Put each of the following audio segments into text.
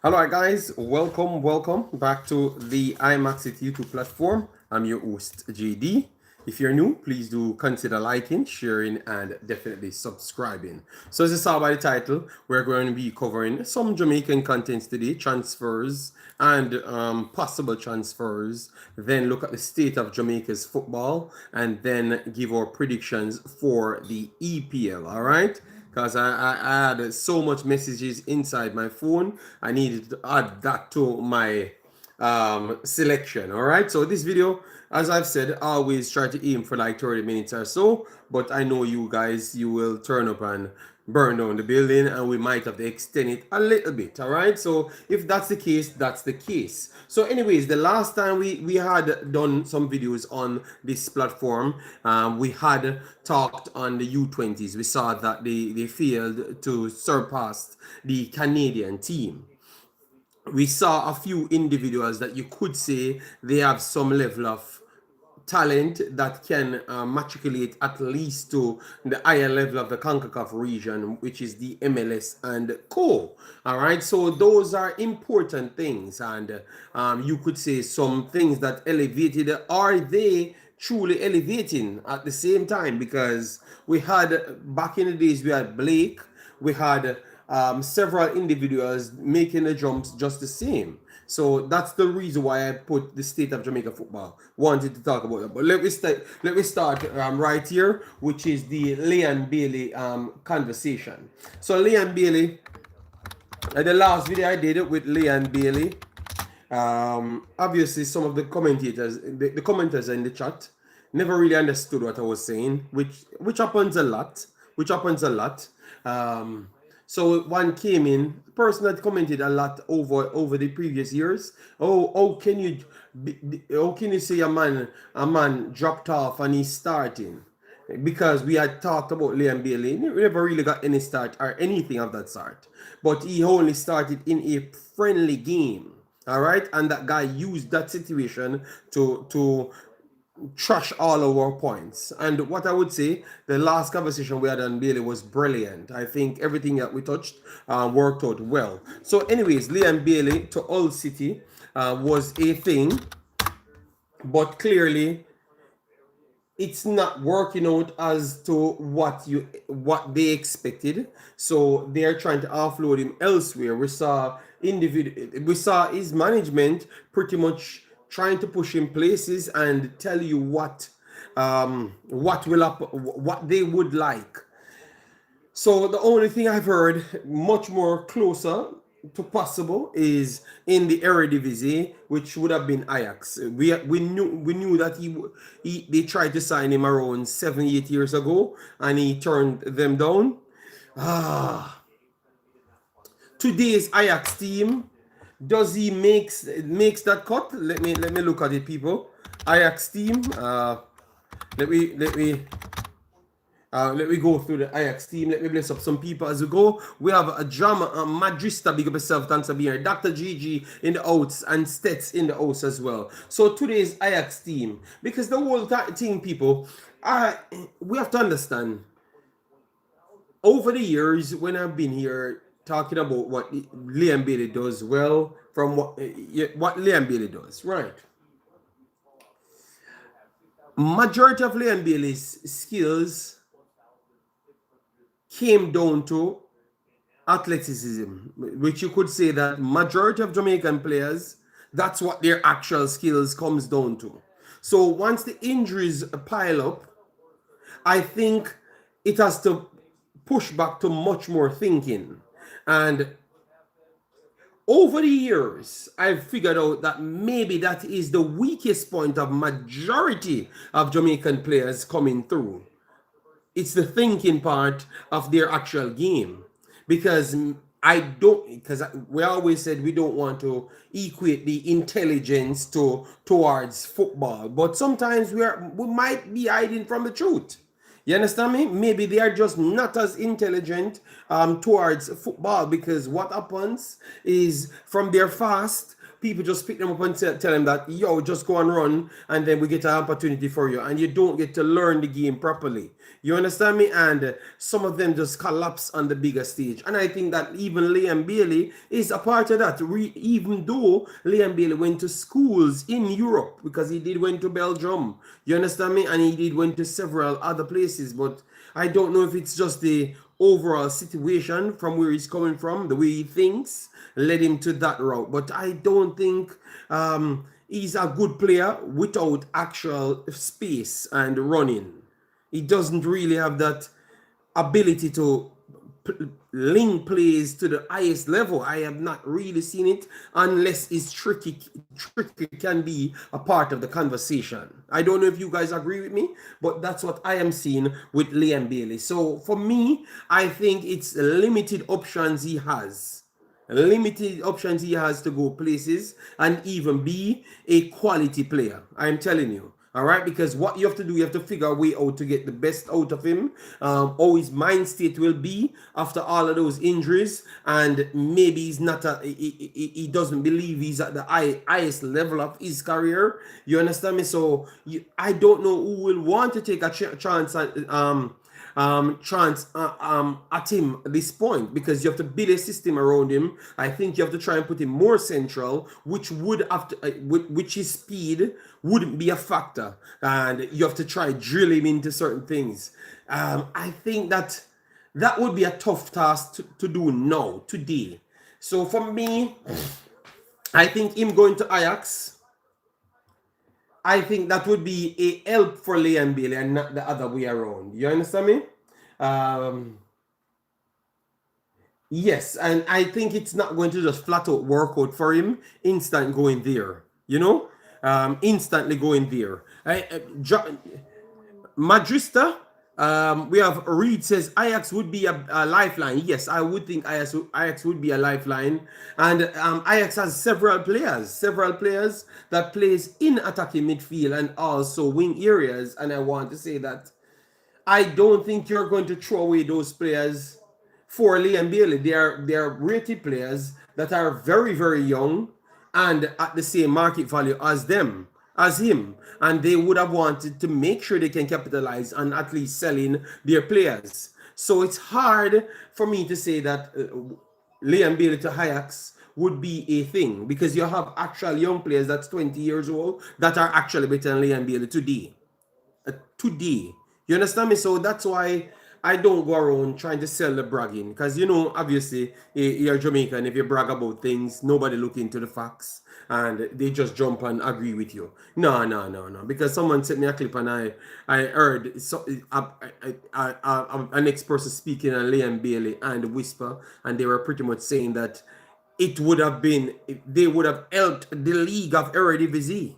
Hello, guys. Welcome back to the Imaxit YouTube platform. I'm your host, JD. If you're new, please do consider liking, sharing, and definitely subscribing. So, as you saw by the title, we're going to be covering some Jamaican contents today, transfers and possible transfers. Then look at the state of Jamaica's football, and then give our predictions for the EPL. All right, because I had so much messages inside my phone. I needed to add that to my selection. All right, so this video, as I've said, I always try to aim for like 30 minutes or so, but I know you guys, you will turn up and burn down the building, and we might have to extend it a little bit. All right, so if that's the case, that's the case. So anyways, the last time we had done some videos on this platform, we had talked on the U20s. We saw that they failed to surpass the Canadian team. We saw a few individuals that you could say they have some level of talent that can matriculate at least to the higher level of the Concacaf region, which is the MLS and Co. All right, so those are important things, and you could say some things that elevated. Are they truly elevating at the same time? Because we had back in the days, we had Blake, we had several individuals making the jumps just the same. So that's the reason why I put the state of Jamaica football. Wanted to talk about that, but let me start right here, which is the Leon Bailey conversation. So Leon Bailey, the last video I did it with Leon Bailey. Obviously, some of the commentators, the commenters in the chat, never really understood what I was saying, which happens a lot. Which happens a lot. So one came in, the person that commented a lot over the previous years. Oh, how can you say a man dropped off and he's starting? Because we had talked about Liam Bailey, he never really got any start or anything of that sort. But he only started in a friendly game. All right, and that guy used that situation to trash all of our points. And what I would say, the last conversation we had on Bailey was brilliant. I think everything that we touched worked out well. So, anyways, Liam Bailey to Hull City was a thing, but clearly it's not working out as to what they expected. So they're trying to offload him elsewhere. We saw his management pretty much trying to push him places and tell you what they would like. So the only thing I've heard much more closer to possible is in the Eredivisie, which would have been Ajax. We knew that they tried to sign him around 7 8 years ago, and he turned them down. Ah, today's Ajax team, does he makes that cut? Let me look at it, people. Ajax team. Let me go through the Ajax team. Let me bless up some people as we go. We have a drama, Madrista, big up yourself, thanks for being here. Dr. Gigi in the outs and Stets in the house as well. So today's Ajax team, because the whole thing, people, we have to understand. Over the years, when I've been here talking about what Liam Bailey does well, from what Liam Bailey does, right? Majority of Liam Bailey's skills came down to athleticism, which you could say that majority of Jamaican players, that's what their actual skills comes down to. So once the injuries pile up, I think it has to push back to much more thinking. And over the years, I've figured out that maybe that is the weakest point of majority of Jamaican players coming through. It's the thinking part of their actual game, because because we always said we don't want to equate the intelligence towards football, but sometimes we might be hiding from the truth. You understand me? Maybe they are just not as intelligent towards football, because what happens is from their fast, people just pick them up and tell them that, yo, just go and run, and then we get an opportunity for you, and you don't get to learn the game properly. You understand me? And some of them just collapse on the bigger stage. And I think that even Liam Bailey is a part of that. Even though Liam Bailey went to schools in Europe, because he did went to Belgium. You understand me? And he did went to several other places. But I don't know if it's just the overall situation from where he's coming from, the way he thinks, led him to that route. But I don't think he's a good player without actual space and running. He doesn't really have that ability to link plays to the highest level. I have not really seen it unless it's tricky can be a part of the conversation. I don't know if you guys agree with me, but that's what I am seeing with Liam Bailey. So for me, I think it's limited options he has. Limited options he has to go places and even be a quality player. I'm telling you. All right, because what you have to do, you have to figure a way out to get the best out of him. How his mind state will be after all of those injuries, and maybe he's not he doesn't believe he's at the highest level of his career. You understand me? So I don't know who will want to take a chance at him at this point, because you have to build a system around him. I think you have to try and put him more central, which would have to, which his speed wouldn't be a factor, and you have to try drill him into certain things. I think that would be a tough task to do now today. So for me, I think him going to Ajax, I think that would be a help for Liam Bailey and not the other way around. You understand me? Yes, and I think it's not going to just flat out work out for him instant going there. You know, instantly going there. Madrista, we have Reed says Ajax would be a lifeline. Yes, I would think Ajax would be a lifeline. And Ajax has several players that plays in attacking midfield and also wing areas. And I want to say that I don't think you're going to throw away those players for Liam Bailey. They are rated players that are very, very young and at the same market value as him, and they would have wanted to make sure they can capitalize on at least selling their players. So it's hard for me to say that Liam Bailey to Ajax would be a thing, because you have actual young players that's 20 years old that are actually better than Liam Bailey today. You understand me? So that's why I don't go around trying to sell the bragging, because obviously you're Jamaican. If you brag about things, nobody look into the facts and they just jump and agree with you. No. Because someone sent me a clip and I heard an next person speaking on Liam Bailey and Whisper, and they were pretty much saying that they would have helped the league of Eredivisie.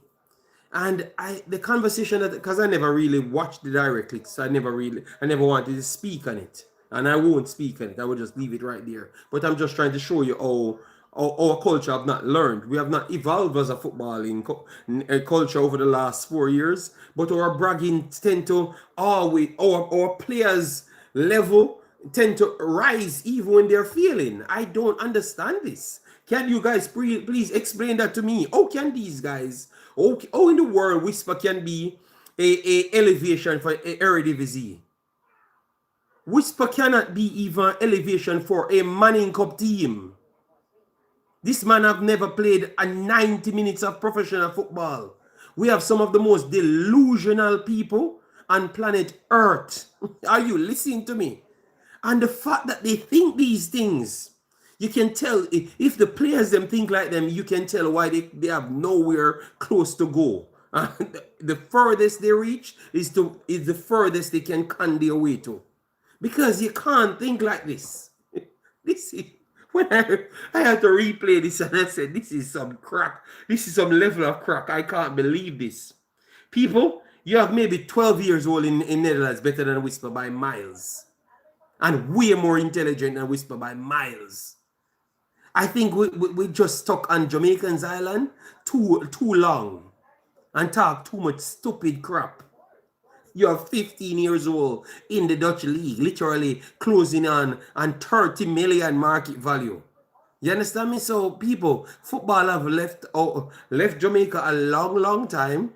And the conversation, that, because I never really watched the direct clicks, I never wanted to speak on it, and I won't speak on it. I will just leave it right there. But I'm just trying to show you how our culture have not learned. We have not evolved as a footballing culture over the last 4 years. But our bragging tend to always, our players level tend to rise even when they're failing. I don't understand this. Can you guys please explain that to me? How can these guys? Oh, in the world, Whisper can be a elevation for Eredivisie. Whisper cannot be even elevation for a Manning Cup team. This man have never played a 90 minutes of professional football. We have some of the most delusional people on planet Earth. Are you listening to me? And the fact that they think these things, you can tell if the players them think like them, you can tell why they have nowhere close to go. The furthest they reach is the furthest they can con their way to. Because you can't think like this. This is when I had to replay this, and I said, this is some crack. This is some level of crack. I can't believe this. People, you have maybe 12 years old in Netherlands better than Whisper by miles. And way more intelligent than Whisper by miles. I think we just stuck on Jamaican's island too long and talk too much stupid crap. You're 15 years old in the Dutch league, literally closing on 30 million market value. You understand me? So people, football have left Jamaica a long time,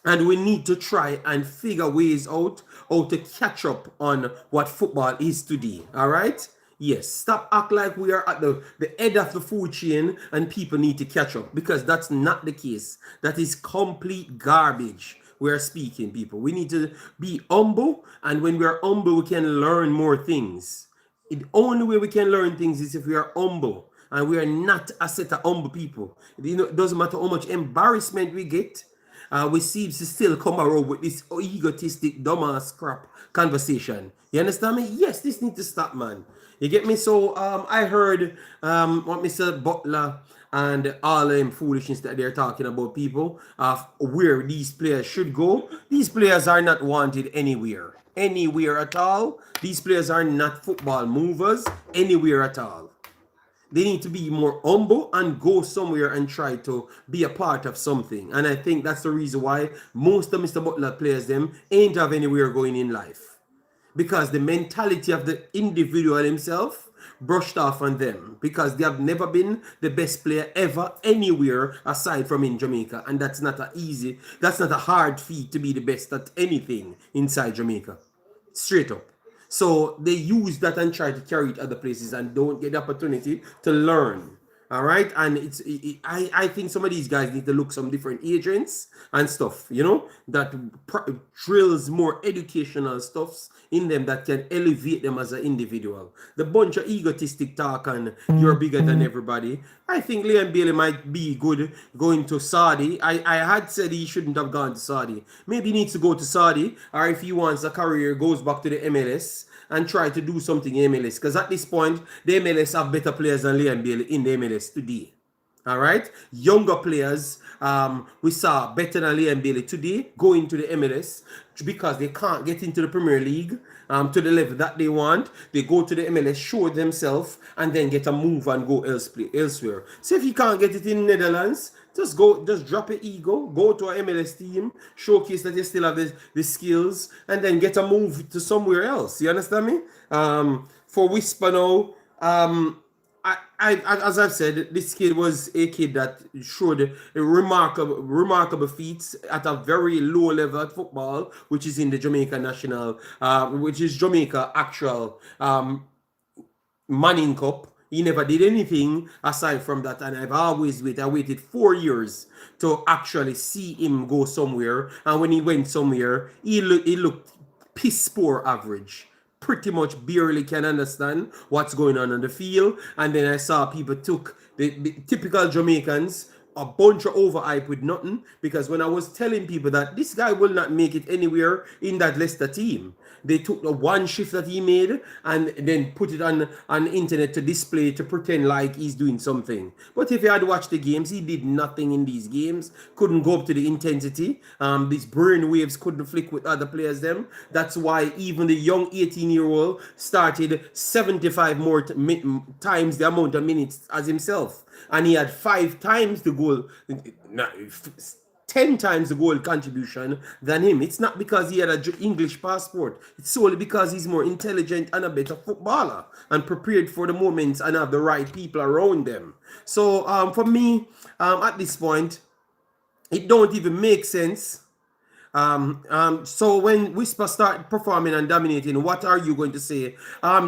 and we need to try and figure ways out how to catch up on what football is today. All right? Yes, stop act like we are at the head of the food chain and people need to catch up, because that's not the case. That is complete garbage. We are speaking, people. We need to be humble, and when we are humble, we can learn more things. The only way we can learn things is if we are humble, and we are not a set of humble people. You know, it doesn't matter how much embarrassment we get. We seem to still come around with this egotistic, dumbass crap conversation. You understand me? Yes, this need to stop, man. You get me? So I heard what Mr. Butler and all them foolishness that they're talking about, people of where these players should go. These players are not wanted anywhere at all. These players are not football movers anywhere at all. They need to be more humble and go somewhere and try to be a part of something. And I think that's the reason why most of Mr. Butler players them ain't have anywhere going in life. Because the mentality of the individual himself brushed off on them, because they have never been the best player ever anywhere aside from in Jamaica. And that's not a hard feat to be the best at anything inside Jamaica. Straight up. So they use that and try to carry it other places and don't get the opportunity to learn. All right, and I think some of these guys need to look some different agents and stuff, you know, that drills more educational stuffs in them that can elevate them as an individual. The bunch of egotistic talk and you're bigger than everybody. I think Liam Bailey might be good going to Saudi. I had said he shouldn't have gone to Saudi. Maybe he needs to go to Saudi, or if he wants a career, goes back to the MLS and try to do something in MLS. Because at this point, the MLS have better players than Liam Bailey in the MLS today. All right, younger players we saw better than Liam Bailey today going to the MLS because they can't get into the Premier League to the level that they want. They go to the MLS, show themselves, and then get a move and go elsewhere. So if you can't get it in Netherlands, just drop your ego, go to an MLS team, showcase that you still have the skills, and then get a move to somewhere else. You understand me? For Whisper now, as I've said, this kid was a kid that showed a remarkable feats at a very low level at football, which is in the Jamaica national, which is Jamaica actual Manning Cup. He never did anything aside from that, and I've always waited. I waited 4 years to actually see him go somewhere, and when he went somewhere, he looked piss poor average. Pretty much barely can understand what's going on the field. And then I saw people took the typical Jamaicans, a bunch of overhype with nothing, because when I was telling people that this guy will not make it anywhere in that Leicester team, they took the one shift that he made and then put it on internet to display to pretend like he's doing something. But if you had watched the games, he did nothing in these games. Couldn't go up to the intensity. These brain waves couldn't flick with other players them. That's why even the young 18-year-old started 75 more times the amount of minutes as himself. And he had 5 times the goal, 10 times the goal contribution than him. It's not because he had an English passport. It's solely because he's more intelligent and a better footballer and prepared for the moments and have the right people around them. So for me, at this point, it don't even make sense. So when Whisper start performing and dominating, what are you going to say?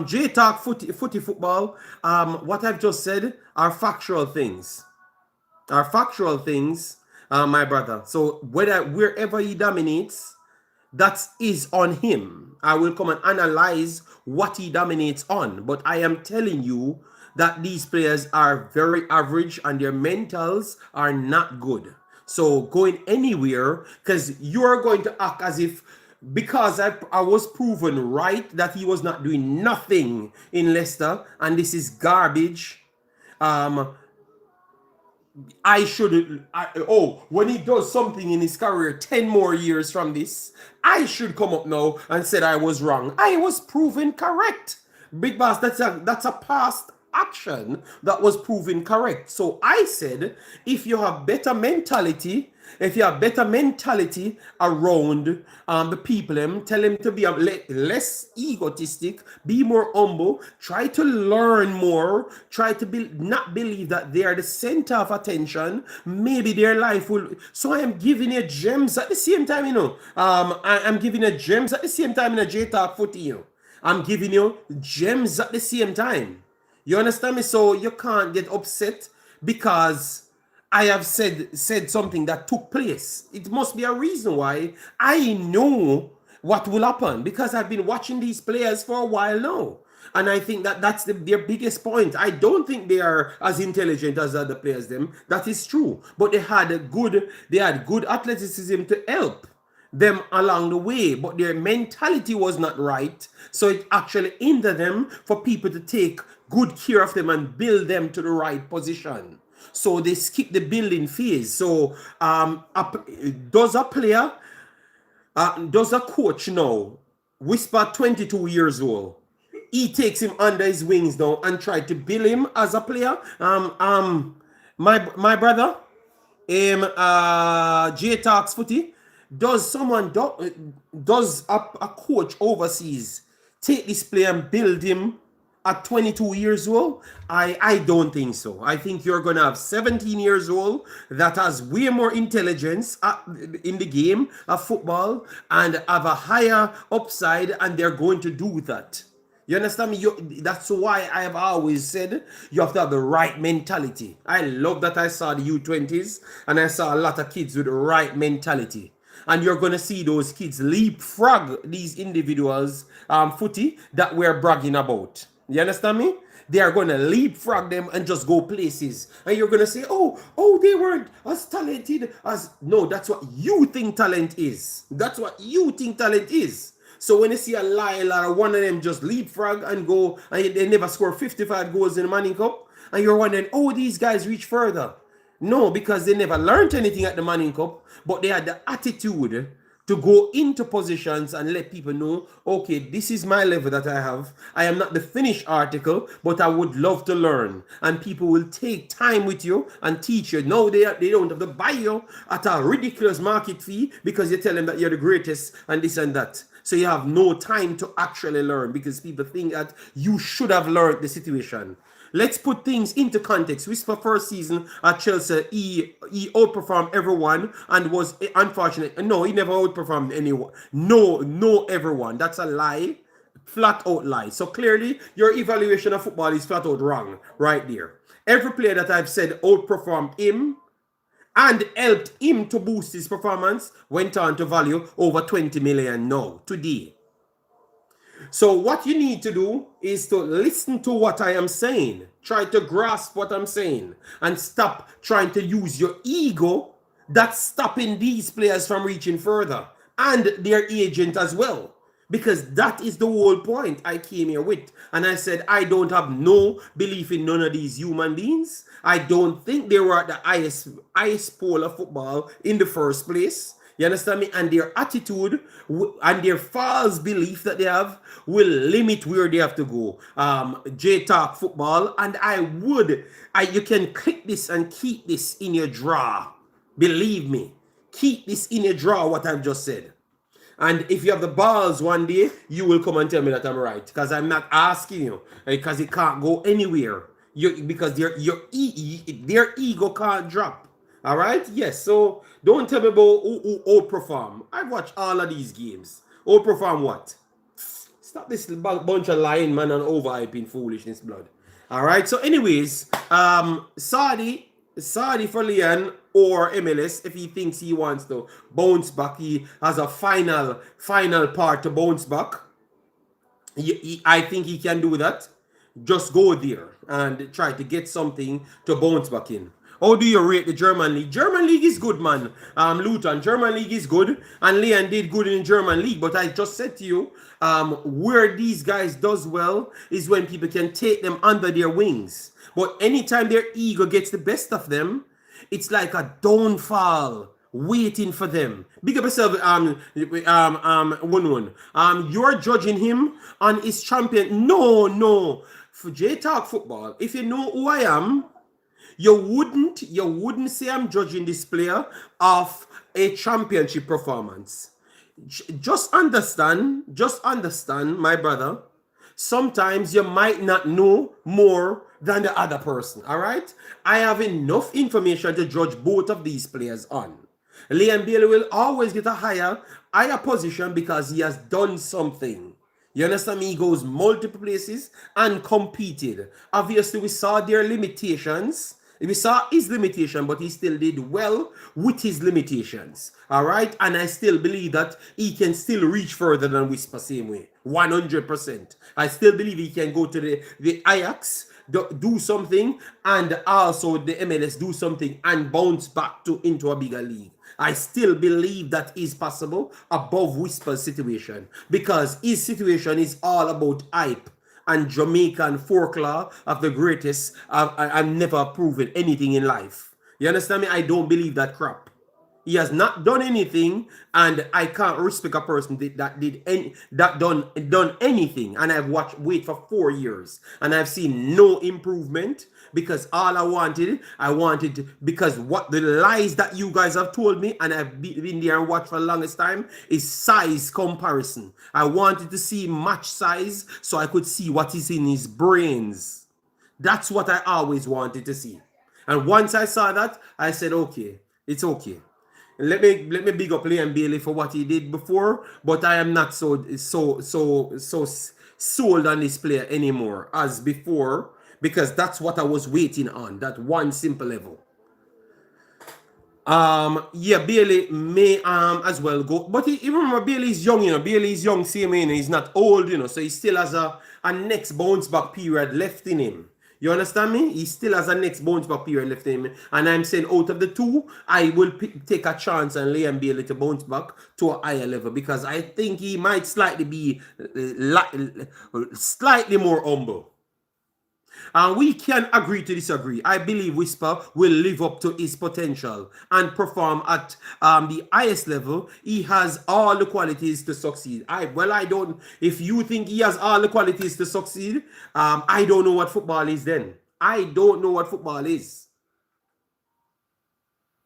J Talk footy football. What I've just said are factual things. My brother. So wherever he dominates, that is on him. I will come and analyze what he dominates on. But I am telling you that these players are very average and their mentals are not good. So going anywhere, because you're going to act as if because I was proven right that he was not doing nothing in Leicester and this is garbage. When he does something in his career 10 more years from this, I should come up now and said I was wrong. I was proven correct. Big Boss, that's a past action that was proven correct. So I said, if you have better mentality If you have better mentality around the people, tell them to be less egotistic, be more humble, try to learn more, try to be not believe that they are the center of attention. Maybe their life will. So I am giving you gems at the same time, I'm giving you gems at the same time in a J Talk footy, I'm giving you gems at the same time. You understand me? So you can't get upset because I have said something that took place. It must be a reason why. I know what will happen because I've been watching these players for a while now. And I think that that's their biggest point. I don't think they are as intelligent as other players. Them that is true, but they had good athleticism to help them along the way, but their mentality was not right. So it actually hindered them for people to take good care of them and build them to the right position. So they skip the building phase. So does a player, does a coach now whisper 22 years old? He takes him under his wings now and try to build him as a player. My brother, J Talks footy. Does a coach overseas take this player and build him at 22 years old? I don't think so. I think you're gonna have 17 years old that has way more intelligence in the game of football and have a higher upside, and they're going to do that. You understand me? That's why I have always said you have to have the right mentality. I love that I saw the U20s and I saw a lot of kids with the right mentality. And you're going to see those kids leapfrog these individuals footy that we're bragging about. You understand me? They are going to leapfrog them and just go places. And you're going to say, oh, they weren't as talented as... No, that's what you think talent is. That's what you think talent is. So when you see a Lyle or one of them just leapfrog and go, and they never score 55 goals in the Manning Cup, and you're wondering, oh, these guys reach further. No, because they never learned anything at the Manning Cup, but they had the attitude to go into positions and let people know, okay, this is my level that I have. I am not the finished article, but I would love to learn. And people will take time with you and teach you. No, they don't have to buy you at a ridiculous market fee because you tell them that you're the greatest and this and that. So you have no time to actually learn because people think that you should have learned the situation. Let's put things into context. Whisper first season at Chelsea, he outperformed everyone and was unfortunate. No, he never outperformed anyone. No, everyone. That's a lie. Flat out lie. So clearly, your evaluation of football is flat out wrong right there. Every player that I've said outperformed him and helped him to boost his performance went on to value over 20 million now, today. So what you need to do is to listen to what I am saying. Try to grasp what I'm saying and stop trying to use your ego that's stopping these players from reaching further and their agent as well. Because that is the whole point I came here with. And I said, I don't have no belief in none of these human beings. I don't think they were at the highest pole of football in the first place. You understand me? And their attitude and their false belief that they have will limit where they have to go. J Talk football, and you can click this and keep this in your drawer. Believe me, keep this in your drawer. What I've just said. And if you have the balls one day, you will come and tell me that I'm right, because I'm not asking you, because it can't go anywhere. Because their ego can't drop. All right, yes. So don't tell me about who outperform. I've watched all of these games. Outperform what? Stop this bunch of lying man and overhyping foolishness, blood. All right. So, anyways, Saudi for Leon or MLS, if he thinks he wants to bounce back, he has a final part to bounce back. I think he can do that. Just go there and try to get something to bounce back in. How do you rate the German league? German league is good, man. Luton, German league is good. And Leon did good in the German league. But I just said to you, where these guys does well is when people can take them under their wings. But anytime their ego gets the best of them, it's like a downfall waiting for them. Big up yourself, Wunwun. You're judging him on his champion. No. For J Talk football, if you know who I am, You wouldn't say I'm judging this player off a championship performance. Just understand, my brother. Sometimes you might not know more than the other person. All right, I have enough information to judge both of these players on. Liam Bailey will always get a higher position because he has done something. You understand me? He goes multiple places and competed. Obviously, we saw their limitations. We saw his limitation, but he still did well with his limitations. All right, and I still believe that he can still reach further than Whisper same way. 100%. I still believe he can go to the Ajax, do something, and also the MLS do something and bounce back to into a bigger league. I still believe that is possible above Whisper's situation because his situation is all about hype and Jamaican folklore of the greatest have never proven anything in life. You understand me? I don't believe that crap. He has not done anything, and I can't respect a person that done anything. And I've wait for 4 years, and I've seen no improvement because all I wanted because what the lies that you guys have told me, and I've been there and watched for the longest time, is size comparison. I wanted to see match size so I could see what is in his brains. That's what I always wanted to see. And once I saw that, I said, okay, it's okay. Let me big up Liam Bailey for what he did before, but I am not so sold on this player anymore as before because that's what I was waiting on. That one simple level. Yeah, Bailey may as well go, but you remember Bailey is young, Bailey is young, same way, he's not old, so he still has a next bounce back period left in him. You understand me? He still has a next bounce back period left in him, and I'm saying out of the two, I will take a chance and Liam Bailey to bounce back to a higher level because I think he might slightly be slightly more humble. And we can agree to disagree. I believe Whisper will live up to his potential and perform at the highest level. He has all the qualities to succeed. I don't. If you think he has all the qualities to succeed, I don't know what football is. Then I don't know what football is.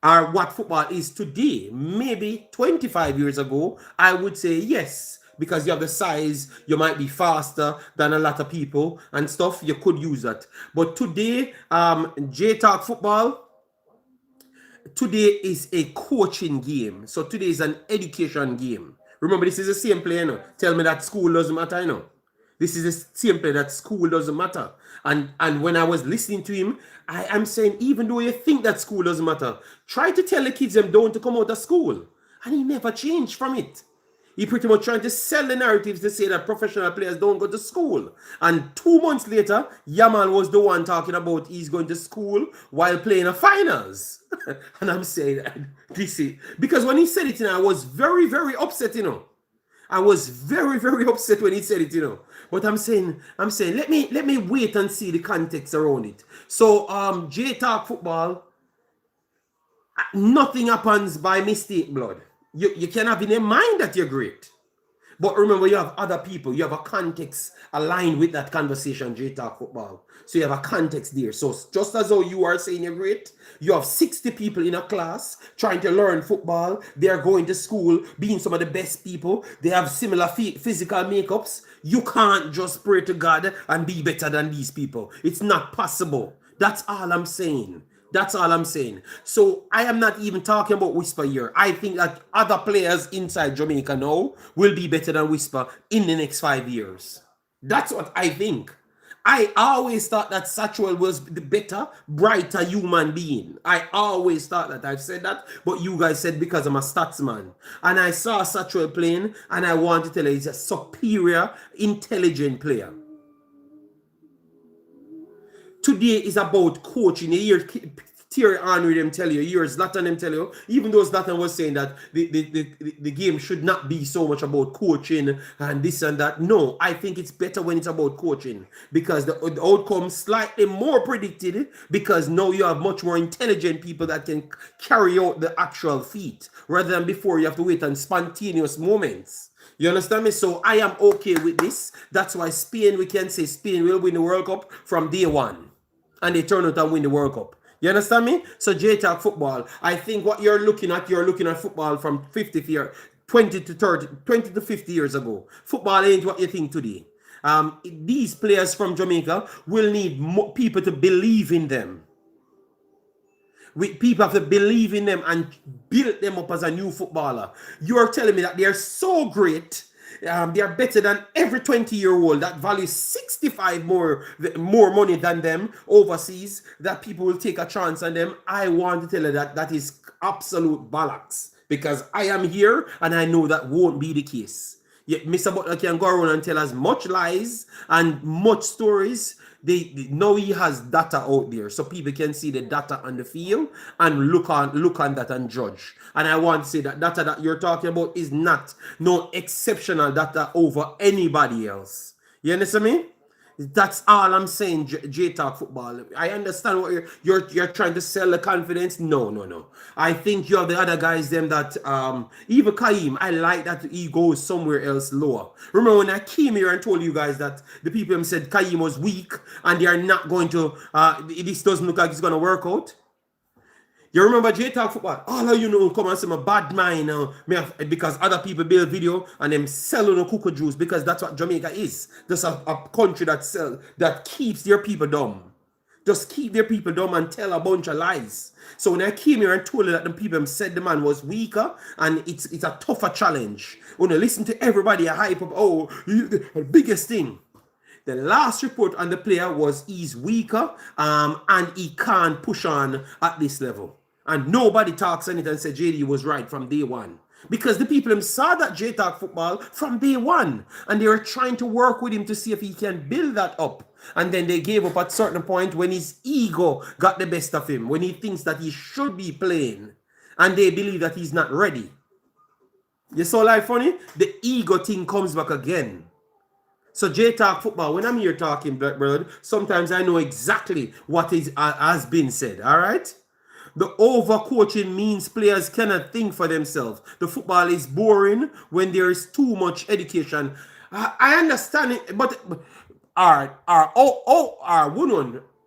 Or what football is today. Maybe 25 years ago, I would say yes. Because you have the size, you might be faster than a lot of people and stuff. You could use that. But today, J-Talk football, today is a coaching game. So today is an education game. Remember, this is the same player, Tell me that school doesn't matter, This is the same player that school doesn't matter. And when I was listening to him, I'm saying, even though you think that school doesn't matter, try to tell the kids them don't to come out of school. And he never changed from it. He pretty much trying to sell the narratives to say that professional players don't go to school. And 2 months later, Yamal was the one talking about he's going to school while playing a finals. And I'm saying, this is because when he said it, I was very, very upset, I was very, very upset when he said it, But I'm saying, let me wait and see the context around it. So, J-Talk football, nothing happens by mistake, blood. You can have in your mind that you're great. But remember, you have other people. You have a context aligned with that conversation, J-Talk football. So you have a context there. So just as though you are saying you're great, you have 60 people in a class trying to learn football. They are going to school, being some of the best people. They have similar physical makeups. You can't just pray to God and be better than these people. It's not possible. That's all I'm saying. That's all I'm saying. So I am not even talking about Whisper here. I think that other players inside Jamaica now will be better than Whisper in the next 5 years. That's what I think. I always thought that Satchwell was the better, brighter human being. I always thought that. I've said that, but you guys said because I'm a statsman. And I saw Satchwell playing, and I want to tell you he's a superior, intelligent player. Today is about coaching. You hear Thierry Henry them tell you, you hear Zlatan them tell you, even though Zlatan was saying that the game should not be so much about coaching and this and that. No, I think it's better when it's about coaching because the outcome slightly more predicted because now you have much more intelligent people that can carry out the actual feat rather than before you have to wait on spontaneous moments. You understand me? So I am okay with this. That's why Spain, we can say Spain will win the World Cup from day one. And they turn out and win the World Cup. You understand me? So J-Talk football, I think what you're looking at football from 50 year, 20 to 30, 20 to 50 years ago. Football ain't what you think today. These players from Jamaica will need people to believe in them. People have to believe in them and build them up as a new footballer. You're telling me that they're so great. They are better than every 20-year-old that values 65 more money than them overseas, that people will take a chance on them. I want to tell you that that is absolute bollocks, because I am here and I know that won't be the case. Yet Mr. Butler can go around and tell us much lies and much stories. Now he has data out there, so people can see the data on the field and look on that and judge. And I want to say that data that you're talking about is not no exceptional data over anybody else. You understand me? That's all I'm saying, J-Talk football. I understand what you're trying to sell the confidence. No. I think you have the other guys, them that even Kaim, I like that he goes somewhere else lower. Remember when I came here and told you guys that the people said Kaim was weak and they are not going to this doesn't look like it's gonna work out? You remember J-Talk football? All of you know come and say my bad mind because other people build video and them selling the cuckoo juice, because that's what Jamaica is. Just a country that keeps their people dumb. Just keep their people dumb and tell a bunch of lies. So when I came here and told you that the people said the man was weaker and it's a tougher challenge. When you listen to everybody, I hype up, the biggest thing. The last report on the player was he's weaker and he can't push on at this level. And nobody talks on it and said JD was right from day one. Because the people saw that J-Talk football from day one. And they were trying to work with him to see if he can build that up. And then they gave up at a certain point when his ego got the best of him. When he thinks that he should be playing. And they believe that he's not ready. You saw life funny? The ego thing comes back again. So J-Talk football, when I'm here talking, brother, sometimes I know exactly what has been said, all right? The overcoaching means players cannot think for themselves. The football is boring when there is too much education. I understand it, but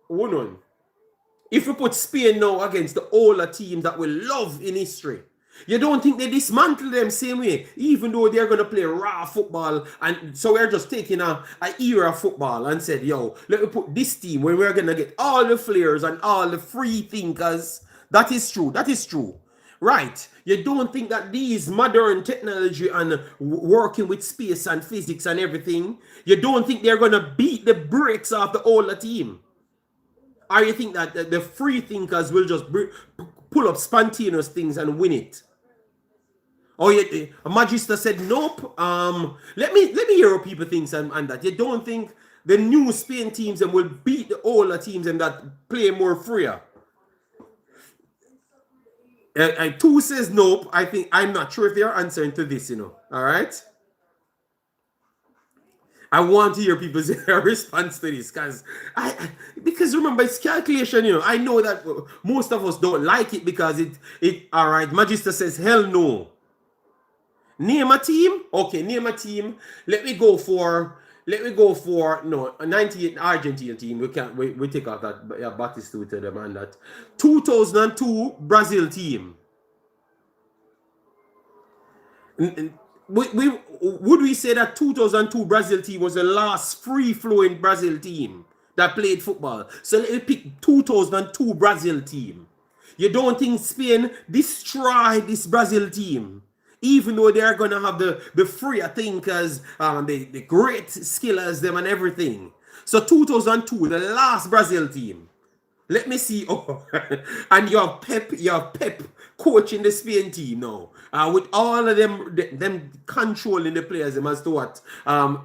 one. If we put Spain now against the older team that we love in history, you don't think they dismantle them same way, even though they're going to play raw football? And so we're just taking a era of football and said, yo, let me put this team where we're going to get all the flares and all the free thinkers. That is true. That is true. Right. You don't think that these modern technology and working with space and physics and everything, you don't think they're going to beat the brakes off the older team? Or you think that the free thinkers will just pull up spontaneous things and win it? Oh, yeah, Magister said nope. Let me hear what people think and that. You don't think the new Spain teams will beat the older teams and that play more freer? And two says nope. I think I'm not sure if they're answering to this, all right? I want to hear people's response to this, because remember, it's calculation, I know that most of us don't like it because it all right. Magister says hell no. Name a team. Okay, name a team. Let me go for no, a 98 Argentine team. We take out that Batistuta to them and that 2002 Brazil team. Would we say that 2002 Brazil team was the last free-flowing Brazil team that played football? So let me pick 2002 Brazil team. You don't think Spain destroyed this Brazil team? Even though they're going to have the freer thinkers, the great skillers, them and everything. So 2002, the last Brazil team. Let me see. Oh, and you have Pep coaching the Spain team now. With all of them controlling the players as to what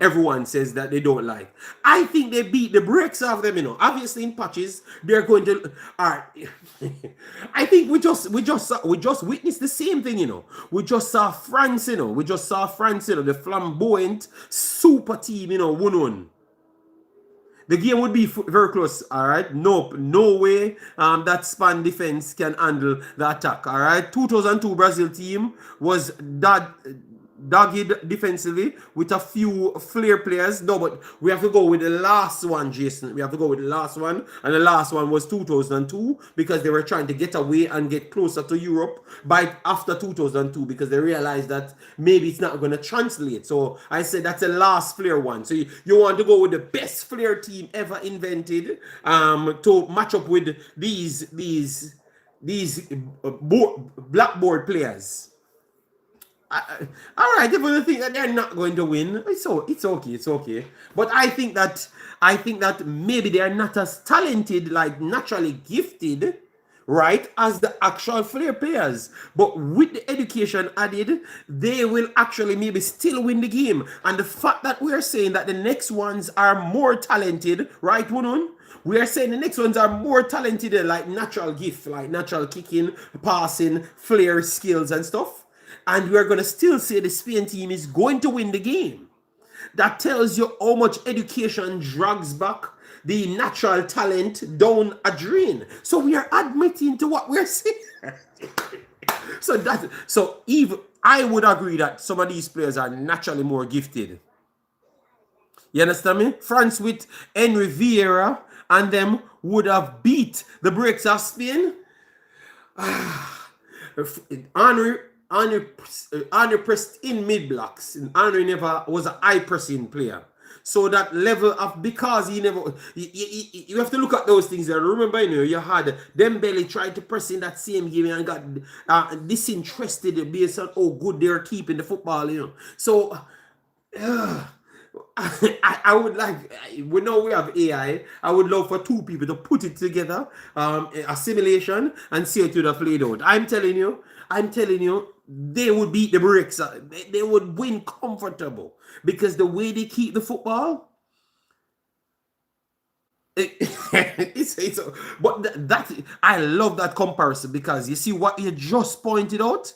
everyone says that they don't like. I think they beat the brakes off them, Obviously in patches, they're going to I think we just witnessed the same thing, We just saw France, the flamboyant super team, won. The game would be very close, all right? Nope, no way that span defense can handle the attack, all right? 2002 Brazil team was that dogged defensively with a few flair players. No, but we have to go with the last one, Jason. We have to go with the last one. And the last one was 2002 because they were trying to get away and get closer to Europe by after 2002 because they realized that maybe it's not going to translate. So I said that's the last flair one. So you want to go with the best flair team ever invented to match up with these blackboard players. All right, if you think that they're not going to win, it's okay. But I think that maybe they are not as talented, like naturally gifted, right, as the actual flair players. But with the education added, they will actually maybe still win the game. And the fact that we are saying that the next ones are more talented, right, Wunun? We are saying the next ones are more talented, like natural gift, like natural kicking, passing, flair skills and stuff. And we are going to still say the Spain team is going to win the game. That tells you how much education drags back the natural talent down a drain. So we are admitting to what we're saying. So even I would agree that some of these players are naturally more gifted. You understand me? France with Henry Vieira and them would have beat the breaks of Spain. Henry pressed in mid blocks. Henry never was an high pressing player. So that level of, because he never, you have to look at those things. And remember, you had Dembele tried to press in that same game and got disinterested based on how good they're keeping the football, So I would like, we know we have AI. I would love for two people to put it together, a simulation, and see it would have played out. I'm telling you, they would beat the bricks. They would win comfortable because the way they keep the football. I love that comparison because you see what you just pointed out.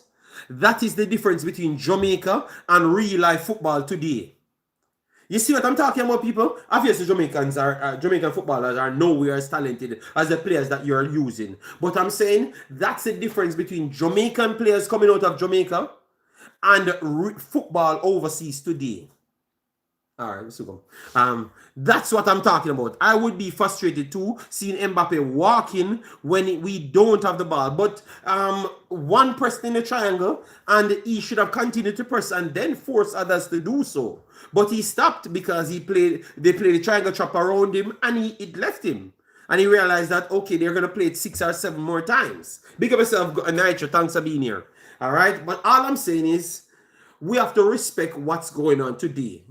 That is the difference between Jamaica and real life football today. You see what I'm talking about, people? Obviously, Jamaican footballers are nowhere as talented as the players that you're using. But I'm saying that's the difference between Jamaican players coming out of Jamaica and football overseas today. All right, let's go. That's what I'm talking about. I would be frustrated too seeing Mbappe walking when we don't have the ball. But one pressed in the triangle, and he should have continued to press and then force others to do so. But he stopped because they played the triangle trap around him, and it left him. And he realized that, okay, they're going to play it 6 or 7 more times. Big up yourself, Nitro. Thanks for being here. All right? But all I'm saying is, we have to respect what's going on today.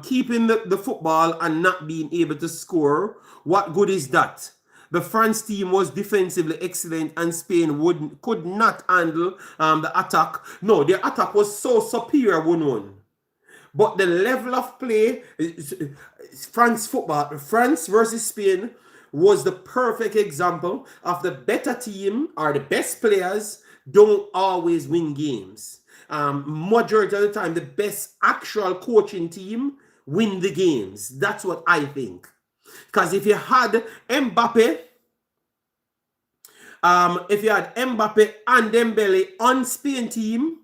Keeping the football and not being able to score, what good is that? The France team was defensively excellent and Spain could not handle the attack. No, their attack was so superior, 1-1. But the level of play, France versus Spain was the perfect example of the better team or the best players don't always win games. Majority of the time, the best actual coaching team win the games. That's what I think. Because if you had Mbappe, and Dembele on Spain team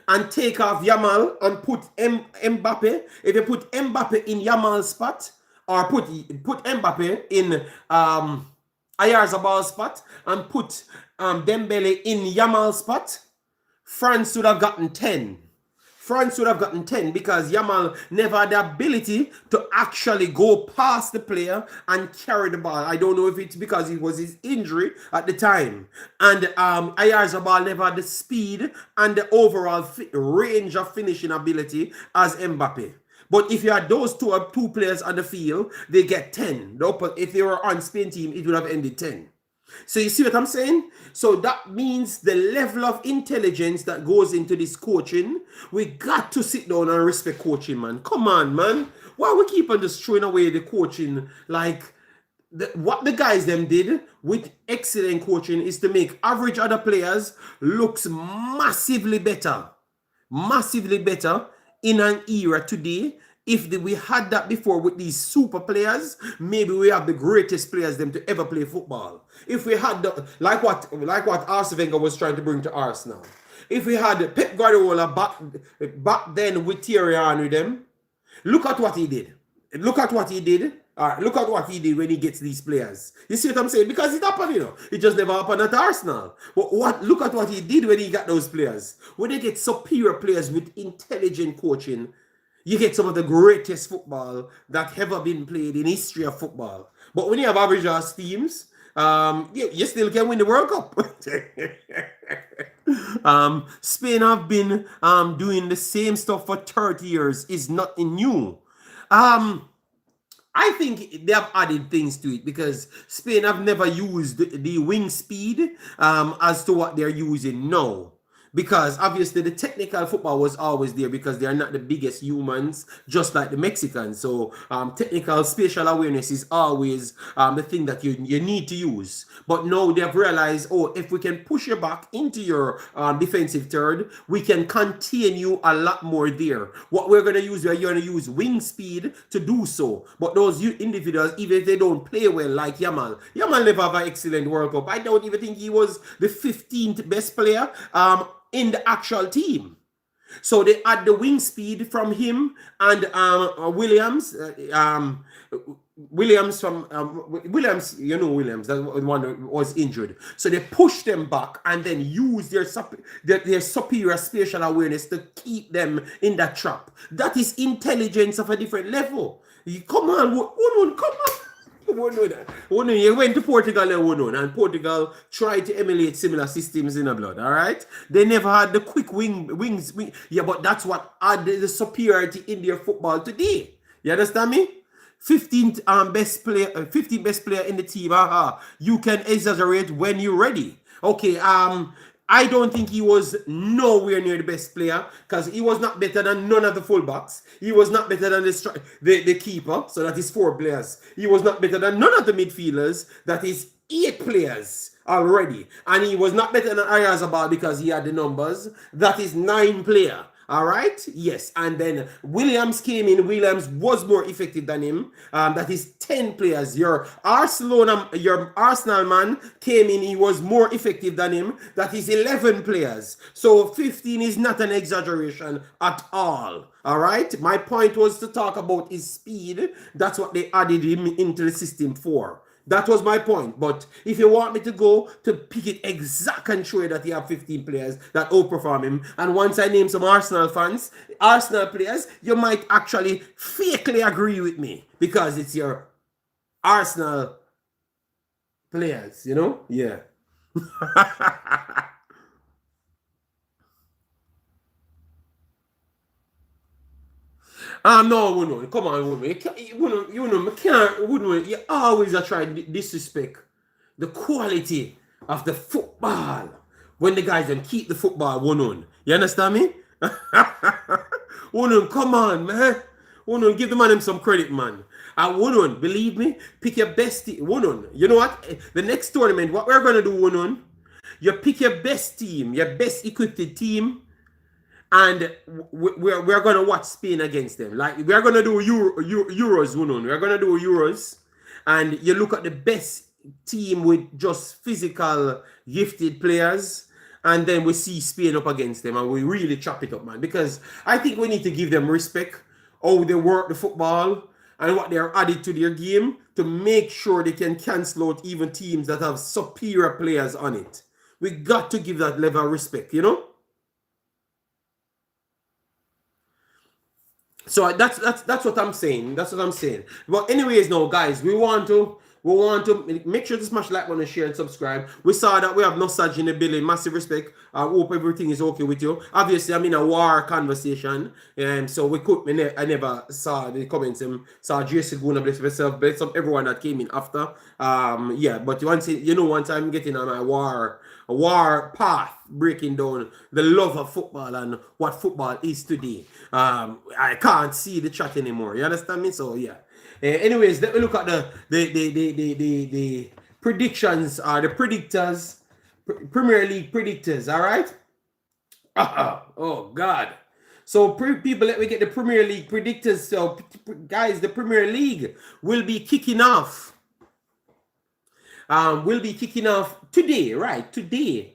and take off Yamal and put Mbappe, if you put Mbappe in Yamal's spot or put Mbappe in Ayarzabal spot and put Dembele in Yamal's spot, France would have gotten 10. France would have gotten 10 because Yamal never had the ability to actually go past the player and carry the ball. I don't know if it's because it was his injury at the time. And Ayarzabal never had the speed and the overall range of finishing ability as Mbappe. But if you had those two players on the field, they get 10. If they were on Spain team, it would have ended 10. So you see what I'm saying? So that means the level of intelligence that goes into this coaching, we got to sit down and respect coaching, man. Come on, man. Why we keep on just throwing away the coaching? Like, what the guys them did with excellent coaching is to make average other players looks massively better. Massively better in an era today. If we had that before with these super players, maybe we have the greatest players them to ever play football. If we had like what Arsene Wenger was trying to bring to Arsenal. if we had Pep Guardiola back then with Thierry Henry them, look at what he did. Look at what he did. Look at what he did when he gets these players. You see what I'm saying? Because it happened, It just never happened at Arsenal. But look at what he did when he got those players. When they get superior players with intelligent coaching, you get some of the greatest football that ever been played in history of football. But when you have average ass teams, you still can win the World Cup. Spain have been doing the same stuff for 30 years. It's nothing new. I think they have added things to it because Spain have never used the wing speed as to what they're using now. Because obviously the technical football was always there because they are not the biggest humans, just like the Mexicans. So technical spatial awareness is always the thing that you need to use. But now they have realized, if we can push you back into your defensive third, we can contain you a lot more there. What we're going to use, we're going to use wing speed to do so. But those individuals, even if they don't play well, like Yamal never have an excellent World Cup. I don't even think he was the 15th best player in the actual team. So they add the wing speed from him and Williams. Williams, Williams, that one that was injured. So they push them back and then use their superior spatial awareness to keep them in that trap. That is intelligence of a different level. Come on, come on. You went to Portugal and Portugal tried to emulate similar systems in the blood, all right? They never had the quick wings. Yeah, but that's what added the superiority in their football today. You understand me? 15th best player in the team. You can exaggerate when you're ready. Okay, I don't think he was nowhere near the best player because he was not better than none of the fullbacks. He was not better than the keeper, so that is 4 players. He was not better than none of the midfielders, that is 8 players already. And he was not better than Ayazabal because he had the numbers, that is 9 players. All right, yes, and then Williams came in. Williams was more effective than him. That is 10 players. Your Arsenal man came in. He was more effective than him. That is 11 players. So 15 is not an exaggeration at all. All right, my point was to talk about his speed. That's what they added him into the system for. That was my point. But if you want me to go to pick it exact and show you that you have 15 players that outperform him, and once I name some Arsenal players, you might actually fakely agree with me because it's your Arsenal players, Yeah. No, come on, you always are trying to disrespect the quality of the football when the guys then keep the football one. You understand me? Come on, man. Give the man some credit, man. And believe me, pick your best team. You know what? The next tournament, what we're gonna do, you pick your best team, your best equipped team. And we're going to watch Spain against them. Like, we're going to do Euros, We're going to do Euros. And you look at the best team with just physical, gifted players. And then we see Spain up against them. And we really chop it up, man. Because I think we need to give them respect. How they work the football. And what they're added to their game. To make sure they can cancel out even teams that have superior players on it. We got to give that level of respect, So that's what I'm saying. That's what I'm saying. But anyways, now guys, we want to make sure to smash like button, share, and subscribe. We saw that we have Nostalgia in the building. Massive respect. I hope everything is okay with you. Obviously, I'm in a war conversation, and so I never saw the comments. Saw JC Guna, bless myself, bless up everyone that came in after. Yeah, but once I'm getting on a war path, breaking down the love of football and what football is today. I can't see the chat anymore. You understand me? So yeah. Anyways, let me look at the predictions, the predictors, Premier League predictors. All right. Oh God. So people, let me get the Premier League predictors. So guys, the Premier League will be kicking off. Will be kicking off today, right? Today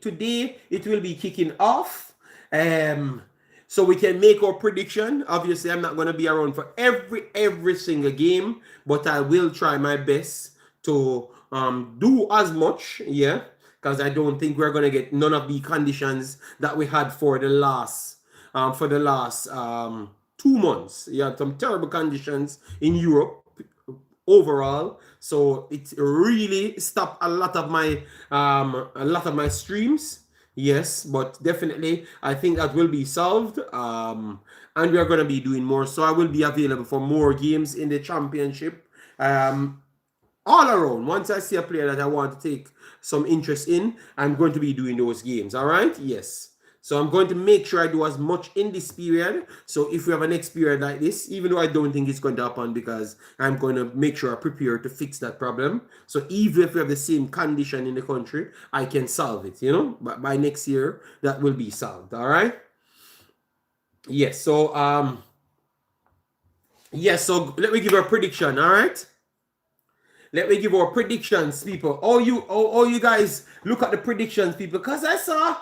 it will be kicking off. So we can make our prediction. Obviously, I'm not going to be around for every single game, but I will try my best to do as much, yeah, because I don't think we're going to get none of the conditions that we had for the last 2 months. You had some terrible conditions in Europe overall, so it really stopped a lot of my streams. Yes, but definitely I think that will be solved, and we are going to be doing more, so I will be available for more games in the championship, all around. Once I see a player that I want to take some interest in, I'm going to be doing those games. All right, yes. So I'm going to make sure I do as much in this period. So if we have a next period like this, even though I don't think it's going to happen, because I'm going to make sure I prepare to fix that problem. So even if we have the same condition in the country, I can solve it, you know. But by next year, that will be solved. All right. Yes. So yes. So let me give a prediction. All right. Let me give our predictions, people. All you guys look at the predictions, people, because I saw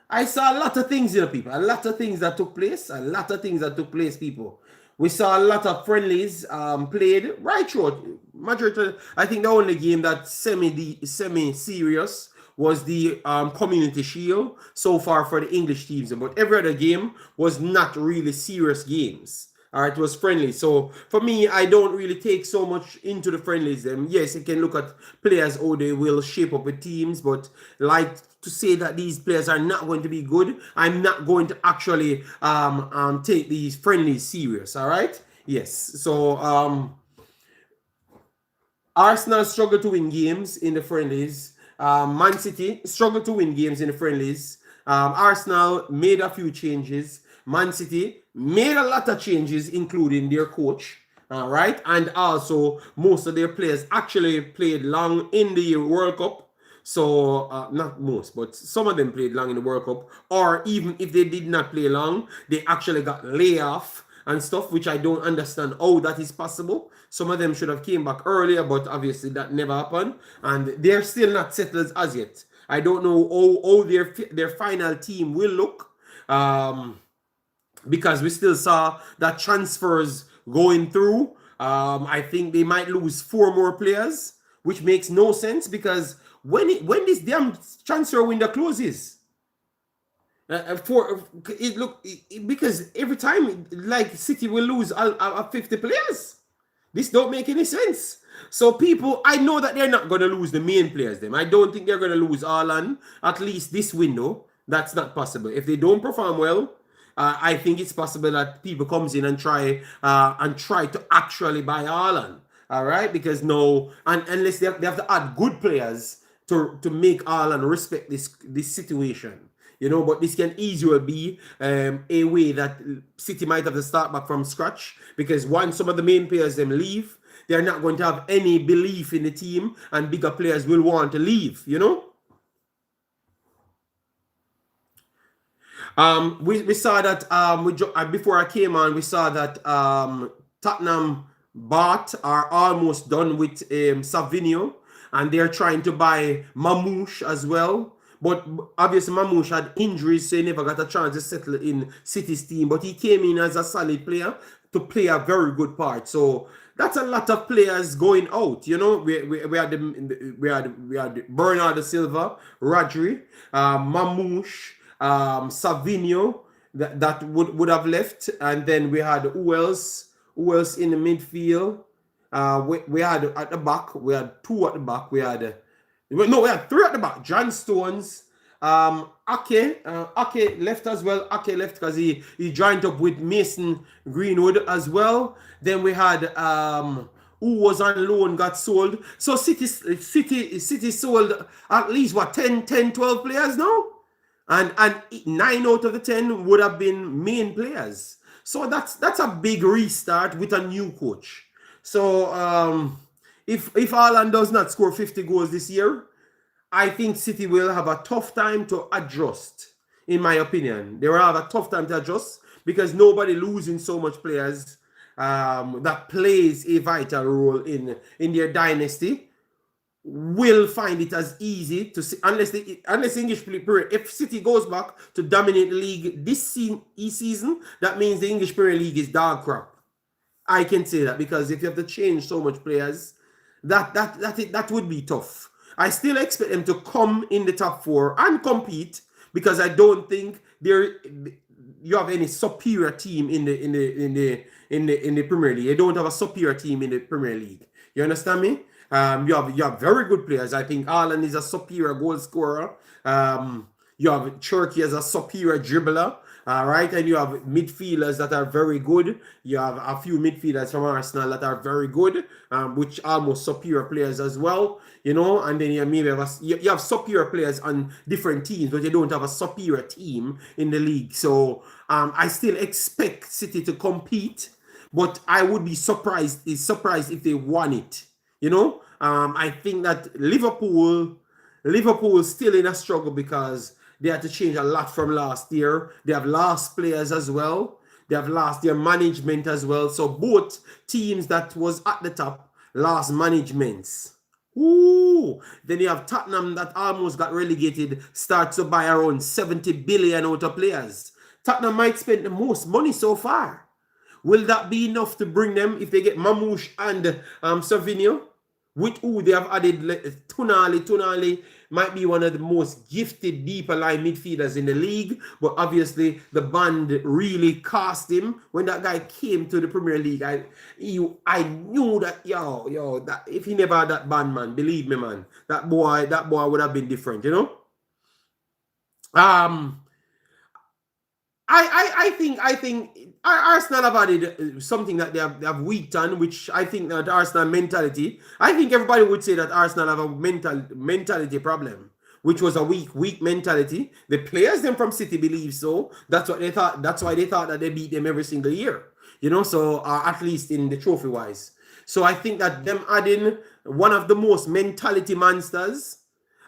a lot of things, you know, people. A lot of things that took place. A lot of things that took place, people. We saw a lot of friendlies played right through. Majority, I think the only game that semi serious was the Community Shield so far for the English teams, but every other game was not really serious games. All right, it was friendly. So for me, I don't really take so much into the friendlies. Yes, you can look at players how they will shape up with teams, but like to say that these players are not going to be good, I'm not going to actually take these friendlies serious. All right. Yes. So Arsenal struggled to win games in the friendlies. Man City struggled to win games in the friendlies. Arsenal made a few changes. Man City made a lot of changes, including their coach. All right. And also, most of their players actually played long in the World Cup. So, not most, but some of them played long in the World Cup. Or even if they did not play long, they actually got layoff and stuff, which I don't understand how that is possible. Some of them should have came back earlier, but obviously that never happened. And they're still not settled as yet. I don't know how their final team will look. Because we still saw that transfers going through. I think they might lose 4 more players, which makes no sense, because when this damn transfer window closes, because every time, like, City will lose 50 players. This don't make any sense. So people, I know that they're not going to lose the main players. I don't think they're going to lose Haaland, at least this window. That's not possible. If they don't perform well, I think it's possible that people comes in and try to actually buy Haaland. All right, because no, and unless they have to add good players to make Haaland respect this situation. You know, but this can easily be a way that City might have to start back from scratch, because once some of the main players them leave, they're not going to have any belief in the team, and bigger players will want to leave, you know. We saw that before I came on, we saw that Tottenham are almost done with Savinio, and they're trying to buy Mamouche as well. But obviously Mamouche had injuries, so he never got a chance to settle in City's team. But he came in as a solid player to play a very good part. So that's a lot of players going out. You know, we had Bernardo Silva, Rodri, Mamouche, Savinho that would have left, and then we had who else in the midfield. We had at the back, we had 2 at the back. We had 3 at the back. John Stones, Ake left as well. Ake left because he joined up with Mason Greenwood as well. Then we had who was on loan got sold. So City sold at least 12 players now, and 9 out of the 10 would have been main players. So that's a big restart with a new coach. So if Haaland does not score 50 goals this year, I think City will have a tough time to adjust. In my opinion, they will have a tough time to adjust, because nobody losing so much players that plays a vital role in their dynasty will find it as easy to see unless English Premier. If City goes back to dominate the league this season, that means the English Premier League is dog crap. I can say that because if you have to change so much players, that would be tough. I still expect them to come in the top four and compete because I don't think you have any superior team in the Premier League. You don't have a superior team in the Premier League. You understand me? You have very good players. I think Haaland is a superior goal scorer. You have Turkey as a superior dribbler. Right, and you have midfielders that are very good. You have a few midfielders from Arsenal that are very good, which are almost superior players as well. And then you have superior players on different teams, but you don't have a superior team in the league. So I still expect City to compete, but I would be surprised if they won it. I think that Liverpool is still in a struggle because they had to change a lot from last year. They have lost players as well. They have lost their management as well. So both teams that was at the top lost managements. Ooh. Then you have Tottenham that almost got relegated, start to buy around 70 billion out of players. Tottenham might spend the most money so far. Will that be enough to bring them if they get Mamouche and Savinio? With who they have added Tonali might be one of the most gifted deeper line midfielders in the league, but obviously the band really cost him when that guy came to the Premier League. I knew that that if he never had that band, man, believe me, man, that boy would have been different, I think Arsenal have added something that they have weaked on, which I think that Arsenal mentality. I think everybody would say that Arsenal have a mentality problem, which was a weak mentality. The players them from City believe so. That's what they thought. That's why they thought that they beat them every single year. So at least in the trophy wise. So I think that them adding one of the most mentality monsters,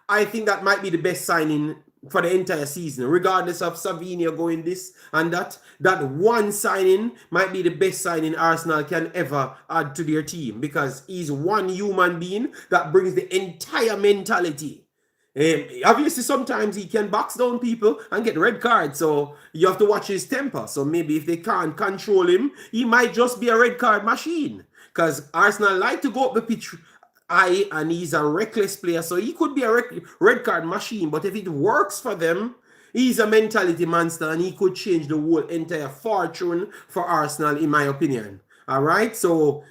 I think that might be the best signing for the entire season, regardless of Savinio going this and that. That one signing might be the best signing Arsenal can ever add to their team because he's one human being that brings the entire mentality. Obviously, sometimes he can box down people and get red cards, so you have to watch his temper. So maybe if they can't control him, he might just be a red card machine because Arsenal like to go up the pitch and he's a reckless player, so he could be a red card machine. But if it works for them, he's a mentality monster and he could change the whole entire fortune for Arsenal, in my opinion. All right, so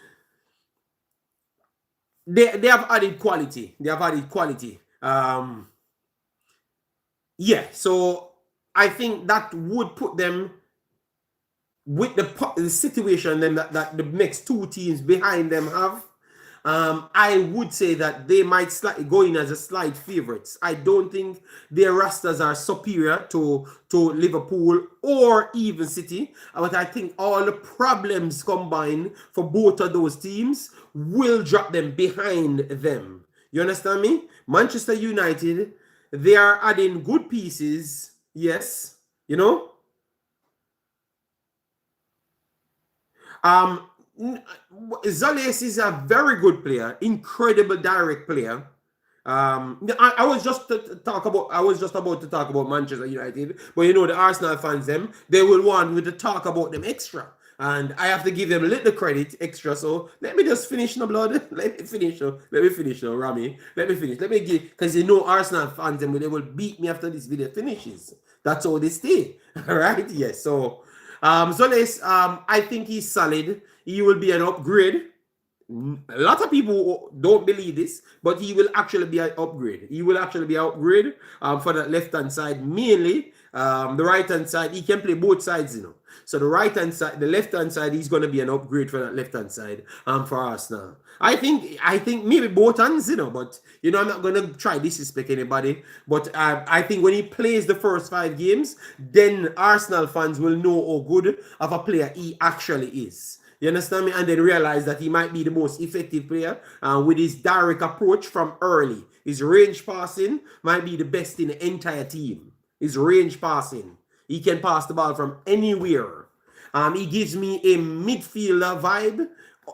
they have added quality. Yeah, so I think that would put them with the situation then that the next two teams behind them have. I would say that they might go in as a slight favorites. I don't think their rosters are superior to Liverpool or even City, but I think all the problems combined for both of those teams will drop them behind them. You understand me? Manchester United, they are adding good pieces, yes, Zales is a very good player, incredible direct player. I was just about to talk about Manchester United, but the Arsenal fans they will want me to talk about them extra, and I have to give them a little credit extra. So let me just finish no blood. Let me finish now, Rami. Let me finish. Let me give because Arsenal fans they will beat me after this video finishes. That's how they stay. All right, yes. So Zales, I think he's solid. He will be an upgrade. A lot of people don't believe this, but he will actually be an upgrade. For the left-hand side, mainly. The right-hand side, he can play both sides, So the right-hand side, the left-hand side, he's going to be an upgrade for that left-hand side for Arsenal. I think maybe both hands, but, I'm not going to try disrespect anybody. But I think when he plays the first 5 games, then Arsenal fans will know how good of a player he actually is. You understand me? And then realize that he might be the most effective player with his direct approach from early. His range passing might be the best in the entire team. His range passing. He can pass the ball from anywhere. He gives me a midfielder vibe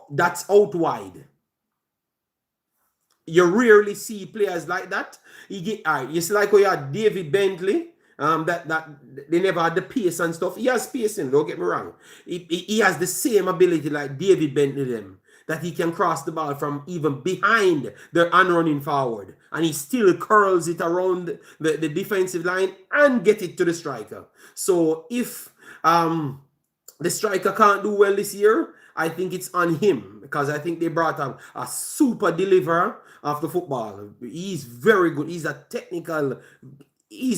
that's out wide. You rarely see players like that. It's like how you had David Bentley. That they never had the pace and stuff. He has pacing, don't get me wrong. He has the same ability like David Bentley them. That he can cross the ball from even behind the and running forward. And he still curls it around the defensive line and get it to the striker. So if the striker can't do well this year, I think it's on him because I think they brought a super deliverer of the football. He's very good. He's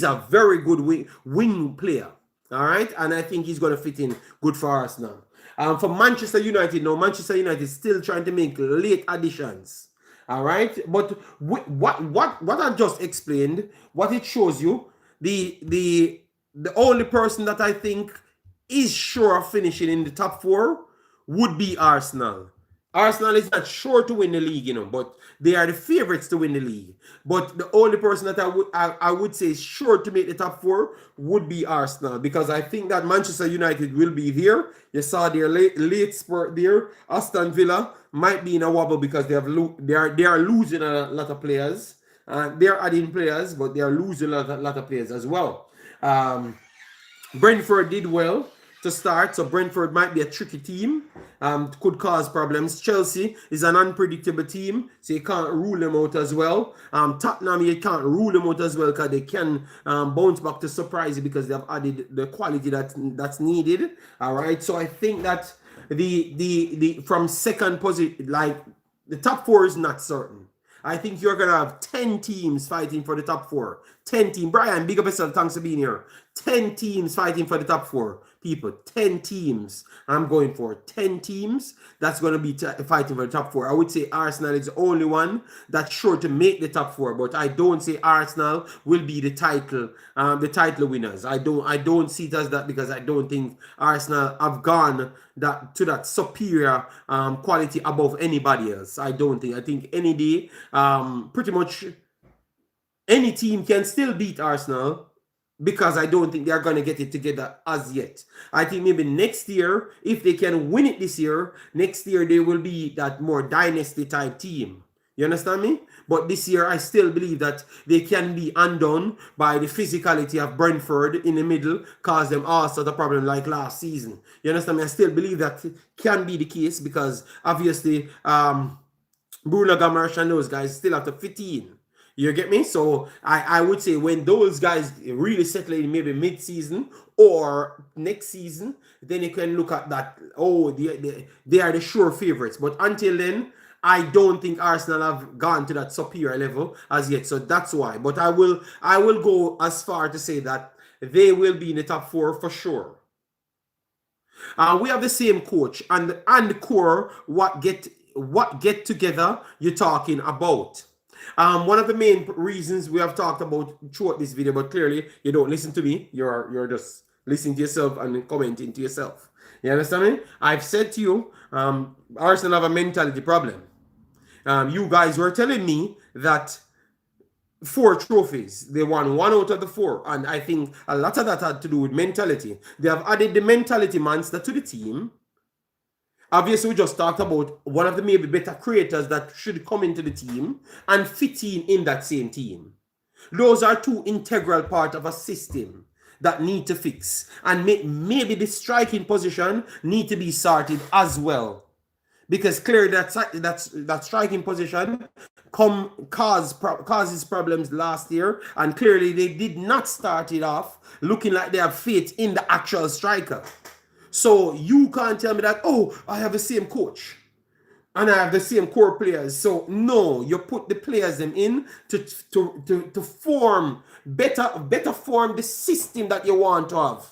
a very good wing player. All right. And I think he's going to fit in good for us now. For Manchester United, no, Manchester United is still trying to make late additions. All right. But what I just explained, what it shows you, the only person that I think is sure of finishing in the top 4 would be Arsenal. Arsenal is not sure to win the league, but they are the favorites to win the league. But the only person that I would say is sure to make the top 4 would be Arsenal, because I think that Manchester United will be there. You saw their late spurt there. Aston Villa might be in a wobble because they are losing a lot of players. They are adding players, but they are losing a lot of players as well. Brentford did well to start, so Brentford might be a tricky team. Could cause problems. Chelsea is an unpredictable team, so you can't rule them out as well. Tottenham, you can't rule them out as well because they can bounce back to surprise you because they have added the quality that's needed. All right, so I think that the from second position, like the top 4 is not certain. I think you're going to have 10 teams fighting for the top 4. 10 teams. Brian, big up yourself. Thanks for being here. 10 teams fighting for the top 4. People, 10 teams. I'm going for 10 teams that's going to be fighting for the top 4. I would say Arsenal is the only one that's sure to make the top 4, but I don't say Arsenal will be the title winners. I don't see it as that because I don't think Arsenal have gone to that superior quality above anybody else. I don't think. I think any day, pretty much any team can still beat Arsenal, because I don't think they're going to get it together as yet. I think maybe next year, if they can win it this year, next year they will be that more dynasty type team. You understand me? But this year, I still believe that they can be undone by the physicality of Brentford in the middle, cause them all sort of problem like last season. You understand me? I still believe that can be the case because obviously Bruno Gomes and those guys still have to fit in. You get me? So I would say when those guys really settle in maybe mid-season or next season, then you can look at that. Oh, they are the sure favorites. But until then, I don't think Arsenal have gone to that superior level as yet. So that's why. But I will go as far to say that they will be in the top 4 for sure. We have the same coach and core. What get together you're talking about? One of the main reasons we have talked about throughout this video, but clearly you don't listen to me. You're just listening to yourself and commenting to yourself. You understand me? I've said to you, Arsenal have a mentality problem. You guys were telling me that 4 trophies, they won 1 out of the 4, and I think a lot of that had to do with mentality. They have added the mentality monster to the team. Obviously, we just talked about one of the maybe better creators that should come into the team and fit in that same team. Those are 2 integral parts of a system that need to fix. And maybe the striking position need to be sorted as well. Because clearly that striking position causes problems last year. And clearly they did not start it off looking like they have faith in the actual striker. So you can't tell me that, oh, I have the same coach and I have the same core players. So no, you put the players them in to form better form the system that you want to have.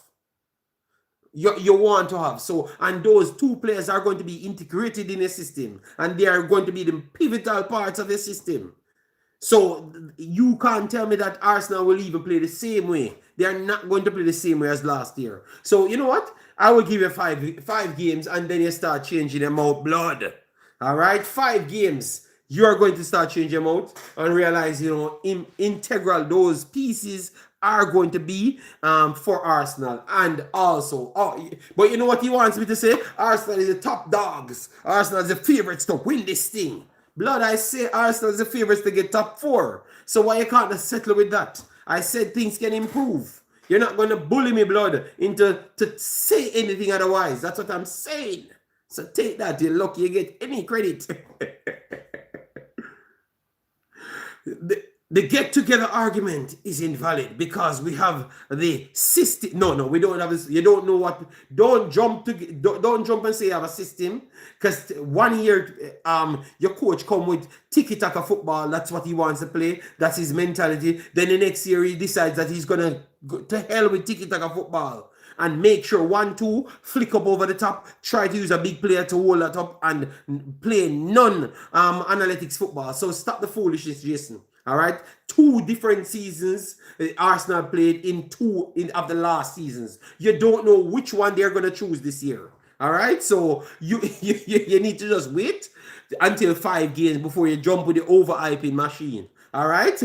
You want to have. So, and those 2 players are going to be integrated in the system and they are going to be the pivotal parts of the system. So you can't tell me that Arsenal will even play the same way. They are not going to play the same way as last year. So you know what? I will give you five games and then you start changing them out blood. All right? 5 games. You're going to start changing them out and realize, integral those pieces are going to be for Arsenal. And also, but you know what he wants me to say? Arsenal is the top dogs. Arsenal is the favorites to win this thing. Blood, I say Arsenal is the favourites to get top 4. So why you can't just settle with that? I said things can improve. You're not going to bully me, blood, into to say anything otherwise. That's what I'm saying. So take that. You're lucky you get any credit. The get-together argument is invalid because we have the system. No, we don't have this. You don't know what. Don't jump and say you have a system, because 1 year your coach come with tiki-taka football. That's what he wants to play. That's his mentality. Then the next year he decides that he's gonna go to hell with tiki-taka football and make sure 1-2 flick up over the top, try to use a big player to hold that up and play non-analytics football. So stop the foolishness, Jason. All right, 2 different seasons Arsenal played in 2 of the last seasons. You don't know which one they're going to choose this year. All right, so you need to just wait until 5 games before you jump with the overhyping machine. All right.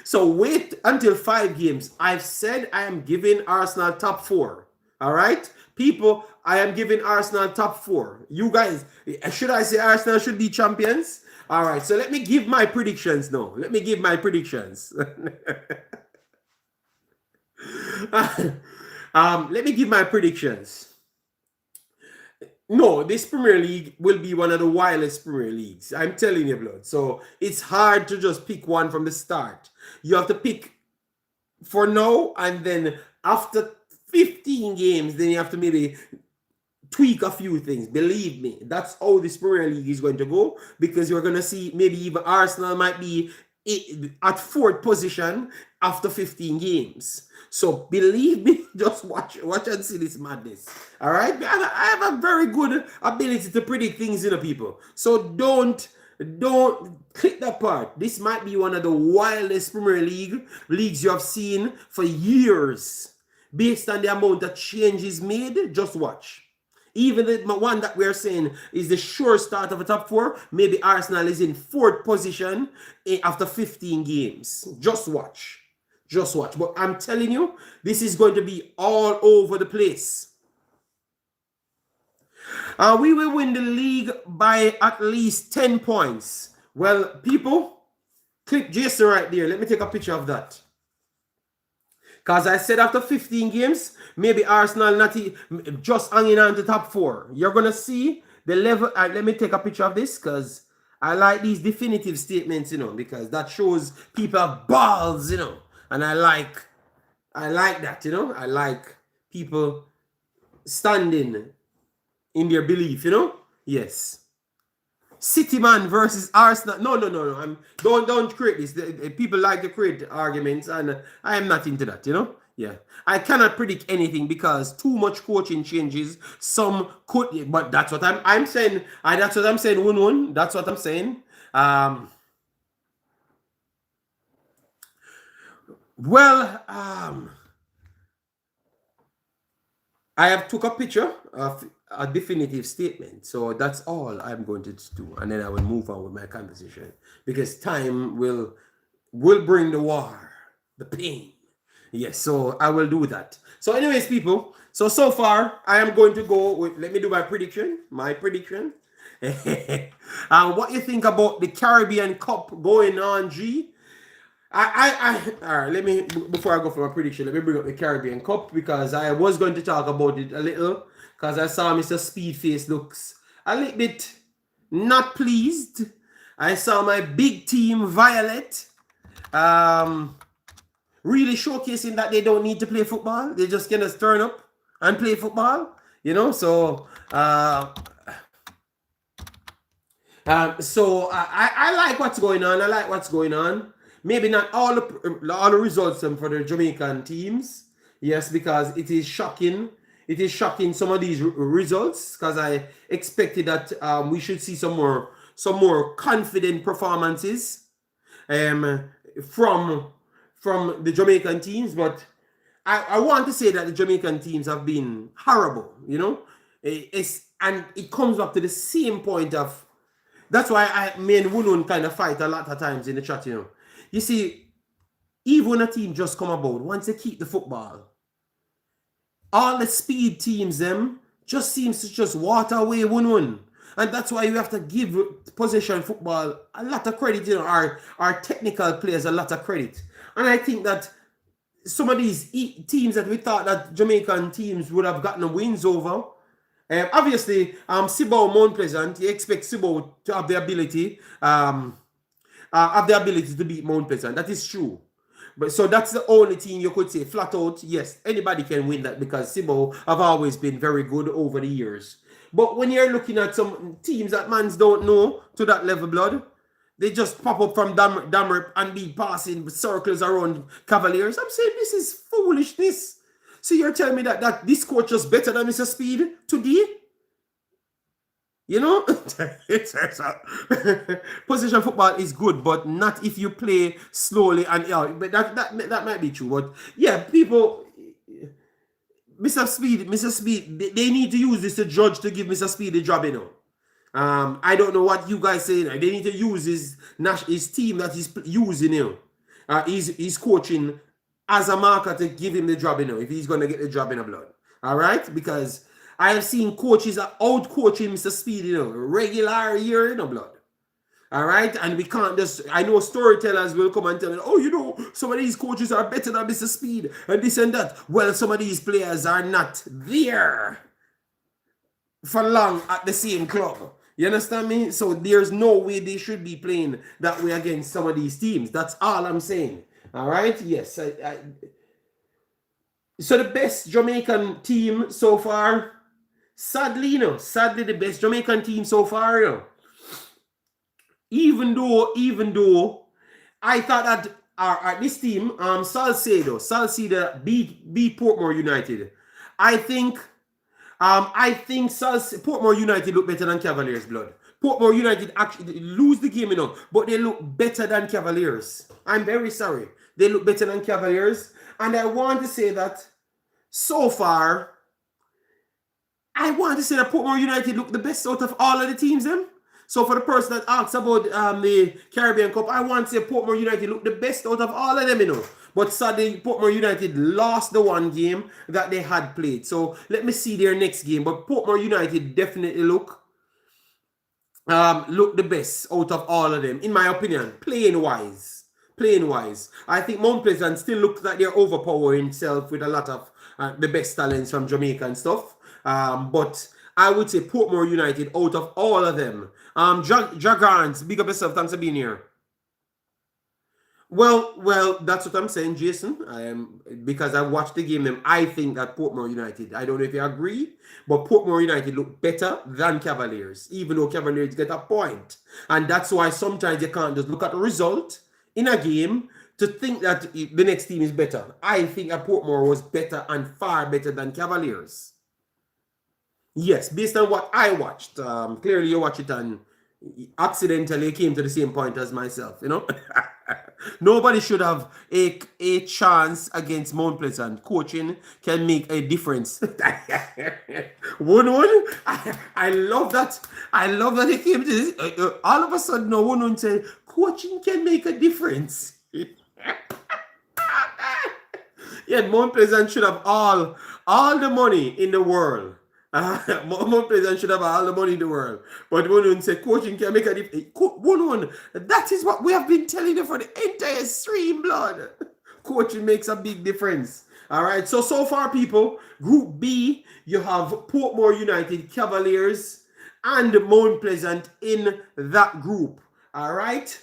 So wait until 5 games. I've said I am giving Arsenal top 4. All right, people, I am giving Arsenal top 4. You guys, should I say Arsenal should be champions? All right, so let me give my predictions now. Let me give my predictions. Let me give my predictions. No, this Premier League will be one of the wildest Premier Leagues. I'm telling you, blood. So it's hard to just pick one from the start. You have to pick for now, and then after 15 games, then you have to maybe tweak a few things. Believe me, that's how this Premier League is going to go, because you're going to see maybe even Arsenal might be at 4th position after 15 games. So believe me, just watch and see this madness. All right, I have a very good ability to predict things, people. So don't click that part. This might be one of the wildest Premier leagues you have seen for years. Based on the amount of changes made, just watch. Even the one that we're saying is the sure start of a top 4, maybe Arsenal is in 4th position after 15 games. Just watch. Just watch. But I'm telling you, this is going to be all over the place. We will win the league by at least 10 points. Well, people, click Jason right there. Let me take a picture of that. Because I said after 15 games, maybe Arsenal not just hanging on to top 4. You're going to see the level. Let me take a picture of this, because I like these definitive statements, because that shows people have balls, and I like that, I like people standing in their belief, Yes. City man versus Arsenal. No. Don't create this. People like to create arguments, and I am not into that, Yeah. I cannot predict anything because too much coaching changes. Some could, but that's what I'm saying. That's what I'm saying. Win. That's what I'm saying. I have took a picture of a definitive statement. So that's all I'm going to do. And then I will move on with my conversation, because time will bring the war, the pain. Yes, so I will do that. So anyways, people, so far I am going to go with, let me do my prediction. What you think about the Caribbean Cup going on, G? All right, let me, before I go for my prediction, let me bring up the Caribbean Cup, because I was going to talk about it a little, because I saw Mr. Speedface looks a little bit not pleased. I saw my big team, Violet, really showcasing that they don't need to play football. They just gonna turn up and play football, so I like what's going on. Maybe not all the results for the Jamaican teams. Yes, because it is shocking. It is shocking, some of these results, because I expected that we should see some more confident performances from the Jamaican teams. But I want to say that the Jamaican teams have been horrible. And it comes back to the same point of, that's why me and Wunun kind of fight a lot of times in the chat. You see, even when a team just come about, once they keep the football, all the speed teams, them just seems to just water away 1-1. And that's why you have to give possession football a lot of credit, our technical players a lot of credit. And I think that some of these teams that we thought that Jamaican teams would have gotten wins over, obviously, Cibao Mount Pleasant, you expect Cibao to have the ability, to beat Mount Pleasant. That is true. But so that's the only team you could say flat out, yes, anybody can win that because Cibao have always been very good over the years. But when you're looking at some teams that mans don't know to that level, blood, they just pop up from Dammer and be passing circles around Cavaliers. I'm saying this is foolishness. So you're telling me that this coach is better than Mr. Speed today? You know, position football is good, but not if you play slowly and but that might be true. But yeah, people, Mr. Speed, they need to use this to judge to give Mr. Speed the job, I don't know what you guys say. They need to use his team that he's using, he's coaching as a marker to give him the job, if he's going to get the job in a blood. All right? Because I have seen coaches out coaching Mr. Speed, regular year in a blood. All right? And we can't just, I know storytellers will come and tell me, oh, some of these coaches are better than Mr. Speed and this and that. Well, some of these players are not there for long at the same club. You understand me? So there's no way they should be playing that way against some of these teams. That's all I'm saying. All right? Yes. So the best Jamaican team so far, sadly, the best Jamaican team so far, even though I thought that this team, Salcedo beat Portmore United. I think Portmore United look better than Cavaliers, blood. Portmore United actually lose the game, but they look better than Cavaliers. I'm very sorry. They look better than Cavaliers. And I want to say that so far, I want to say that Portmore United look the best out of all of the teams, then. So for the person that asks about the Caribbean Cup, I want to say Portmore United look the best out of all of them, But sadly, Portmore United lost the one game that they had played. So let me see their next game. But Portmore United definitely look the best out of all of them, in my opinion, playing wise. I think Mount Pleasant still looks like they're overpowering himself with a lot of the best talents from Jamaica and stuff. But I would say Portmore United out of all of them. Dragons, big up yourself. Thanks for being here. Well, that's what I'm saying, Jason. Because I watched the game. I think that Portmore United, I don't know if you agree, but Portmore United look better than Cavaliers, even though Cavaliers get a point. And that's why sometimes you can't just look at the result in a game to think that the next team is better. I think that Portmore was better and far better than Cavaliers. Yes, based on what I watched. Clearly you watch it and accidentally came to the same point as myself, Nobody should have a chance against Mount Pleasant. Coaching can make a difference. One. I love that. I love that he came to this. All of a sudden, no one said, coaching can make a difference. Yeah, Mount Pleasant should have all the money in the world. Mount Pleasant should have all the money in the world. But one say coaching can make a difference. That is what we have been telling you for the entire stream, blood. Coaching makes a big difference. All right. So far, people, Group B, you have Portmore United, Cavaliers, and Mount Pleasant in that group. All right.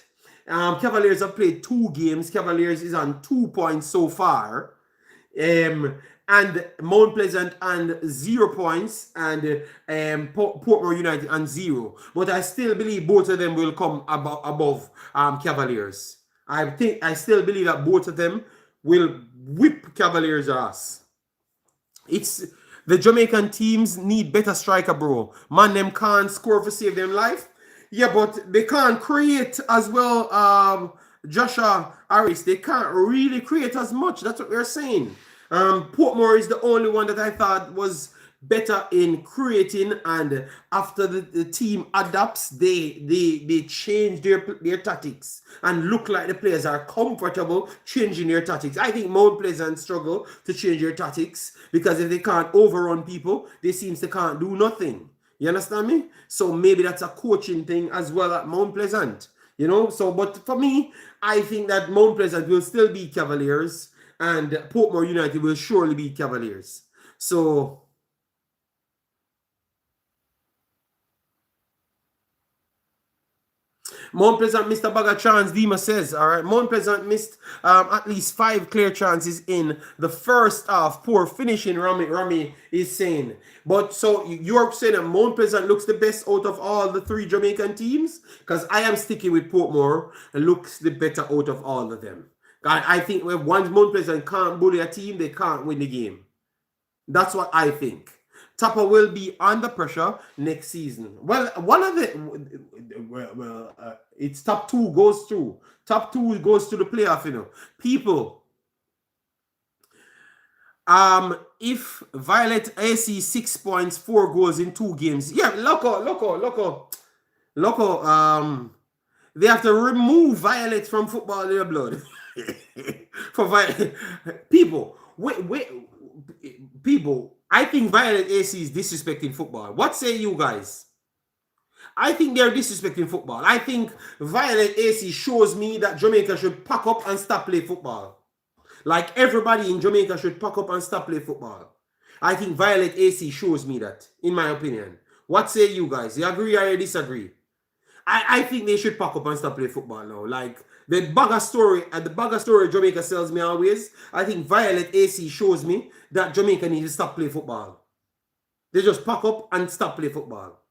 Cavaliers have played 2 games. Cavaliers is on 2 points so far. And Mount Pleasant and 0 points, and Portmore United and 0. But I still believe both of them will come above Cavaliers. I still believe that both of them will whip Cavaliers' ass. It's the Jamaican teams need better striker, bro. Man, them can't score for save them life. Yeah, but they can't create as well. Joshua Harris, they can't really create as much. That's what we're saying. Portmore is the only one that I thought was better in creating, and after the team adapts, they change their tactics and look like the players are comfortable changing their tactics. I think Mount Pleasant struggle to change their tactics because if they can't overrun people, they seems they can't do nothing. You understand me? So maybe that's a coaching thing as well at Mount Pleasant. You know, so but for me, I think that Mount Pleasant will still be Cavaliers and Portmore United will surely be Cavaliers. So Mount Pleasant missed a bag of chance, Dima says. All right. Mount Pleasant missed at least 5 clear chances in the first half. Poor finishing, Rami is saying. But so you're saying that Mount Pleasant looks the best out of all the 3 Jamaican teams? Because I am sticking with Portmore and looks the better out of all of them. I think when once Mount Pleasant can't bully a team, they can't win the game. That's what I think. Tapa will be under pressure next season. Well, one of the it's top 2 goes through. Top 2 goes to the playoff. You know, people. If Violet AC 6 points, 4 goals in 2 games. Yeah, loco. They have to remove Violet from football in their blood. For Violet, people, wait. People, I think Violet AC is disrespecting football. What say you guys? I think they're disrespecting football. I think Violet AC shows me that Jamaica should pack up and stop playing football. Like everybody in Jamaica should pack up and stop playing football. I think Violet AC shows me that, in my opinion. What say you guys? You agree or you disagree? I think they should pack up and stop playing football now. Like the bugger story Jamaica sells me always. I think Violet AC shows me that Jamaica needs to stop playing football. They just pack up and stop playing football.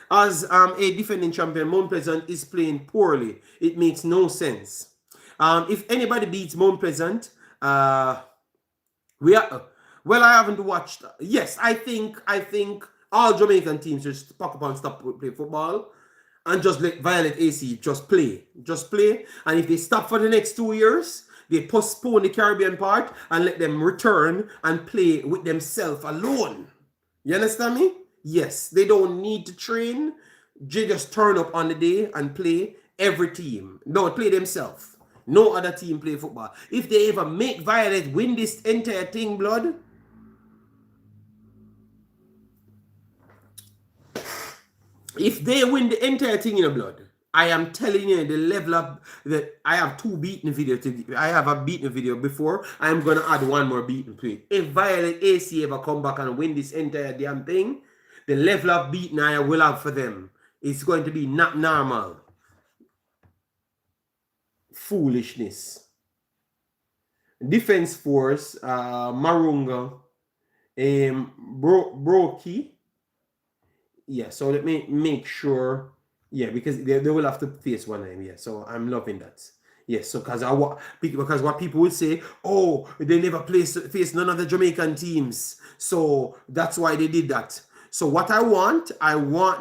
As a defending champion, Mount Pleasant is playing poorly. It makes no sense. If anybody beats Mount Pleasant, we are. Well, I haven't watched. Yes, I think all Jamaican teams just pack up and stop playing football, and just let Violet AC just play. And if they stop for the next 2 years, they postpone the Caribbean part and let them return and play with themselves alone. You understand me? Yes, they don't need to train. They just turn up on the day and play. Every team. No, play themselves. No other team play football. If they ever make Violet win this entire thing, blood. If they win the entire thing in the blood, I am telling you the level up that I have 2 beaten videos. I have a beaten video before. I'm gonna add 1 more beaten play. If Violet AC ever come back and win this entire damn thing, the level of beating I will have for them is going to be not normal. Foolishness. Defense force, Marunga, Brokey. Yeah, so let me make sure. Yeah, because they will have to face one name. Yeah, so I'm loving that. Yes, so because what people would say, oh, they never face none of the Jamaican teams, so that's why they did that. So what I want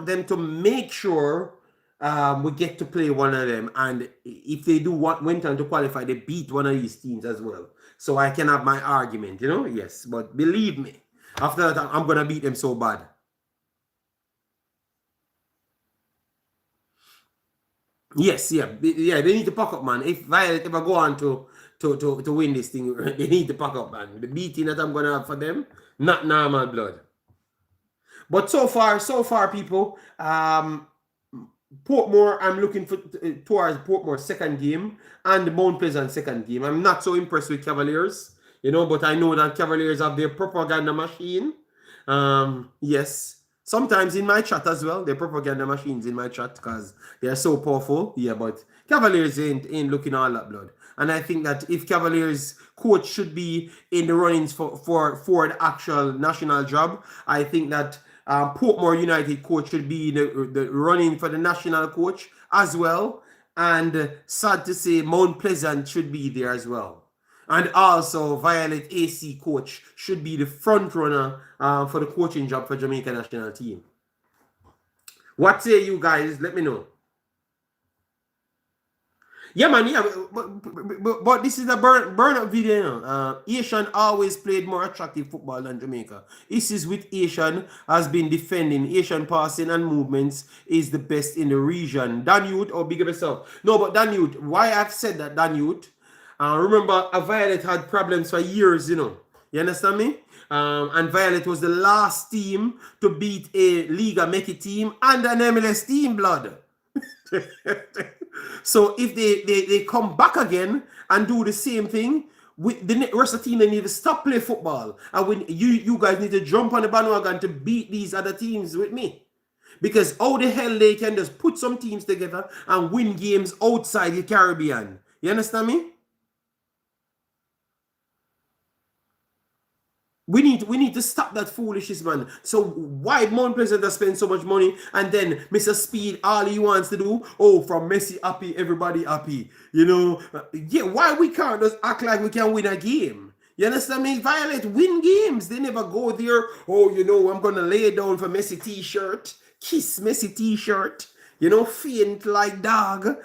them to make sure we get to play one of them, and if they do went on to qualify, they beat one of these teams as well. So I can have my argument, you know. Yes, but believe me, after that, I'm gonna beat them so bad. Yes, yeah, they need to pack up, man. If Violet ever go on to win this thing, they need to pack up, man. The beating that I'm gonna have for them, not normal blood. But so far, people, Portmore, I'm looking towards Portmore's second game and Mount Pleasant second game. I'm not so impressed with Cavaliers, you know, but I know that Cavaliers have their propaganda machine. Yes. Sometimes in my chat as well, they're propaganda machines in my chat because they're so powerful. Yeah, but Cavaliers ain't looking all that blood. And I think that if Cavaliers coach should be in the runnings for the actual national job, I think that Portmore United coach should be the running for the national coach as well. And sad to say, Mount Pleasant should be there as well. And also, Violet AC coach should be the front runner for the coaching job for Jamaica national team. What say you guys? Let me know. Yeah, man. Yeah, but this is a burn-up video. Asian always played more attractive football than Jamaica. Issues with Asian has been defending. Asian passing and movements is the best in the region. Dan Youth, or big up yourself. No, but Dan Youth, why I've said that, Dan Youth, remember, Violet had problems for years, you know. You understand me? And Violet was the last team to beat a Liga Meki team and an MLS team, blood. So if they come back again and do the same thing, with the rest of the team, they need to stop play football. And when you guys need to jump on the bandwagon to beat these other teams with me. Because how the hell they can just put some teams together and win games outside the Caribbean? You understand me? We need to stop that foolishness, man. So why Mount Pleasant spend so much money and then Mr. Speed, all he wants to do, oh, from Messi happy, everybody happy. You know, yeah, why we can't just act like we can win a game? You understand me? Violet win games. They never go there, oh, you know, I'm going to lay down for Messi t-shirt, kiss Messi t-shirt, you know, faint like dog.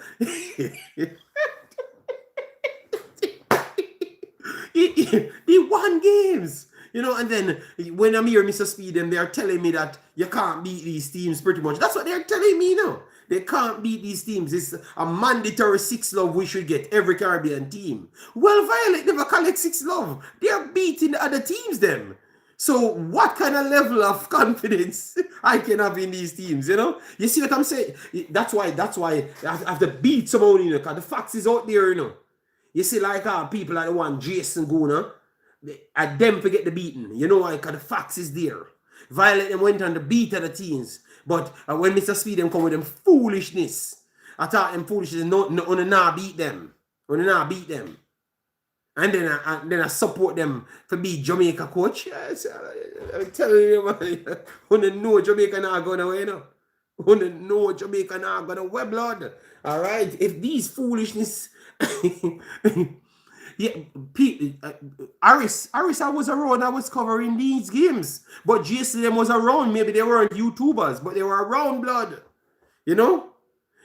He won games. You know, and then when I'm here, Mr. Speed, and they're telling me that you can't beat these teams pretty much. That's what they're telling me now. They can't beat these teams. It's a mandatory 6 love we should get every Caribbean team. Well, Violet never collect 6 love. They're beating the other teams, them. So what kind of level of confidence I can have in these teams, you know? You see what I'm saying? That's why I have to beat someone, you know, because the facts is out there, you know. You see, like people like the one Jason Guna, at them forget the beating. You know why? Because the facts is there. Violet them went on the beat of the teams. But when Mr. Speed them come with them foolishness, I thought them foolishness on not beat them. On not beat them. And then I support them for be Jamaica coach. Yes, I'm telling you, man. On know Jamaica not going away, you know. On know Jamaica not going away, blood. All right. If these foolishness. Yeah, Aris, I was around. I was covering these games, but JCM was around. Maybe they weren't YouTubers, but they were around, blood. You know.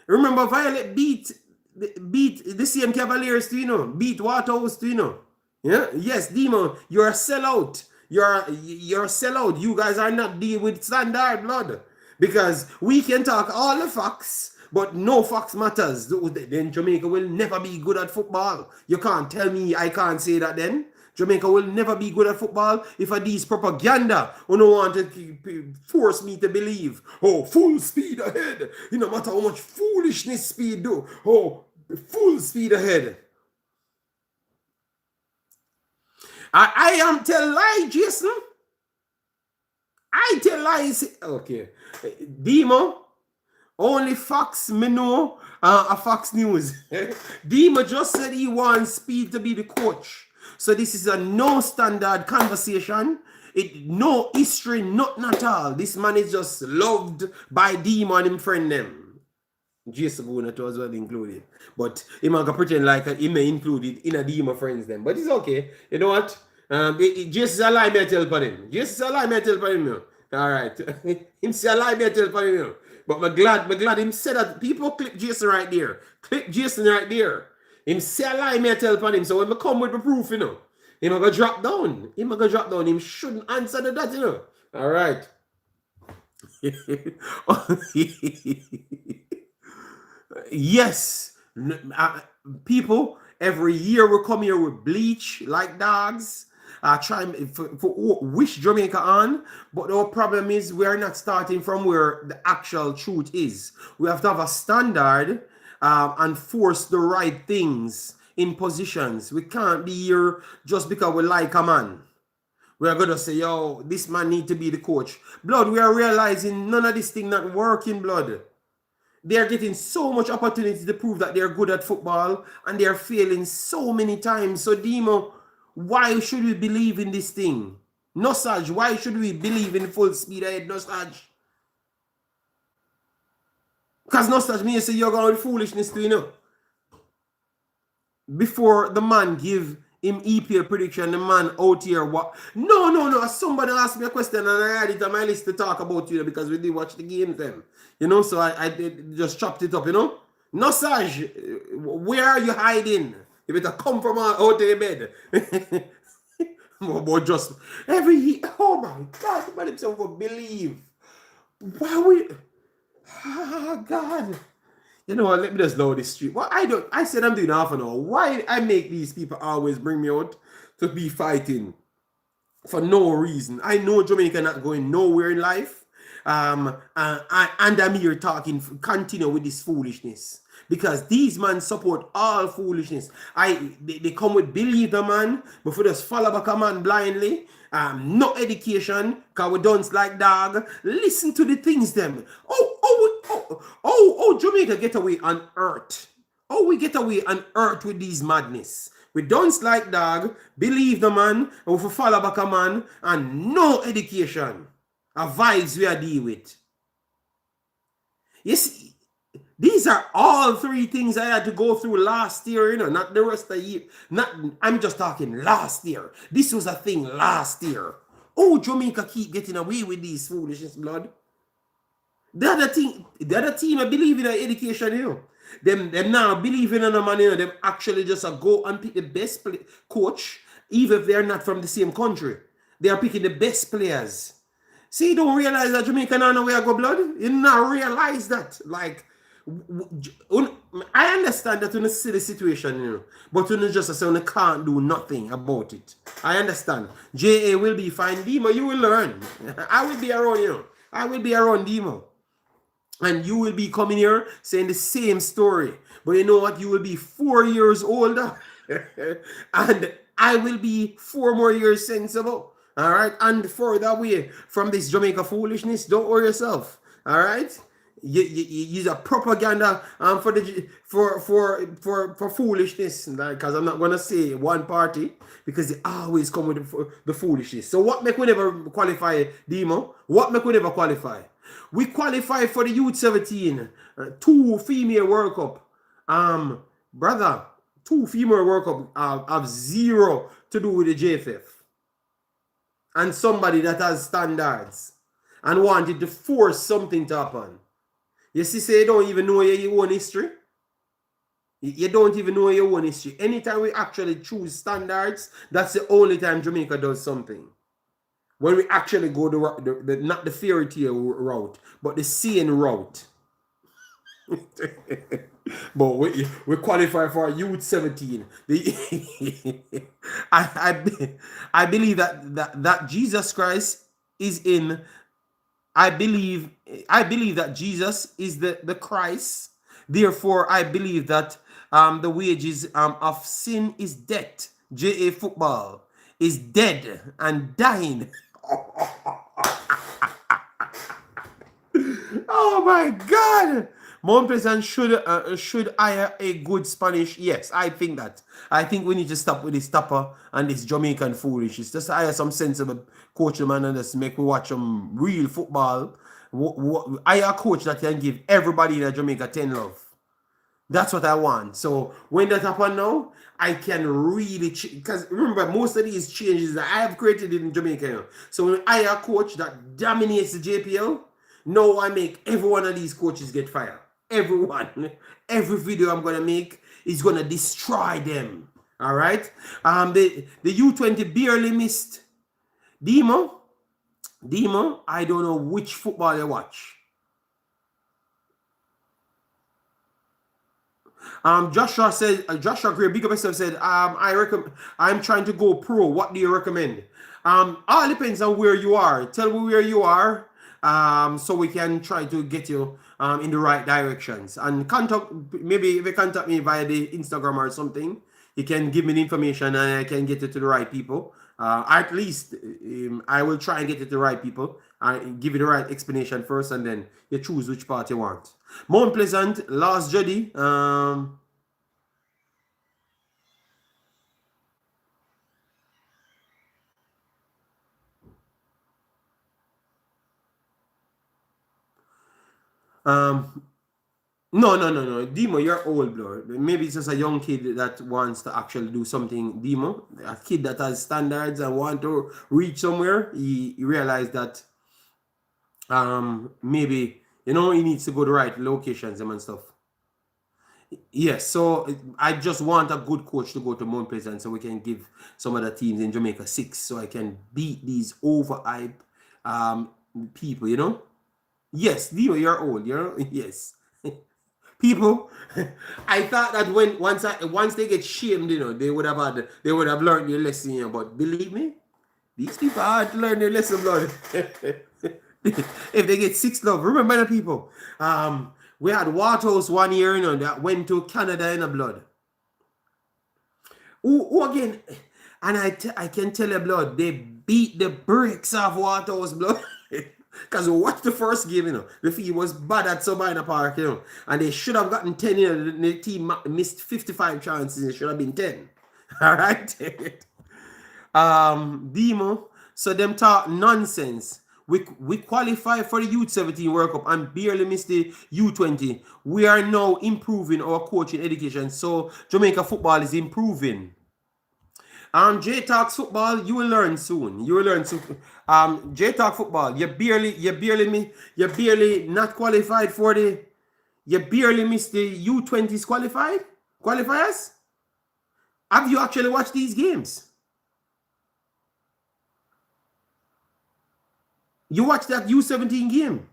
Remember, Violet beat the same Cavaliers, do you know? Beat Waterhouse, do you know? Yeah. Yes, Demo, you're a sellout. You're a sellout. You guys are not dealing with standard, blood, because we can talk all the facts. But no facts matters. Then Jamaica will never be good at football. You can't tell me I can't say that then. Jamaica will never be good at football if I these propaganda who don't want to force me to believe. Oh, full speed ahead. You no matter how much foolishness speed do. Oh, full speed ahead. I am tell lie, Jason. I tell lies. Okay. Demo. Only Fox me know a Fox News. Dima just said he wants Speed to be the coach. So this is a no standard conversation. No history, nothing at all. This man is just loved by Dima and him friend them. Jason Guna was well included. But he might pretend like he may include it in a Dima friends them. But it's okay. You know what? Jason's a lie me tell for him. Jason's a lie me tell for him. All right. Him say a lie me tell for him. But I'm glad him said that. People click Jason right there. Click Jason right there. Him say a lie me tell upon him. So when I come with the proof, you know, him gonna drop down. Him shouldn't answer to that, you know. All right. Yes. People, every year we come here with bleach like dogs. Try for wish Jamaica on, but our problem is we are not starting from where the actual truth is. We have to have a standard and force the right things in positions. We can't be here just because we like a man. We are gonna say, yo, this man need to be the coach. Blood, we are realizing none of this thing not working, blood. They are getting so much opportunity to prove that they're good at football, and they are failing so many times. So Demo, why should we believe in this thing? Nosage, why should we believe in full speed ahead, Nosage? Because Nosage means say you're going with foolishness too, you know. Before the man give him EPL prediction, the man out here what? No. Somebody asked me a question and I had it on my list to talk about you because we did watch the games then. You know, so I did just chopped it up, you know. Nosage, where are you hiding? You better come from out of your bed. But just every year, oh my God, man himself will believe. Why we? Oh God. You know what? Let me just load this street. Well, I said I'm doing half an hour. Why I make these people always bring me out to be fighting? for no reason. I know Jamaica not going nowhere in life. And I'm here talking, continue with this foolishness. Because these men support all foolishness. They come with believe the man, but for just follow back a man blindly. No education, cause we don't like dog. Listen to the things them. Jamaica get away on earth. Oh, we get away on earth with these madness. We don't like dog, believe the man, and we follow back a man, and no education. A vibes we are deal with. You see, these are all three things I had to go through last year, you know, not the rest of the year. I'm just talking last year. This was a thing last year. Oh, Jamaica keep getting away with these foolishness, blood. The other team I believe in education, you know. Them now believing in a man, you know, them actually just go and pick the best coach, even if they're not from the same country. They are picking the best players. See, you don't realize that Jamaica now know where I go blood. You not realize that. Like, I understand that when you see the situation, you know, but when you just say you can't do nothing about it. I understand. JA will be fine, Demo. You will learn. I will be around, you know. I will be around Demo. And you will be coming here saying the same story. But you know what? You will be 4 years older. And I will be 4 more years sensible. All right? And further away from this Jamaica foolishness, don't worry yourself. All right? You use a propaganda for foolishness. Because I'm not going to say one party. Because they always come with the foolishness. So what make we never qualify, Demo? What make we never qualify? We qualify for the Youth 17, 2 female World Cup. Brother, 2 female World Cup have zero to do with the JFF. And somebody that has standards and wanted to force something to happen. You see, say you don't even know your own history. You don't even know your own history. Anytime we actually choose standards, that's the only time Jamaica does something. When we actually go the not the fairy tale route, but the seeing route. But we qualify for Youth 17. I believe that Jesus Christ is in. I believe that Jesus is the Christ. Therefore, I believe that the wages of sin is death. JA football is dead and dying. Oh my God! Mount Pleasant should hire a good Spanish. Yes, I think that. I think we need to stop with this topper and this Jamaican foolishness. Just hire some sensible coach, man, and just make we watch some real football. Hire a coach that can give everybody in Jamaica 10 love. That's what I want. So when that happen now, I can really because remember most of these changes that I have created in Jamaica. You know? So when I hire a coach that dominates the JPL, now I make every one of these coaches get fired. Everyone. Every video I'm gonna make is gonna destroy them. All right. The U20 barely missed. Demo, I don't know which football you watch. Joshua said, Joshua Gray, big up yourself, said, I'm trying to go pro. What do you recommend? All depends on where you are. Tell me where you are, so we can try to get you in the right directions. And maybe if you contact me via the Instagram or something, you can give me the information and I can get it to the right people. At least I will try and get it to the right people. I give you the right explanation first, and then you choose which part you want. Mount Pleasant, last Jody. No. Demo, you're old, bro. Maybe it's just a young kid that wants to actually do something. Demo, a kid that has standards and want to reach somewhere. He realized that maybe he needs to go to the right locations and stuff. Yes, so I just want a good coach to go to Mount Pleasant so we can give some of the teams in Jamaica 6 so I can beat these overhyped people, Yes, Leo, you're old, yes. People, I thought that once they get shamed, they would have learned their lesson, but believe me, These people are to learn their lesson, blood. If they get 6 love, remember the people. We had Waterhouse one year, that went to Canada in the blood. Who again? And I can tell you, blood, they beat the bricks off Waterhouse, blood. Because watch the first game, the fee was bad at Sabina Park, and they should have gotten 10, the team missed 55 chances, it should have been 10. All right? Demo, so them talk nonsense. We qualify for the U17 World Cup and barely missed the U20. We are now improving our coaching education, so Jamaica football is improving. J Talks football, you will learn soon. You will learn soon. J Talk football, you barely not qualified for the. You barely missed the U20s qualifiers. Have you actually watched these games? You watched that U17 game.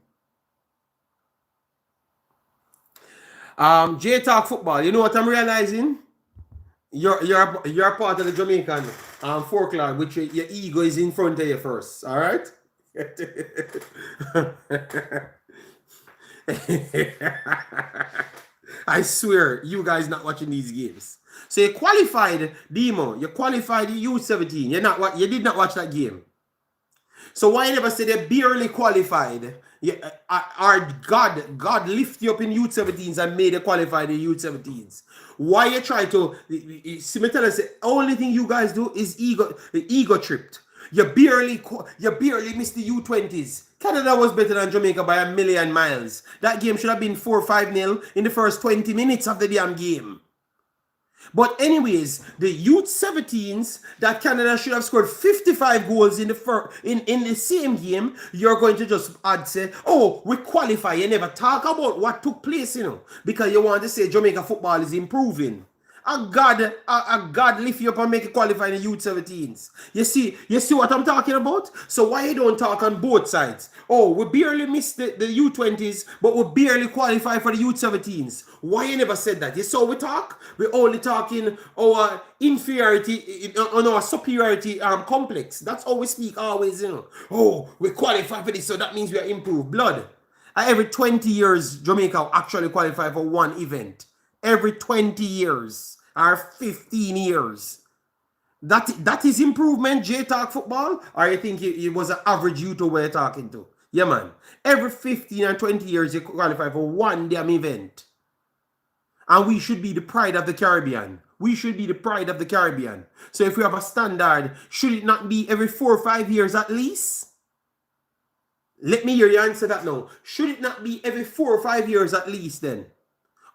J Talk football. You know what I'm realizing? You're part of the Jamaican folklore, which your ego is in front of you first. All right. I swear, you guys not watching these games. So you qualified, Demo. You qualified the U17. You did not watch that game. So why you never say they barely qualified? Our God lift you up in U17s and made you qualify the U17s. Why you try to see me tell us the only thing you guys do is ego tripped. You barely missed the U20s. Canada was better than Jamaica by a million miles. That game should have been 4-5-0 in the first 20 minutes of the damn game. But anyways, the youth 17s that Canada should have scored 55 goals in the same game, you're going to just add say, oh, we qualify. You never talk about what took place, because you want to say Jamaica football is improving. God lift you up and make it qualify in the youth 17s. You see what I'm talking about? So why you don't talk on both sides? Oh, we barely missed the U20s, but we barely qualify for the youth 17s. Why you never said that? You saw we talk? We're only talking our inferiority on our superiority complex. That's how we speak always, Oh, we qualify for this, so that means we are improved. Blood. Every 20 years, Jamaica actually qualify for one event. Every 20 years or 15 years. That is improvement, J-Talk football? Or you think it was an average youth we're talking to? Yeah, man. Every 15 and 20 years, you qualify for one damn event. And we should be the pride of the Caribbean. We should be the pride of the Caribbean. So if we have a standard, should it not be every 4 or 5 years at least? Let me hear you answer that now. Should it not be every 4 or 5 years at least then?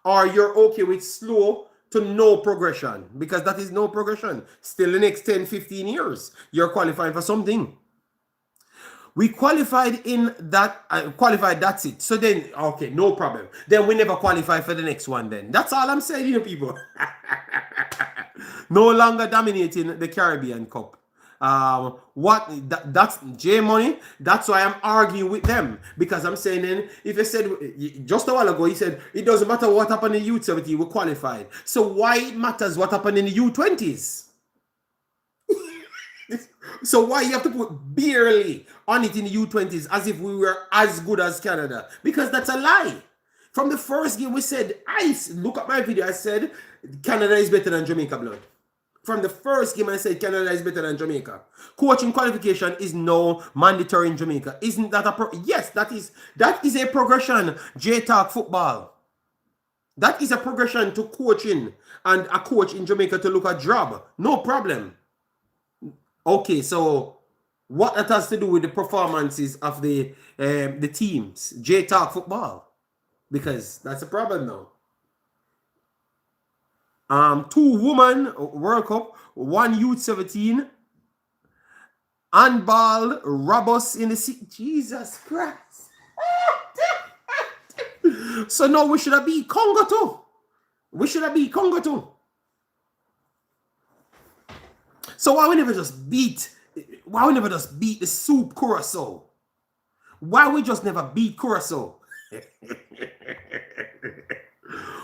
Or you're okay with slow to no progression? Because that is no progression. Still the next 10, 15 years, you're qualifying for something. We qualified in that, that's it. So then, okay, no problem. Then we never qualify for the next one then. That's all I'm saying, people. No longer dominating the Caribbean Cup. That's J Money. That's why I'm arguing with them, because I'm saying then, if you said just a while ago, he said it doesn't matter what happened in the U17, we qualified. So why it matters what happened in the U20s? So why you have to put barely on it in the U20s as if we were as good as Canada? Because that's a lie. From the first game we said, look at my video, I said Canada is better than Jamaica, blood. From the first game, I said Canada is better than Jamaica. Coaching qualification is no mandatory in Jamaica. Isn't that yes, that is a progression, J-Talk football. That is a progression to coaching and a coach in Jamaica to look at job. No problem. Okay, so what that has to do with the performances of the teams, J-Talk football? Because that's a problem now. 2 women World Cup, 1 youth 17, handball, robust in the city. Jesus Christ. So now we should have beat Congo too. So why we never just beat the soup Curacao? Why we just never beat Curacao?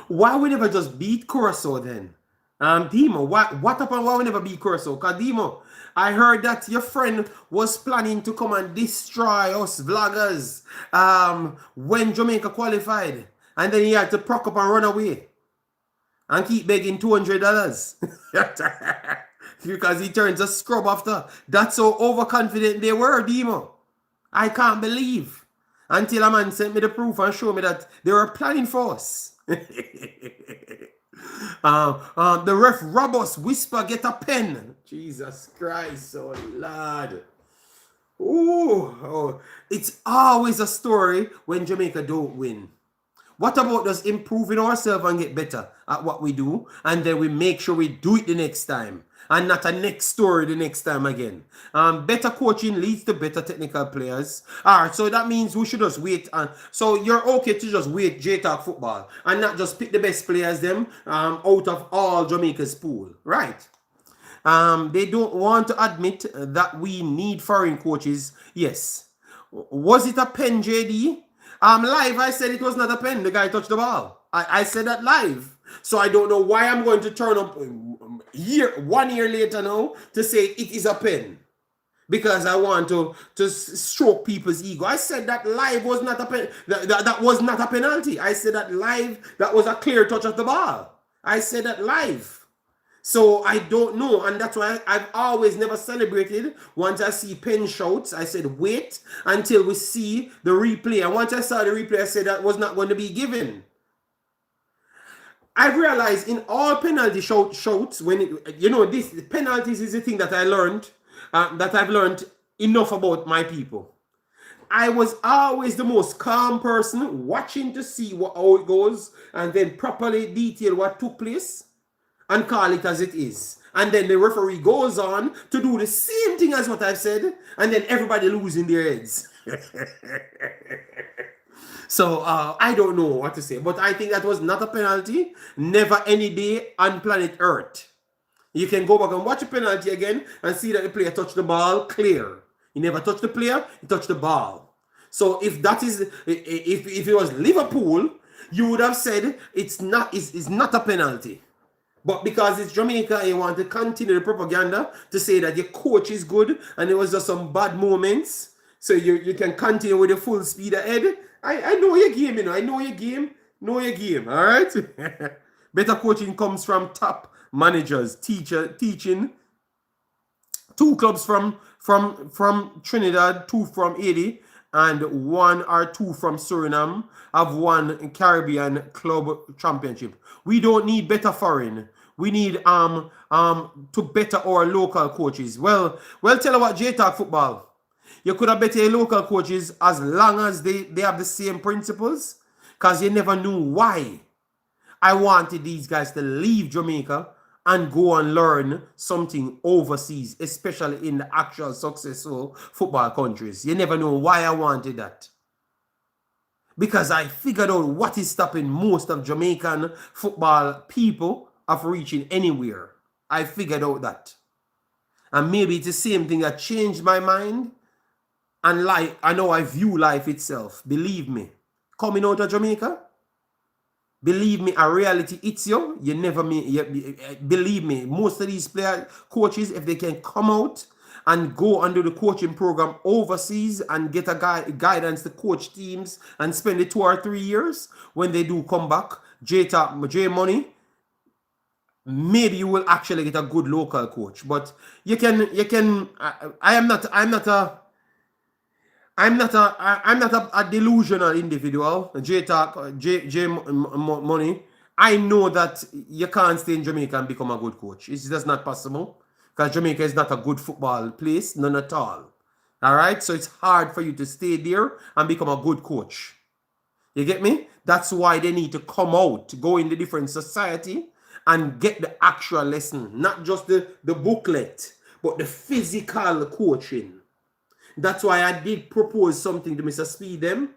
Why we never just beat Curacao then? Demo, what happened? Why we never beat Curacao? Cause Demo, I heard that your friend was planning to come and destroy us vloggers when Jamaica qualified. And then he had to prock up and run away and keep begging $200 because he turns a scrub after. That's how overconfident they were, Demo. I can't believe until a man sent me the proof and showed me that they were planning for us. The ref rob us, whisper, get a pen. Jesus Christ, oh Lord. Ooh, oh. It's always a story when Jamaica don't win. What about us improving ourselves and get better at what we do, and then we make sure we do it the next time, and not a next story the next time again. Better coaching leads to better technical players. All right, so that means we should just wait. So you're okay to just wait J-Talk football and not just pick the best players them out of all Jamaica's pool, right? They don't want to admit that we need foreign coaches. Yes. Was it a pen, JD? Live, I said it was not a pen. The guy touched the ball. I said that live. So I don't know why I'm going to turn up 1 year later now to say it is a pen. Because I want to stroke people's ego. I said that live was not a pen. That was not a penalty. I said that live, that was a clear touch of the ball. I said that live. So I don't know, and that's why I've always never celebrated once I see pen shouts. I said wait until we see the replay, and once I saw the replay, I said that was not going to be given. I realized in all penalty shouts, when this penalties is the thing that I learned, that I've learned enough about my people. I was always the most calm person, watching to see how it goes, and then properly detail what took place and call it as it is. And then the referee goes on to do the same thing as what I've said, and then everybody losing their heads. So I don't know what to say, but I think that was not a penalty. Never any day on planet Earth. You can go back and watch a penalty again and see that the player touched the ball clear. He never touched the player, he touched the ball. So if that is, if it was Liverpool, you would have said it's not a penalty. But because it's Jamaica and you want to continue the propaganda to say that your coach is good and it was just some bad moments, so you can continue with the full speed ahead. I know your game, I know your game. Know your game, all right? Better coaching comes from top managers, teaching. 2 clubs from Trinidad, 2 from Haiti, and 1 or 2 from Suriname have won Caribbean Club Championship. We don't need better foreign. We need to better our local coaches. Well, tell you what, J-Talk football. You could have better your local coaches as long as they have the same principles, because you never knew why I wanted these guys to leave Jamaica and go and learn something overseas, especially in the actual successful football countries. You never know why I wanted that. Because I figured out what is stopping most of Jamaican football people of reaching anywhere. I figured out that. And maybe it's the same thing that changed my mind and life. I know I view life itself. Believe me. Coming out of Jamaica, believe me, a reality hits you. You never believe me. Most of these coaches, if they can come out and go under the coaching program overseas and get a guidance to coach teams and spend it 2 or 3 years, when they do come back, J Money, maybe you will actually get a good local coach. But you can. I'm not a delusional individual. J Money. I know that you can't stay in Jamaica and become a good coach. It's just not possible, because Jamaica is not a good football place, none at all. All right, so it's hard for you to stay there and become a good coach. You get me? That's why they need to come out, go in the different society and get the actual lesson, not just the booklet, but the physical coaching. That's why I did propose something to Mr. Speedem.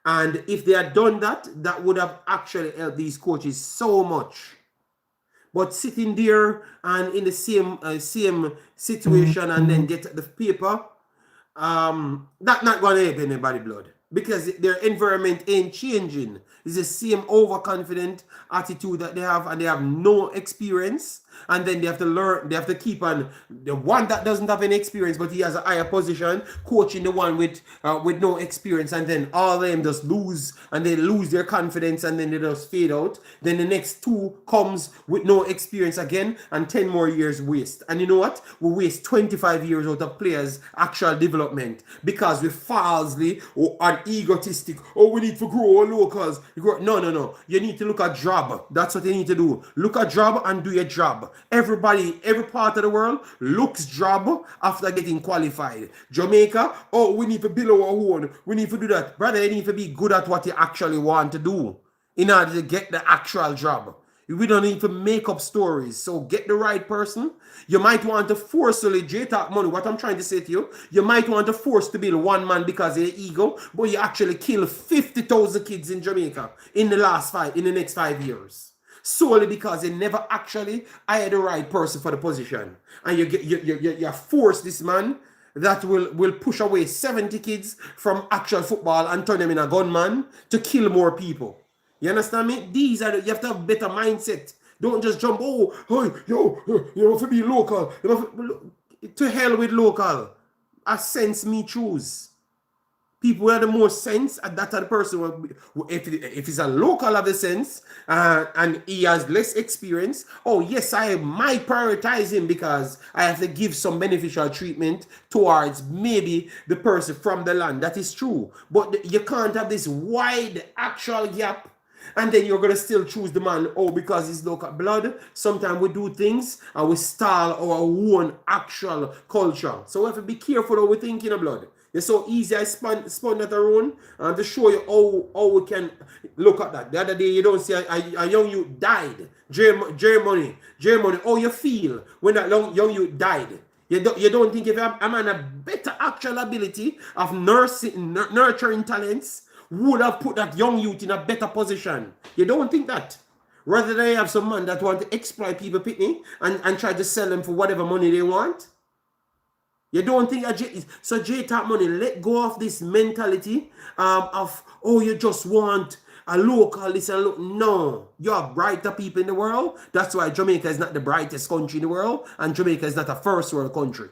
And if they had done that, that would have actually helped these coaches so much. But sitting there and in the same situation and then get the paper, that's not going to help anybody, blood. because their environment ain't changing. It's the same overconfident attitude that they have, and they have no experience. And then they have to learn, they have to keep on the one that doesn't have any experience, but he has a higher position, coaching the one with no experience, and then all of them just lose, and they lose their confidence, and then they just fade out. Then the next two comes with no experience again, and 10 more years waste. And you know what? We waste 25 years out of players' actual development because we falsely or are egotistic. Oh, we need to grow our locals. No, no, no. You need to look at job. That's what you need to do. Look at job and do your job. Everybody, every part of the world looks job after getting qualified. Jamaica, oh, we need to build our own. We need to do that. Brother, you need to be good at what you actually want to do in order to get the actual job. We don't need to make up stories. So get the right person. You might want to forcefully J-Talk money. What I'm trying to say to you, you might want to force to build one man because of the ego, but you actually kill 50,000 kids in Jamaica in the next 5 years. Solely because they never actually hired the right person for the position. And you force this man that will push away 70 kids from actual football and turn them in a gunman to kill more people. You understand me? These are you have to have better mindset. Don't just jump. Oh, hey, yo, you have to be local. To hell with local. A sense me choose. People who have the most sense, and that are the person if he's a local of the sense and he has less experience. Oh yes, I might prioritize him because I have to give some beneficial treatment towards maybe the person from the land. That is true, but you can't have this wide actual gap. And then you're going to still choose the man, oh, because he's local blood. Sometimes we do things and we style our own actual culture. So we have to be careful how we think in the blood. It's so easy. I spun that around to show you how we can look at that. The other day, you don't see a young youth died. Germany, how you feel when that young youth died? You don't think if a man a better actual ability of nurturing talents would have put that young youth in a better position? You don't think that? Rather than have some man that want to exploit people pitney and try to sell them for whatever money they want? You don't think so? J-Talk money, let go of this mentality of, oh, you just want a local, this and look. No, you have brighter people in the world. That's why Jamaica is not the brightest country in the world, and Jamaica is not a first world country.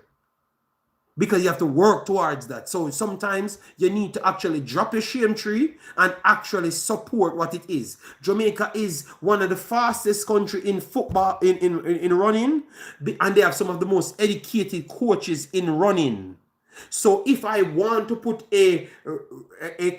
Because you have to work towards that. So sometimes you need to actually drop your shame tree and actually support what it is. Jamaica is one of the fastest country in football, in running, and they have some of the most educated coaches in running. So if I want to put a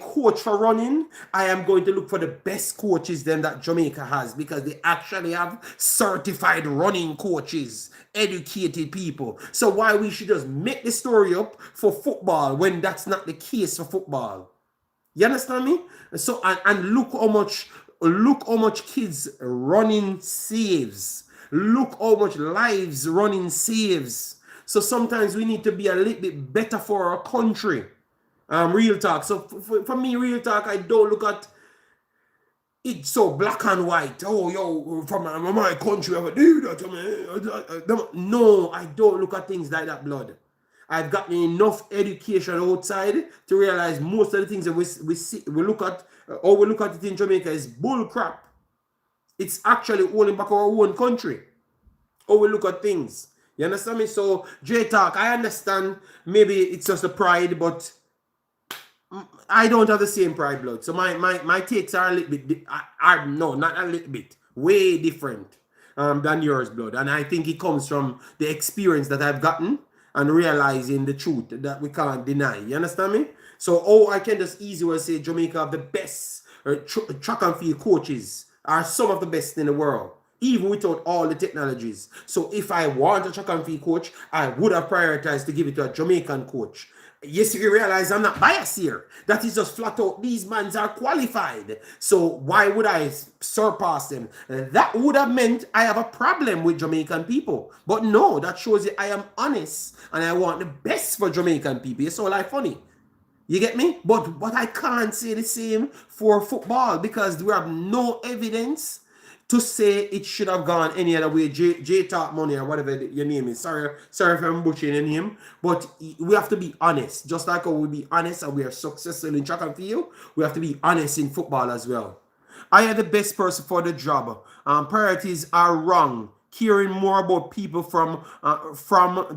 coach for running, I am going to look for the best coaches then that Jamaica has, because they actually have certified running coaches, educated people. So why we should just make the story up for football when that's not the case for football? You understand me? So and look how much kids running saves. Look how much lives running saves. So sometimes we need to be a little bit better for our country. Real talk. So for me, real talk, I don't look at it so black and white. Oh, yo, from my country, I would do that. No, I don't look at things like that, blood. I've gotten enough education outside to realize most of the things that we look at it in Jamaica is bull crap. It's actually holding back our own country. How we look at things. You understand me? So, J-Talk, I understand maybe it's just a pride, but I don't have the same pride, blood. So my takes are a little bit, no, not a little bit, way different than yours, blood. And I think it comes from the experience that I've gotten and realizing the truth that we can't deny. You understand me? So, I can just easily say Jamaica have the best track and field coaches, are some of the best in the world, even without all the technologies. So if I want a track and field coach, I would have prioritized to give it to a Jamaican coach. Yes, you realize I'm not biased here. That is just flat out, these men are qualified. So why would I surpass them? That would have meant I have a problem with Jamaican people. But no, that shows you I am honest and I want the best for Jamaican people. It's all like funny. You get me? But I can't say the same for football because we have no evidence to say it should have gone any other way. J Talk Money or whatever your name is. Sorry if I'm butchering your name, but we have to be honest. Just like how we be honest and we are successful in track and field, we have to be honest in football as well. I am the best person for the job. Priorities are wrong. Caring more about people from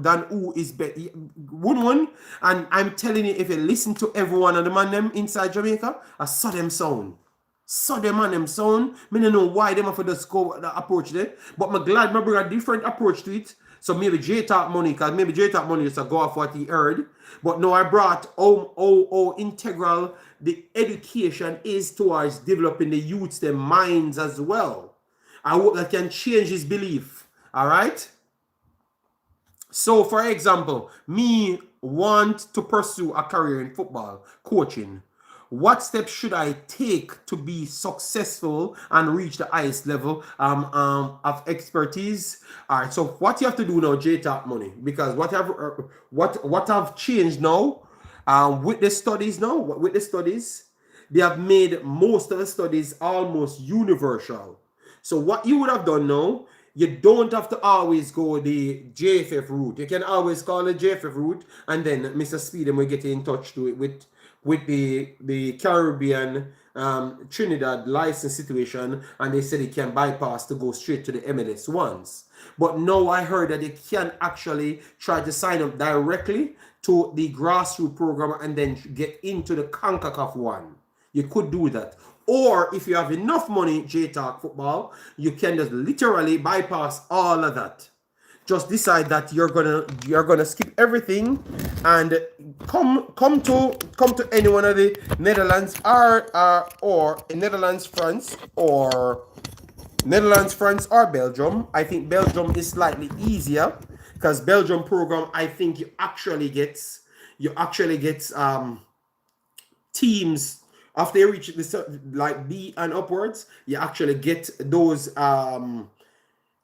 than who is better. One, and I'm telling you, if you listen to everyone of the man them inside Jamaica, I saw them sound. Saw them on them sound. Me don't know why them have to just go the approach there. But I'm glad I bring a different approach to it. So maybe J Talk Money, because maybe J Talk Money is to go off what he heard. But no, I brought how integral the education is towards developing the youth's their minds as well. I hope that can change his belief. All right. So, for example, me want to pursue a career in football coaching. What steps should I take to be successful and reach the highest level of expertise? All right. So, what you have to do now, J-Talk Money, because what have changed now with the studies they have made most of the studies almost universal. So, what you would have done now, you don't have to always go the JFF route. You can always call the JFF route, and then Mr. Speedham will get in touch to it with the Caribbean Trinidad license situation, and they said it can bypass to go straight to the MLS ones. But now I heard that they can actually try to sign up directly to the grassroots program and then get into the Concacaf one. You could do that. Or if you have enough money, J-Talk Football, you can just literally bypass all of that. Just decide that you're gonna skip everything and come to any one of the Netherlands or Netherlands, France, or Belgium. I think Belgium is slightly easier because Belgium program, I think you actually get teams. After you reach the like B and upwards, you actually get those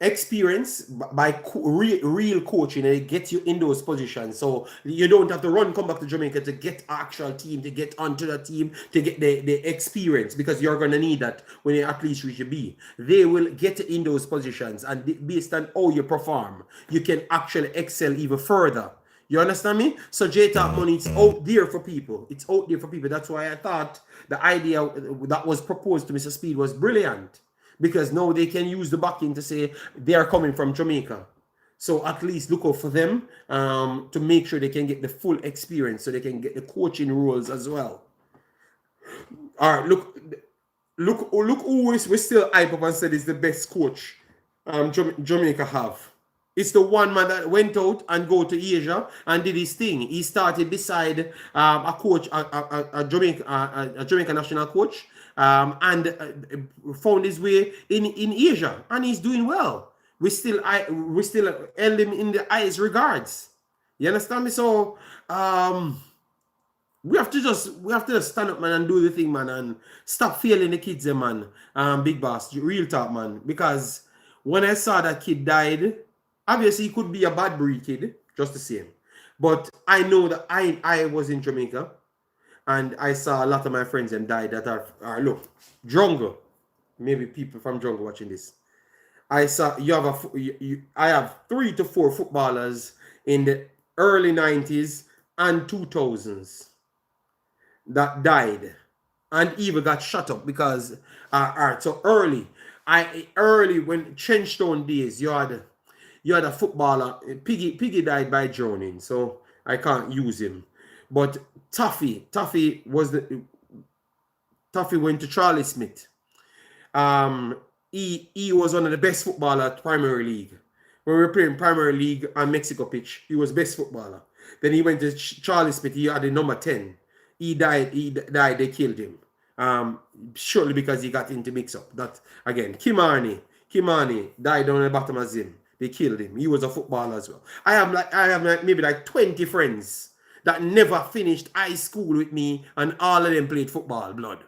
experience by real coaching, and it gets you in those positions. So you don't have to come back to Jamaica to get actual team, to get onto the team, to get the experience, because you're going to need that when you at least reach a B. They will get in those positions, and based on how you perform, you can actually excel even further. You understand me? So J-Talk Money, it's out there for people. It's out there for people. That's why I thought the idea that was proposed to Mr. Speed was brilliant. Because now they can use the backing to say they are coming from Jamaica. So at least look out for them to make sure they can get the full experience, so they can get the coaching roles as well. All right, look who is we still hype up and said is the best coach Jamaica have. It's the one man that went out and go to Asia and did his thing. He started beside a coach, a Jamaican national coach, and found his way in Asia, and he's doing well. We still held him in the highest regards. You understand me? So we have to just stand up, man, and do the thing, man, and stop failing the kids, man. Big boss, real talk, man. Because when I saw that kid died, obviously he could be a bad breed kid, just the same. But I know that I was in Jamaica, and I saw a lot of my friends and died that are look, Jungle. Maybe people from Jungle watching this. I have 3 to 4 footballers in the early 90s and 2000s that died and even got shut up because so early when Trenchstone days, you had a footballer. Piggy died by drowning, so I can't use him. But Tuffy went to Charlie Smith. He was one of the best footballer at Premier League. When we were playing Premier League on Mexico pitch, he was best footballer. Then he went to Charlie Smith. He had the number 10. He died. They killed him. Surely because he got into mix-up. That again, Kimani died down at the bottom of Zim. They killed him. He was a footballer as well. I have maybe 20 friends that never finished high school with me, and all of them played football, blood.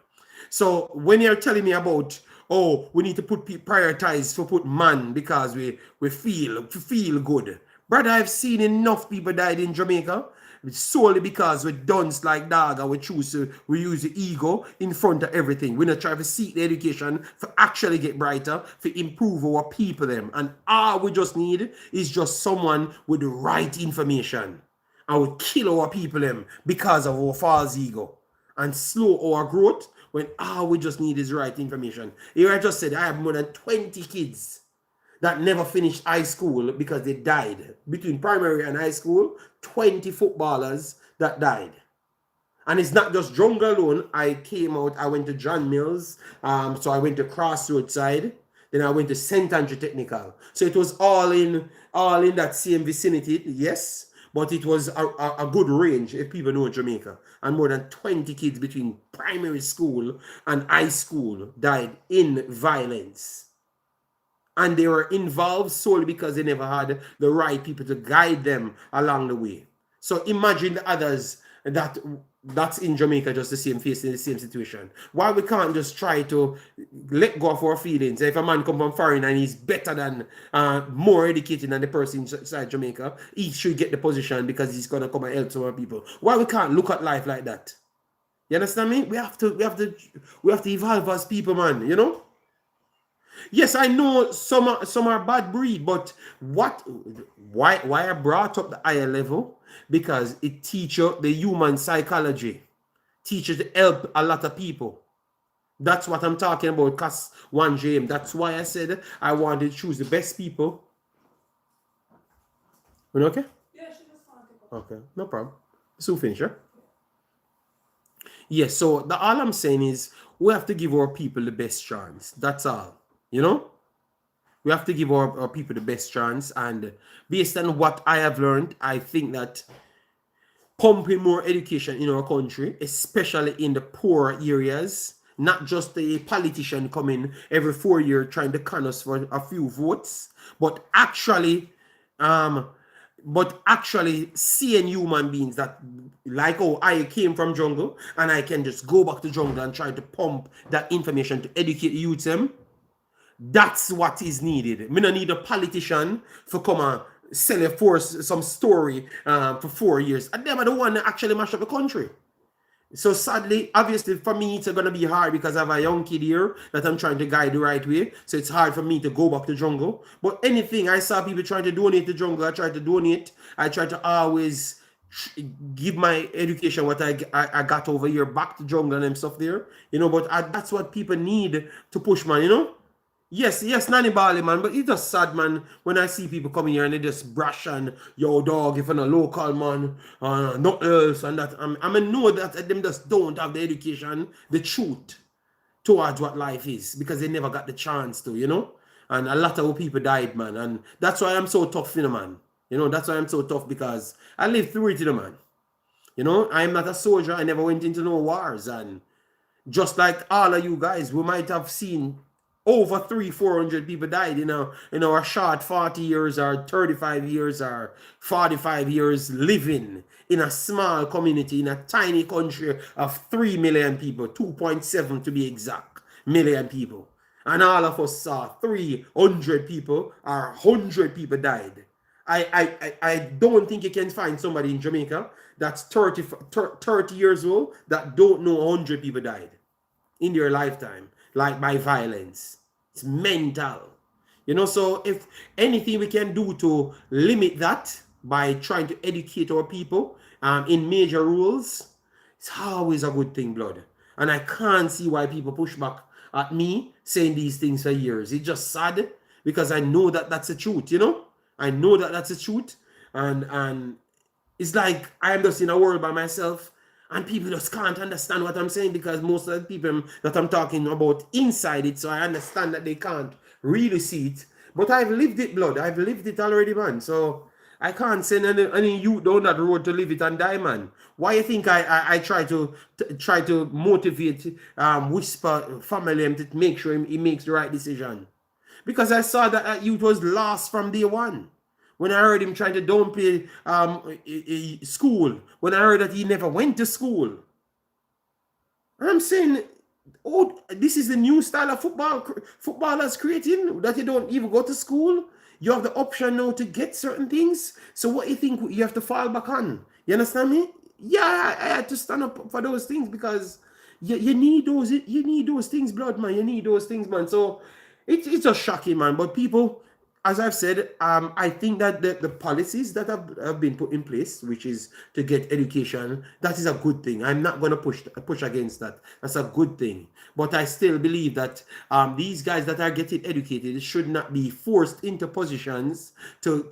So when you're telling me about, oh, we need to prioritize for put man because we feel good. Brother, I've seen enough people died in Jamaica solely because we're dunce like dog and we use the ego in front of everything. We not try to seek the education for actually get brighter, for improve our people them. And all we just need is just someone with the right information. And we kill our people them because of our false ego and slow our growth when all we just need is right information. Here I just said I have more than 20 kids that never finished high school because they died. Between primary and high school, 20 footballers that died. And it's not just jungle alone. I went to John Mills, so I went to Crossroads side, then I went to St. Andrew Technical. So it was all in that same vicinity, yes, but it was a good range if people know Jamaica. And more than 20 kids between primary school and high school died in violence. And they were involved solely because they never had the right people to guide them along the way. So imagine the others that's in Jamaica just the same facing the same situation. Why we can't just try to let go of our feelings? If a man come from foreign and he's better than, more educated than the person inside Jamaica, he should get the position because he's gonna come and help some other people. Why we can't look at life like that? You understand me? We have to evolve as people, man. You know. Yes, I know some are bad breed, but why I brought up the higher level? Because it teaches the human psychology, teaches to help a lot of people. That's what I'm talking about, cause one James. That's why I said I wanted to choose the best people. You okay? Yeah, she just wanted to go. Okay, no problem. So finish, yeah? Yes, so all I'm saying is we have to give our people the best chance. That's all. You know? We have to give our people the best chance. And based on what I have learned, I think that pumping more education in our country, especially in the poor areas, not just a politician coming every 4 years trying to con us for a few votes, but actually seeing human beings that, like, oh, I came from jungle and I can just go back to jungle and try to pump that information to educate the youth them. That's what is needed. Me no need a politician for come and sell a force some story for 4 years. And them are the one that actually mash up the country. So sadly, obviously for me, it's going to be hard because I have a young kid here that I'm trying to guide the right way. So it's hard for me to go back to jungle. But anything, I saw people trying to donate to jungle. I try to donate. I try to always give my education, what I got over here, back to jungle and stuff there. You know, but that's what people need to push, man, you know? Yes, Nanny Bali, man, but it's just sad, man, when I see people coming here and they just brush and, yo, dog, if I'm a local man, not else, and that. I know that them just don't have the education, the truth towards what life is, because they never got the chance to, you know? And a lot of people died, man, and that's why I'm so tough, you know, man. You know, that's why I'm so tough, because I lived through it, you know, man. You know, I'm not a soldier, I never went into no wars, and just like all of you guys, we might have seen over 300-400 people died in a short 40 years or 35 years or 45 years living in a small community in a tiny country of 3 million people, 2.7 to be exact million people. And all of us saw 300 people or 100 people died. I don't think you can find somebody in Jamaica that's 30 years old that don't know 100 people died in their lifetime, like by violence. It's mental. You know, so if anything we can do to limit that by trying to educate our people in major rules, it's always a good thing, blood. And I can't see why people push back at me saying these things for years. It's just sad because I know that that's the truth, you know? I know that that's the truth. And it's like I'm just in a world by myself. And people just can't understand what I'm saying because most of the people that I'm talking about inside it, so I understand that they can't really see it. But I've lived it, blood. I've lived it already, man. So I can't send any youth down that road to live it and die, man. Why you think I try to motivate, whisper family him to make sure he makes the right decision? Because I saw that youth was lost from day one. When I heard him trying to downplay school, when I heard that he never went to school, I'm saying, oh, this is the new style of footballers creating, that you don't even go to school. You have the option now to get certain things. So what do you think you have to fall back on? You understand me? Yeah, I had to stand up for those things because you need those things, blood man. You need those things, man. So it's just shocking, man. But people, as I've said, I think that the policies that have been put in place, which is to get education, that is a good thing. I'm not gonna push against that. That's a good thing. But I still believe that these guys that are getting educated should not be forced into positions to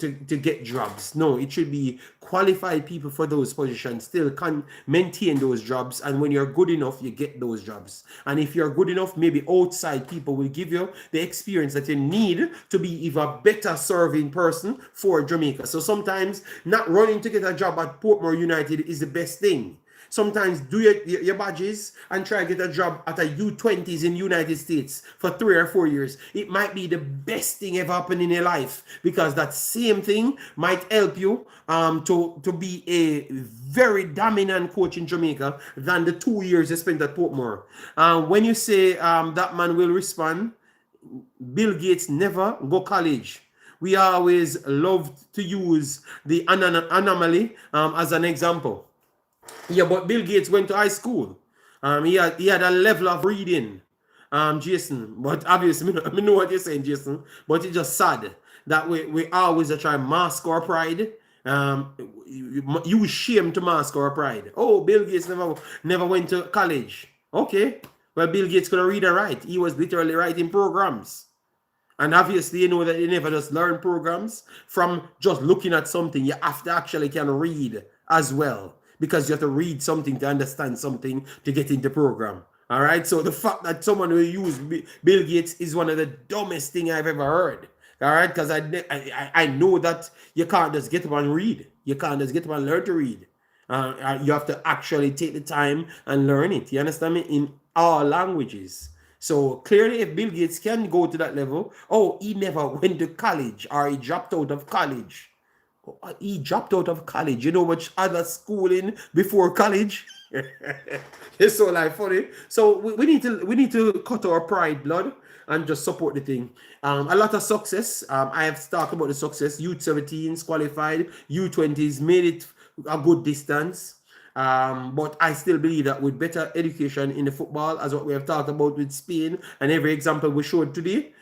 get jobs. No, it should be qualified people for those positions still can maintain those jobs, and when you're good enough you get those jobs. And if you're good enough, maybe outside people will give you the experience that you need to be even a better serving person for Jamaica. So sometimes not running to get a job at Portmore United is the best thing. Sometimes do your badges and try to get a job at a U20s in United States for 3 or 4 years. It might be the best thing ever happened in your life, because that same thing might help you to be a very dominant coach in Jamaica than the 2 years you spent at Portmore. When you say that man will respond, Bill Gates never go college. We always loved to use the anomaly as an example. Yeah, but Bill Gates went to high school. He had a level of reading, Jason. But obviously, I know what you're saying, Jason. But it's just sad that we always try to mask our pride. You shame to mask our pride. Oh, Bill Gates never went to college. Okay, well, Bill Gates couldn't read and write. He was literally writing programs. And obviously, you know that you never just learn programs from just looking at something. You have to actually can read as well, because you have to read something to understand something to get into program. All right. So the fact that someone will use Bill Gates is one of the dumbest thing I've ever heard. All right, because I know that you can't just get up and read. You can't just get up and learn to read. You have to actually take the time and learn it. You understand me? In all languages. So clearly, if Bill Gates can go to that level, oh, he never went to college, or he dropped out of college. He dropped out of college. You know much other schooling before college? It's so like funny. So we need to cut our pride, blood, and just support the thing. A lot of success. I have talked about the success. U17s qualified, U20s made it a good distance. But I still believe that with better education in the football, as what we have talked about with Spain and every example we showed today,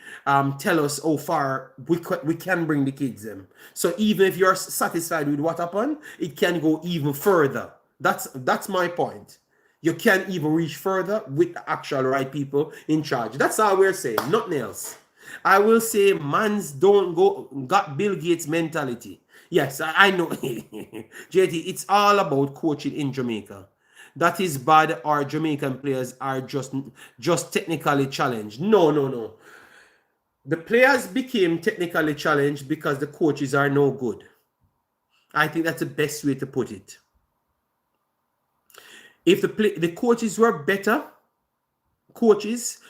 tell us how far we can bring the kids in. So even if you're satisfied with what happened, it can go even further. That's my point. You can even reach further with the actual right people in charge. That's all we're saying, nothing else. I will say mans don't got Bill Gates mentality. Yes, I know. JT, it's all about coaching in Jamaica. That is bad, or Jamaican players are just technically challenged. No, no, no. The players became technically challenged because the coaches are no good. I think that's the best way to put it. If the coaches were better,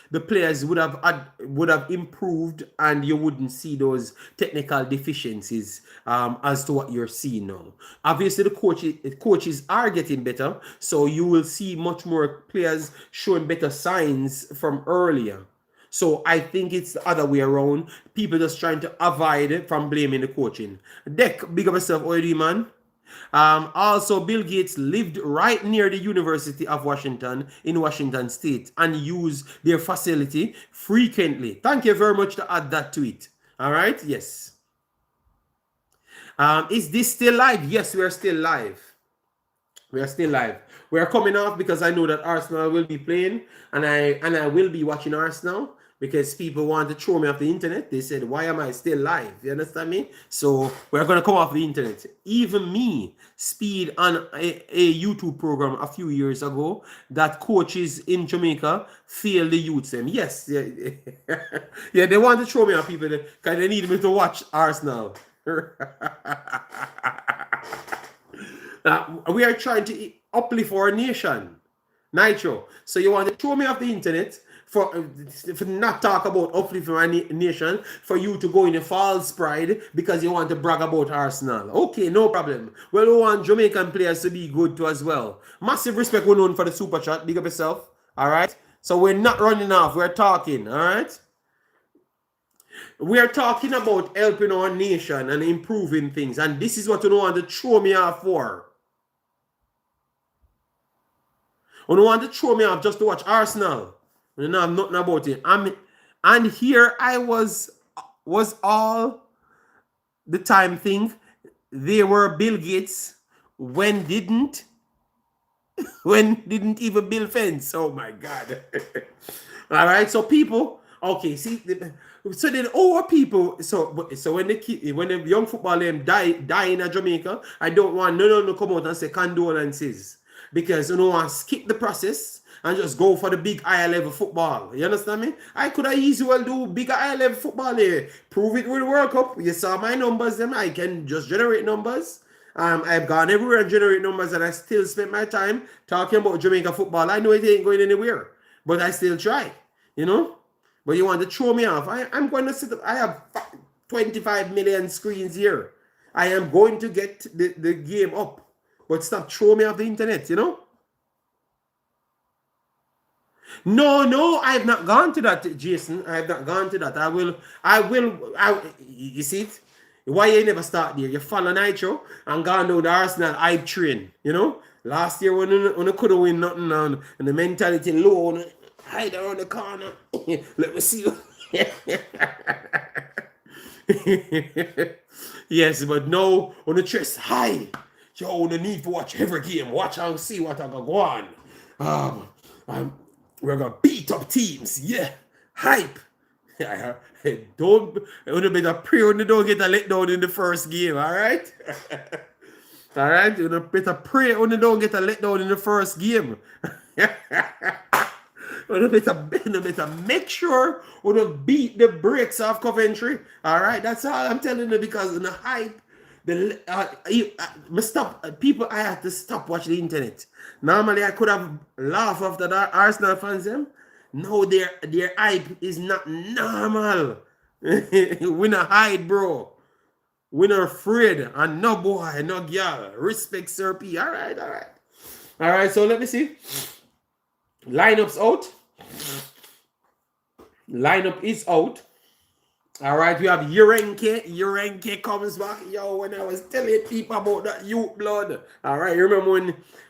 the players would have improved, and you wouldn't see those technical deficiencies as to what you're seeing now. Obviously, the coaches are getting better, so you will see much more players showing better signs from earlier. So I think it's the other way around. People just trying to avoid from blaming the coaching. Deck, big up yourself, OD man. Also, Bill Gates lived right near the University of Washington in Washington State and used their facility frequently. Thank you very much to add that to it. All right, yes. Is this still live? Yes, we are still live. We are still live. We are coming off because I know that Arsenal will be playing, and I will be watching Arsenal because people want to throw me off the internet. They said, why am I still live? You understand me? So we're going to come off the internet. Even me, Speed, on a YouTube program a few years ago that coaches in Jamaica fail the youths. Yes. Yeah, yeah, they want to throw me off people because they need me to watch Arsenal. We are trying to uplift our nation. Nitro. So you want to throw me off the internet for not talk about uplifting our nation, for you to go in a false pride because you want to brag about Arsenal. Okay, no problem. Well, we want Jamaican players to be good too as well. Massive respect we're known for the super chat. Big up yourself. All right. So we're not running off. We're talking. All right. We are talking about helping our nation and improving things. And this is what you don't want to throw me off for. You want to throw me off just to watch Arsenal. You know, I'm nothing about it. And here I was all the time think they were Bill Gates when didn't even build fence. Oh my God. All right, so people, okay, see, so then our people, so when the young football them die in Jamaica, I don't want no to come out and say condolences, because you know I skip the process and just go for the big higher level football. You understand me? I could have easily well do bigger higher level football here. Prove it with the World Cup. You saw my numbers, them. I can just generate numbers. I've gone everywhere and generate numbers, and I still spend my time talking about Jamaica football. I know it ain't going anywhere, but I still try, you know. But you want to throw me off? I'm going to sit up. I have 25 million screens here. I am going to get the game up, but stop throwing me off the internet, you know. No, I have not gone to that, Jason. I have not gone to that. I will. You see it? Why you never start there? You follow Nitro and gone down the Arsenal hype train, you know? Last year when you couldn't win nothing and the mentality low, hide around the corner. Let me see you. Yes, but no, on the chest high. Yo, the need to watch every game. Watch and see what I go on. We're gonna beat up teams. Yeah. Hype. Don't better pray when you don't get a letdown in the first game, all right? All right, you better pray when you don't get a letdown in the first game. You better make sure you beat the brakes off Coventry. All right, that's all I'm telling you, because in the hype, people. I had to stop watching the internet. Normally, I could have laughed after that Arsenal fans them. No, their hype is not normal. We not hide, bro. We not afraid. And no boy, no girl. Respect Sir P. All right, so let me see. Lineups out. Lineup is out. All right, we have Urenke. Urenke comes back. Yo, when I was telling people about that youth blood. All right, you remember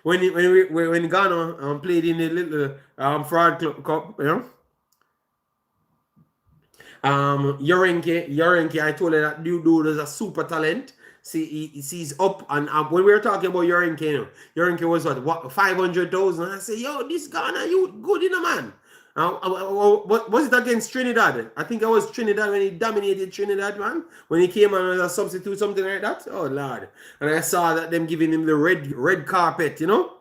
when Ghana played in the little fraud cup, you know? Urenke, I told you that dude is a super talent. See, he's up, and when we were talking about Urenke, you know, Urenke was what 500,000. I say, yo, this Ghana youth good in a man. What was it against Trinidad? I think it was Trinidad when he dominated Trinidad, man. When he came on as a substitute, something like that. Oh Lord! And I saw that them giving him the red carpet, you know.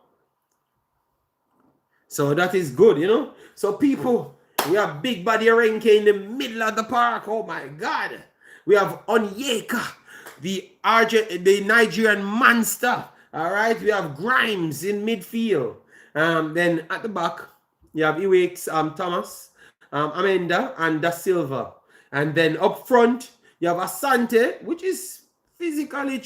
So that is good, you know. So people, we have Big Body Renke in the middle of the park. Oh my God! We have Onyeka, the Nigerian monster. All right. We have Grimes in midfield. Then at the back, you have Iwex, Thomas, Amanda, and Da Silva. And then up front, you have Asante, which is physically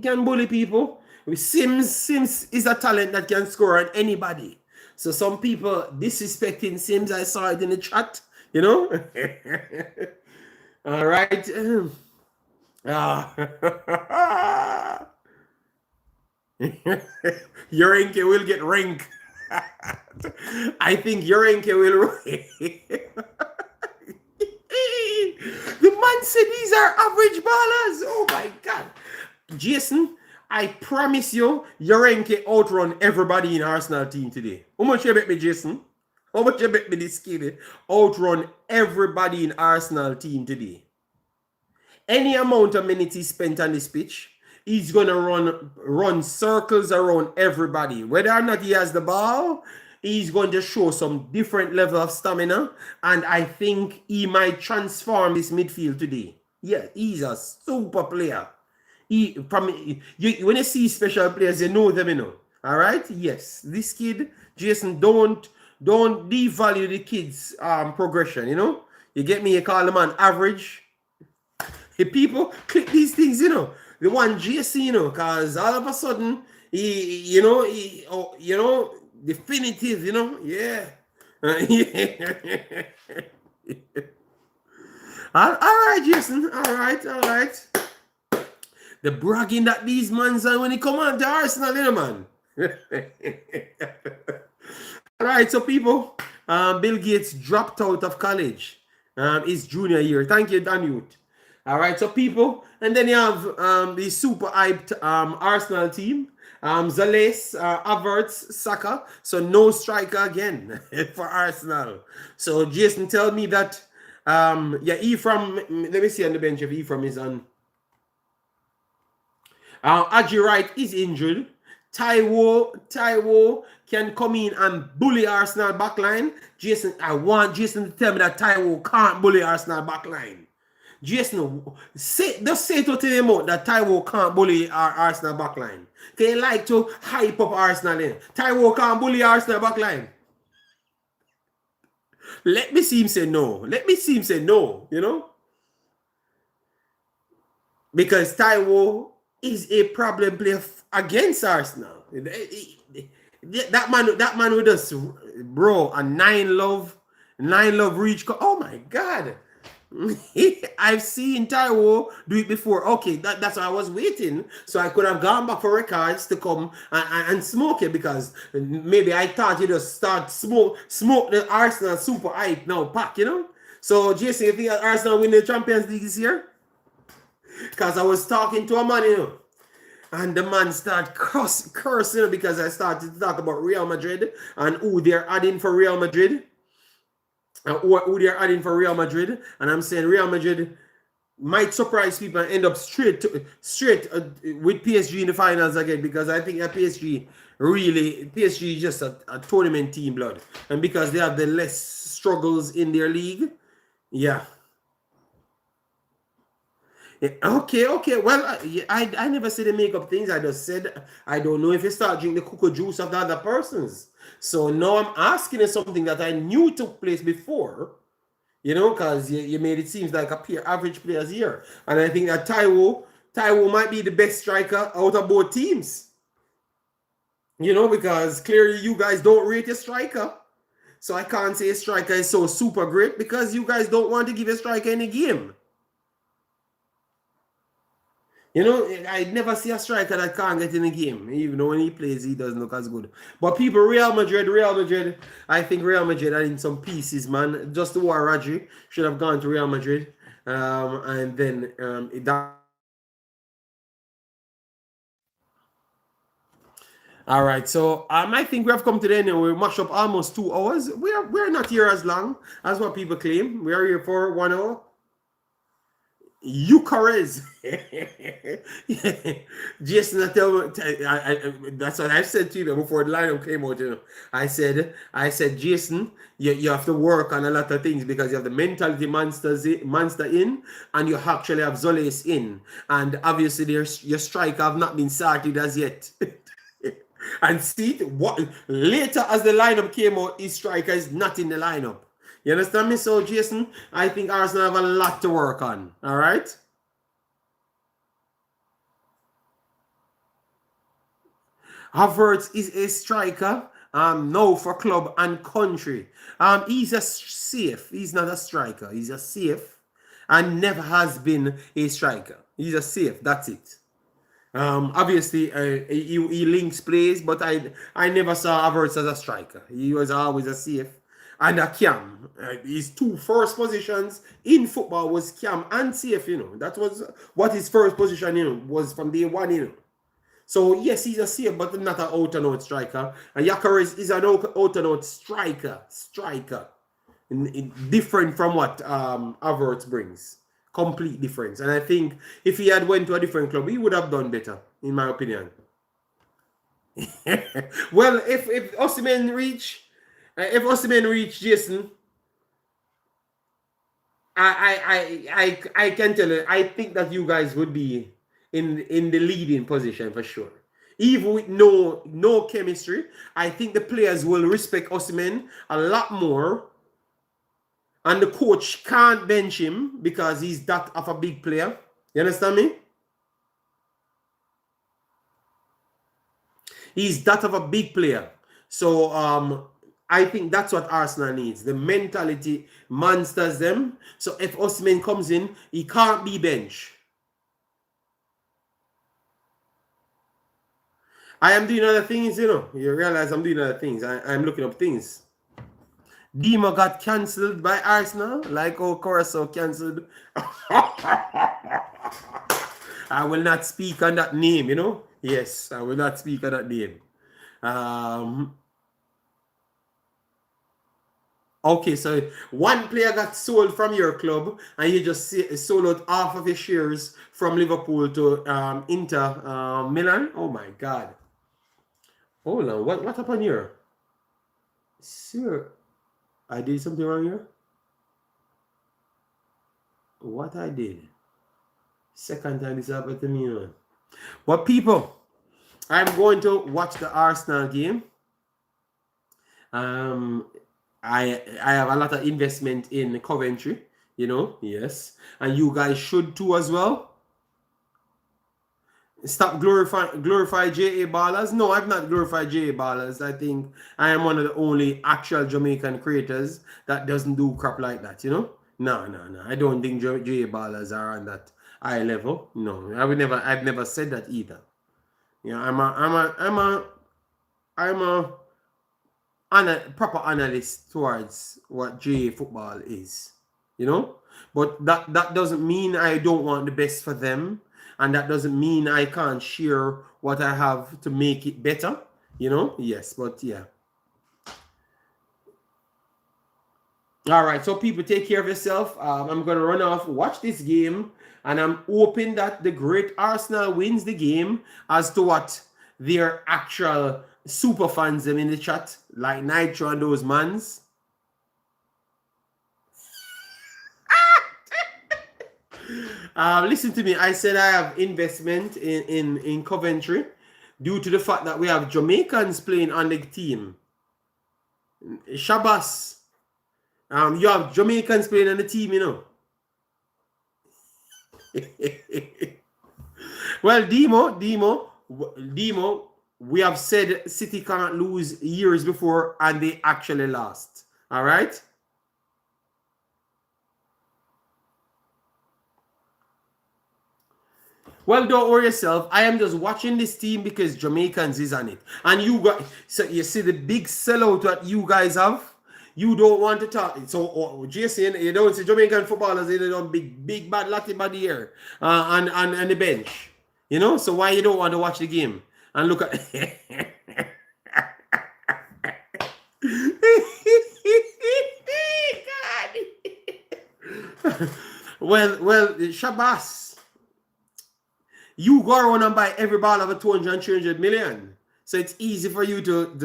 can bully people. Sims is a talent that can score on anybody. So some people disrespecting Sims, I saw it in the chat, you know. All right. Urenke will get rank. I think Urenke will. The man said these are average ballers. Oh my God. Jason, I promise you, Urenke outrun everybody in Arsenal team today. How much you bet me, Jason? How much you bet me this kid outrun everybody in Arsenal team today? Any amount of minutes he spent on this pitch, he's gonna run circles around everybody. Whether or not he has the ball, he's going to show some different level of stamina, and I think he might transform this midfield today. Yeah, he's a super player. When you see special players, you know them, you know. All right? Yes, this kid, Jason, don't devalue the kid's progression, you know. You get me? You call the man average. Hey, people, click these things, you know. The one JC, you know, because all of a sudden, definitive, you know, yeah. All right, Jason. All right. The bragging that these mans are when he come on to Arsenal, you know, man. All right, so people, Bill Gates dropped out of college. His junior year. Thank you, Danute. All right, so people, and then you have the super hyped Arsenal team. Zales, Havertz, Saka. So no striker again for Arsenal. So Jason, tell me that yeah, Ephraim, let me see on the bench if Ephraim is on. Aji Wright is injured. Taiwo can come in and bully Arsenal backline. Jason, I want Jason to tell me that Taiwo can't bully Arsenal backline. Jason, just say to him out that Taiwo can't bully our Arsenal backline. They like to hype up Arsenal in. Taiwo can't bully Arsenal backline. Let me see him say no. Let me see him say no, you know? Because Taiwo is a problem player against Arsenal. That man with us, bro, a nine love reach. Oh my God. I've seen Taiwo do it before. Okay, that's why I was waiting. So I could have gone back for records to come and smoke it, because maybe I thought you just start smoke the Arsenal super hype now pack, you know? So Jason, you think Arsenal win the Champions League this year? Because I was talking to a man, you know, and the man started cursing because I started to talk about Real Madrid and who they're adding for Real Madrid. And who they're adding for Real Madrid. And I'm saying Real Madrid might surprise people and end up straight with PSG in the finals again, because I think that PSG is just a tournament team, blood. And because they have the less struggles in their league, yeah. Okay. Well, I never said they make up things. I just said I don't know if you start drinking the cocoa juice of the other persons. So now I'm asking you something that I knew took place before, you know, because you made it seem like a average players here. And I think that Taiwo might be the best striker out of both teams. You know, because clearly you guys don't rate a striker. So I can't say a striker is so super great, because you guys don't want to give a striker any game. You know, I never see a striker that can't get in the game. Even though when he plays, he doesn't look as good. But people, Real Madrid, I think Real Madrid are in some pieces, man. Just the war, Rodri should have gone to Real Madrid. And then that. All right, so I think we have come to the end, and we mashed up almost 2 hours. We're not here as long as what people claim. We are here for 1 hour. Eucharist. Jason, that's what I said to you before the lineup came out. You know, I said, Jason, you have to work on a lot of things, because you have the mentality monster in, and you actually have Zoles in, and obviously your striker have not been started as yet. And see what later as the lineup came out, his striker is not in the lineup. You understand me? So, Jason, I think Arsenal have a lot to work on. All right? Havertz is a striker. No, for club and country. He's a safe. He's not a striker. He's a safe, and never has been a striker. He's a safe. That's it. Obviously, he links plays, but I never saw Havertz as a striker. He was always a safe. And a cam. His 2 first positions in football was cam and safe, you know. That was what his first position, you know, was from day one, you know. So, yes, he's a safe, but not an out-and-out striker. And Gyökeres is an out-and-out striker. Different from what Havertz brings. Complete difference. And I think if he had went to a different club, he would have done better, in my opinion. Well, if Osimhen reach Jason, I can tell you, I think that you guys would be in the leading position for sure. Even with no chemistry, I think the players will respect Osimhen a lot more. And the coach can't bench him because he's that of a big player. You understand me? He's that of a big player. So I think that's what Arsenal needs. The mentality monsters them. So if Osimhen comes in, he can't be bench. I am doing other things, you know. You realize I'm doing other things. I'm looking up things. Dima got cancelled by Arsenal, like Corso cancelled. I will not speak on that name, you know. Yes, I will not speak on that name. Um, okay, so one player got sold from your club, and you just sold out half of his shares from Liverpool to Inter Milan. Oh my God! Hold on, what happened here? Sir, I did something wrong here. What I did? Second time this happened to me, man. But people, I'm going to watch the Arsenal game. Um, I have a lot of investment in Coventry, you know, yes, and you guys should too as well. Stop glorify J.A. Ballers. No, I've not glorified J.A. Ballers. I think I am one of the only actual Jamaican creators that doesn't do crap like that, you know? No. I don't think J.A. Ballers are on that high level. No, I've never said that either. You know, I'm a proper analyst towards what J.A. football is, you know? But that doesn't mean I don't want the best for them. And that doesn't mean I can't share what I have to make it better, you know? Yes, but yeah. All right, so people, take care of yourself. I'm going to run off, watch this game, and I'm hoping that the great Arsenal wins the game as to what their actual super fans them in the chat, like Nitro and those mans. Listen to me. I said I have investment in Coventry due to the fact that we have Jamaicans playing on the team. Shabas. You have Jamaicans playing on the team, you know. Well, Demo, we have said City can't lose years before, and they actually lost. All right? Well, don't worry yourself. I am just watching this team because Jamaicans is on it. And so you see the big sellout that you guys have. You don't want to talk. So, Jason, you don't see Jamaican footballers, they don't big bad Latin body here on the bench. You know? So why you don't want to watch the game? And look at well, Shabazz. You go around and buy every ball of a 200 and 300 million. So it's easy for you to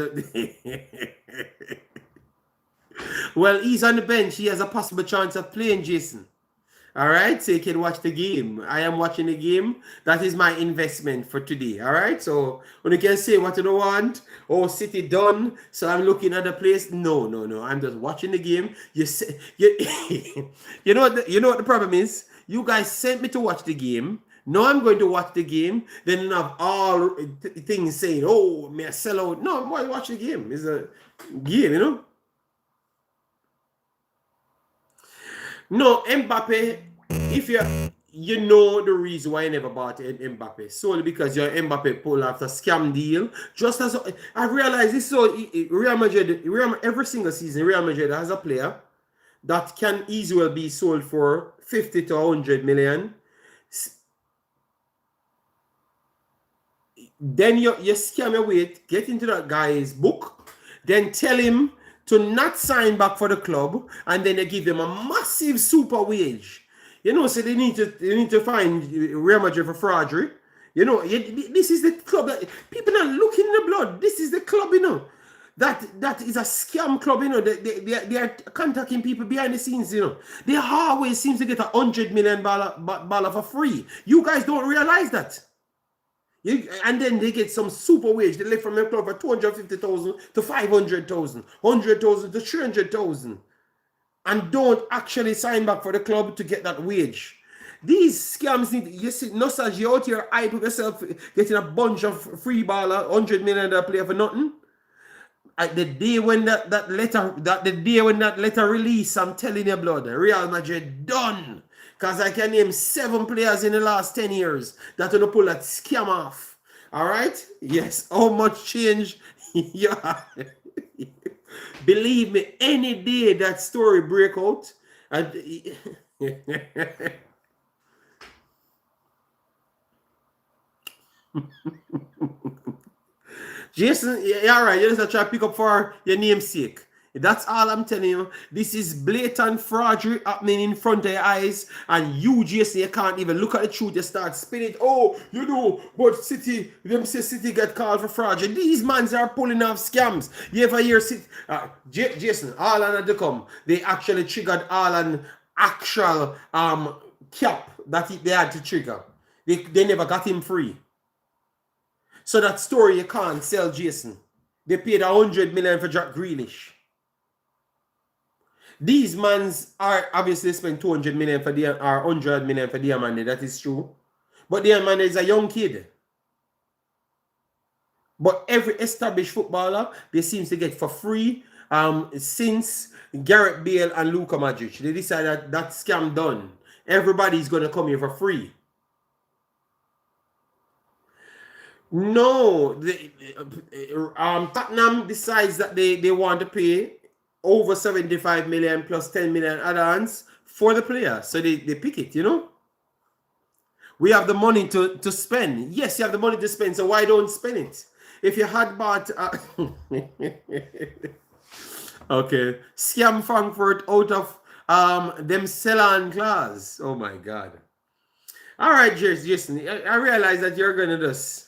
well, he's on the bench. He has a possible chance of playing, Jason. All right, so you can watch the game. I am watching the game. That is my investment for today. All right, so when you can say what you don't want, City done, so I'm looking at the place. No. I'm just watching the game. You know what the problem is? You guys sent me to watch the game. No, I'm going to watch the game. Then you have all things saying, "Oh, may I sell out?" No, I'm going to watch the game. It's a game, you know. No, Mbappe. If you know the reason why I never bought Mbappe, solely because your Mbappe pulled off a scam deal. Just as I realize this, so Real Madrid, every single season, Real Madrid has a player that can easily be sold for 50 to 100 million. Then you scam away, get into that guy's book, then tell him to not sign back for the club, and then they give them a massive super wage. You know, so they need to find Real Madrid for fraudery. You know, this is the club that people are looking in the blood. This is the club, you know. That is a scam club, you know. They are contacting people behind the scenes, you know. They always seem to get $100 million for free. You guys don't realize that. And then they get some super wage. They live from their club for 250,000 to 500,000, 100,000 to 300,000, and don't actually sign back for the club to get that wage. These scams you see, nostalgia, you out here hide with yourself, getting a bunch of free baller, $100 million player for nothing. At the day when that letter release, I'm telling you, blood, Real Madrid done. Because I can name 7 players in the last 10 years that will pull that scam off. All right? Yes. How much change? Yeah. Believe me, any day that story break out, and Jason, yeah, all right. You just try to pick up for your namesake. That's all I'm telling you. This is blatant fraud happening in front of your eyes, and you, Jason, you can't even look at the truth. You start spinning. Oh, you know, but City, them say City get called for fraud. These mans are pulling off scams. You ever hear City? Jason, Haaland had to come. They actually triggered Haaland actual cap that they had to trigger. They never got him free. So that story you can't sell Jason. They paid 100 million for Jack Grealish. These mans are obviously spent 200 million for the or 100 million for Diamande. That is true. But Diamande is a young kid. But every established footballer they seems to get for free since Gareth Bale and Luka Modric. They decided that scam done. Everybody's gonna come here for free. No, Tottenham decides that they want to pay over 75 million plus 10 million add-ons for the player. So they pick it, you know? We have the money to spend. Yes, you have the money to spend, so why don't spend it? If you had bought... okay. Scam Frankfurt out of them sell-on clause. Oh, my God. All right, Jason, I realize that you're going to just...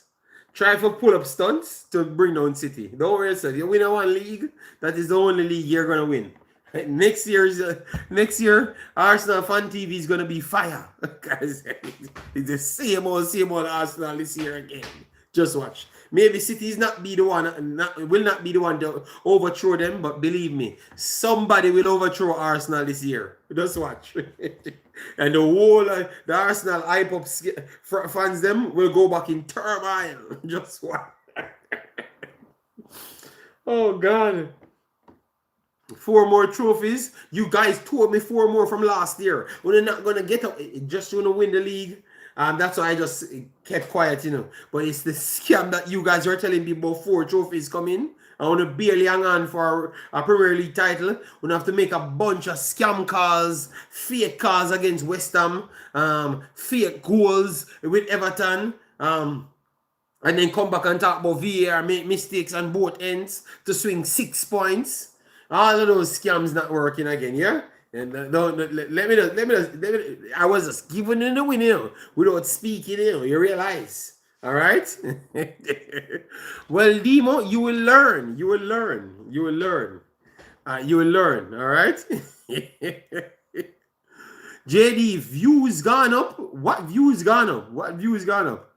try for pull-up stunts to bring down City. Don't worry, sir. You win one league, that is the only league you're gonna win. Next year, Arsenal Fan TV is gonna be fire. Because it's the same old Arsenal this year again. Just watch. Maybe City will not be the one to overthrow them, but believe me, somebody will overthrow Arsenal this year. Just watch. And the whole the Arsenal hype up fans them will go back in turmoil. Just watch. Oh God. 4 more trophies. You guys told me 4 more from last year. We're not gonna get up just to win the league. That's why I just kept quiet, you know. But it's the scam that you guys are telling me about 4 trophies coming. I want to barely hang on for a Premier League title. We have to make a bunch of scam calls, fake calls against West Ham, fake goals with Everton, and then come back and talk about VAR, make mistakes on both ends to swing 6 points. All of those scams not working again, yeah? And let me I was just giving in the win, you know, without speaking, you know, you realize. All right? Well, Demo, you will learn. You will learn. You will learn. You will learn. All right? JD, views gone up? What views gone up? What views gone up?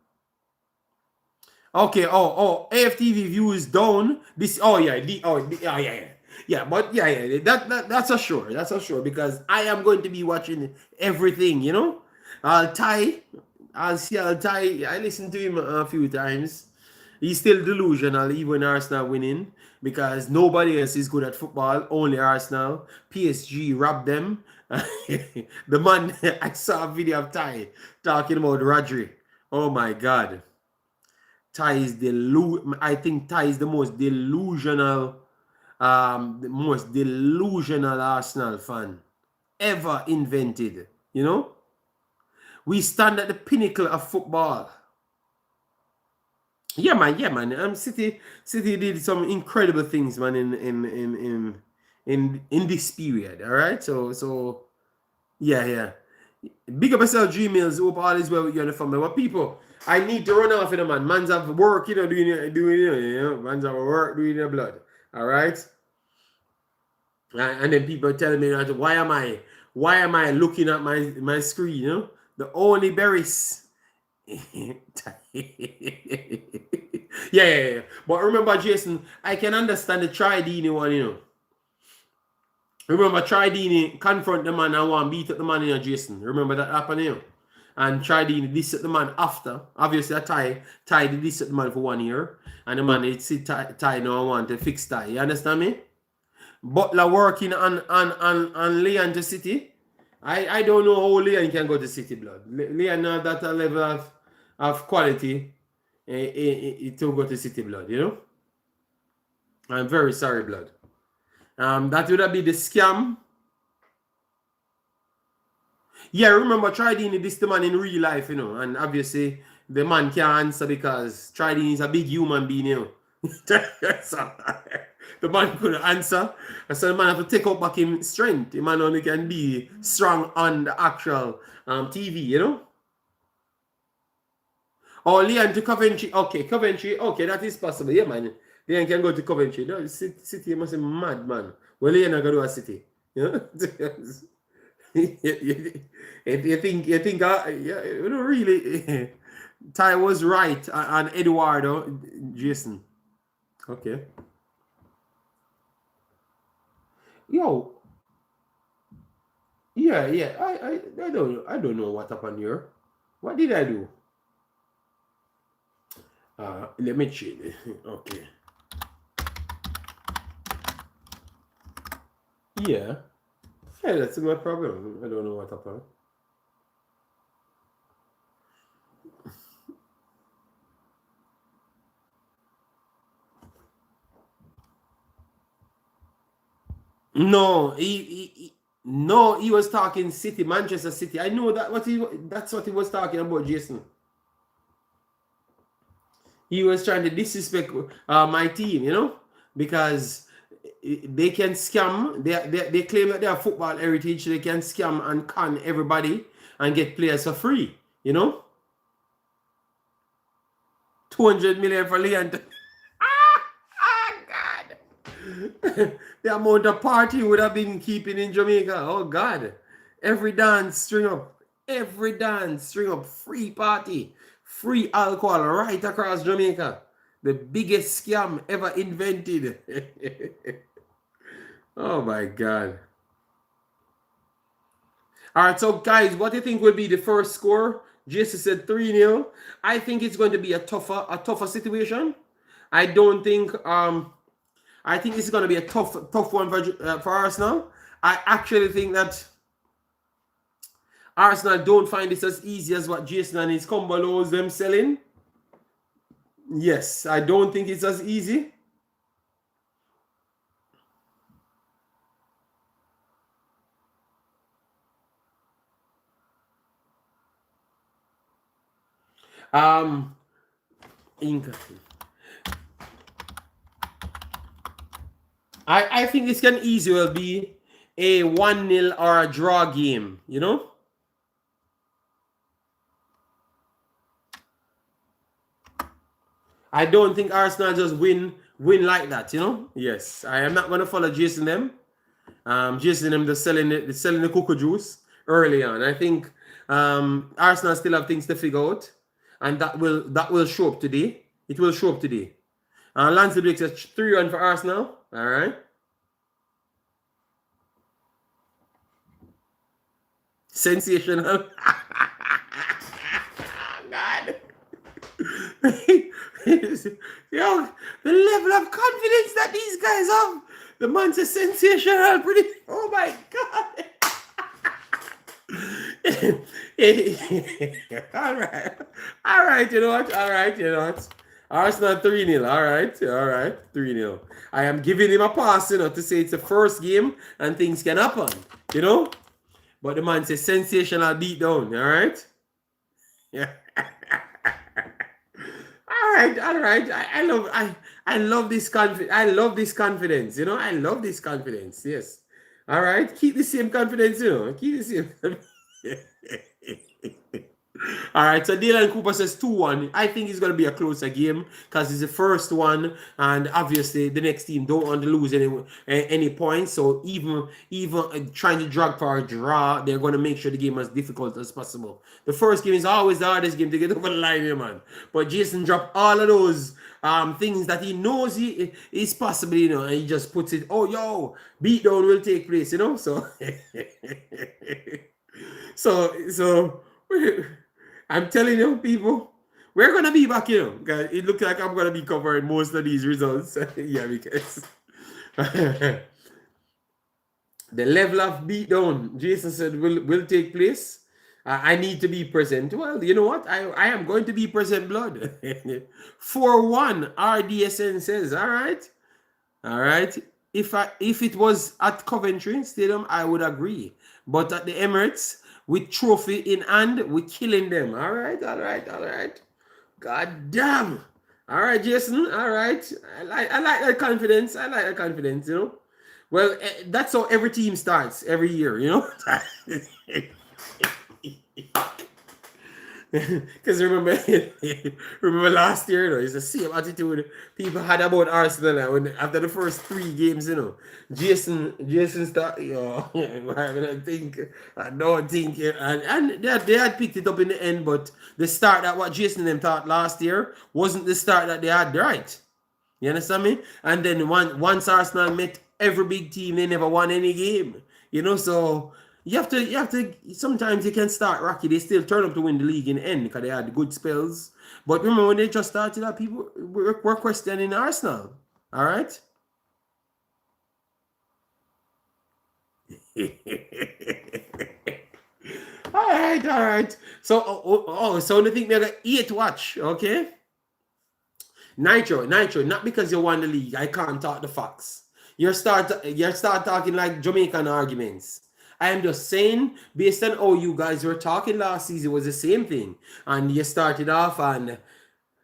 Okay, AFTV views down. This, yeah. Yeah, but yeah, that's a sure. That's a sure because I am going to be watching everything, you know. I'll see Ty. I listened to him a few times. He's still delusional, even Arsenal winning, because nobody else is good at football. Only Arsenal. PSG robbed them. The man, I saw a video of Ty talking about Rodri. Oh my God. Ty is I think Ty is the most delusional Arsenal fan ever invented. You know, we stand at the pinnacle of football. Yeah, man. City did some incredible things, man, in this period. All right, so yeah. Big up yourself, Gmails. Hope all is well with you and the family. But people, I need to run off with the man. Man's have work, you know, doing man's have work, doing the blood. All right. And then people telling me, why am I looking at my screen? You know, the only berries. yeah. But remember, Jason, I can understand the Tridini one, you know. Remember, Tridini confront the man and want to beat up the man, you know, Jason. Remember that happened, you know. And Tridini diss at the man after. Obviously, Ty did diss at the man for 1 year. And the man, it's Ty now want to fix Ty. You understand me? Butler working on Leon to City. I don't know how Leon can go to City, blood. Leon not that level of quality to go to City, blood, you know? I'm very sorry, blood. That would have been the scam. Yeah, remember Tridini this the man in real life, you know, and obviously the man can't answer because Tridini is a big human being, you know. So, the man couldn't answer. So the man have to take up back his strength. The man only can be strong on the actual TV, you know. Oh, Leon to Coventry. Okay, Coventry. Okay, that is possible. Yeah, man. Leon can go to Coventry. No, City must be mad, man. Well, Leon not going to a City. You know? you think yeah, you know, really, Ty was right on Eduardo, Jason. Okay. Yo, yeah. I don't know what happened here. What did I do? Let me check. Okay. Yeah. Yeah, that's my problem. I don't know what happened. No, no, he was talking City, Manchester City. I know that's what he was talking about, Jason. He was trying to disrespect my team, you know, because they can scam. They claim that they have football heritage. They can scam and con everybody and get players for free, you know. 200 million for Leon. God. The amount of party would have been keeping in Jamaica. Oh God. Every dance, string up. Every dance, string up. Free party. Free alcohol right across Jamaica. The biggest scam ever invented. Oh my God. All right, so guys, what do you think will be the first score? Jesse said 3-0. I think it's going to be a tougher situation. I don't think I think it's going to be a tough one for Arsenal. I actually think that Arsenal don't find this as easy as what Jason and his Cumberlows them selling. Yes, I don't think it's as easy. I think this can easily be a 1-0 or a draw game, you know? I don't think Arsenal just win like that, you know? Yes, I am not going to follow Jason them. Jason them just selling the cocoa juice early on. I think Arsenal still have things to figure out, and that will show up today. It will show up today. Lance Blake says 3-1 for Arsenal. All right. Sensational. God. Yo, the level of confidence that these guys have. The man's a sensational. Pretty. Oh my God. All right. You know what? Arsenal 3-0. All right. 3-0. I am giving him a pass, you know, to say it's the first game and things can happen, you know. But the man says sensational beatdown. All right. Yeah. All right. I love this confidence. I love this confidence. You know, I love this confidence. Yes. All right. Keep the same confidence. You know. Keep the same. All right, so Dylan Cooper says 2-1. I think it's going to be a closer game because it's the first one, and obviously the next team don't want to lose any points. So even trying to drag for a draw, they're going to make sure the game as difficult as possible. The first game is always the hardest game to get over the line here, man. But Jason dropped all of those things that he knows is possible, you know, and he just puts it. Oh, yo, beatdown will take place, you know. So, so. I'm telling you, people, we're going to be back, you know, because it looks like I'm going to be covering most of these results. Yeah, because the level of beatdown, Jason said, will take place. I need to be present. Well, you know what? I am going to be present, blood. 4-1, RDSN says. All right. All right. If it was at Coventry Stadium, I would agree. But at the Emirates, with trophy in hand, we're killing them. All right, all right, all right. God damn. All right, Jason. All right. I like that confidence. I like that confidence, you know. Well, that's how every team starts every year, you know. Because remember, remember last year, you know, it's the same attitude people had about Arsenal when after the first 3 games, you know. Jason start, you know, I don't think, and they had picked it up in the end, but the start that what Jason and them thought last year wasn't the start that they had, right? You understand me? And then once Arsenal met every big team, they never won any game. You know, so you have to sometimes you can start rocky. They still turn up to win the league in the end because they had good spells. But remember when they just started that people were questioning Arsenal. All right? all right. So so they think they're the 8th watch, okay? Nitro, not because you won the league. I can't talk the facts. You start talking like Jamaican arguments. I am just saying, based on how you guys were talking last season, was the same thing. And you started off, and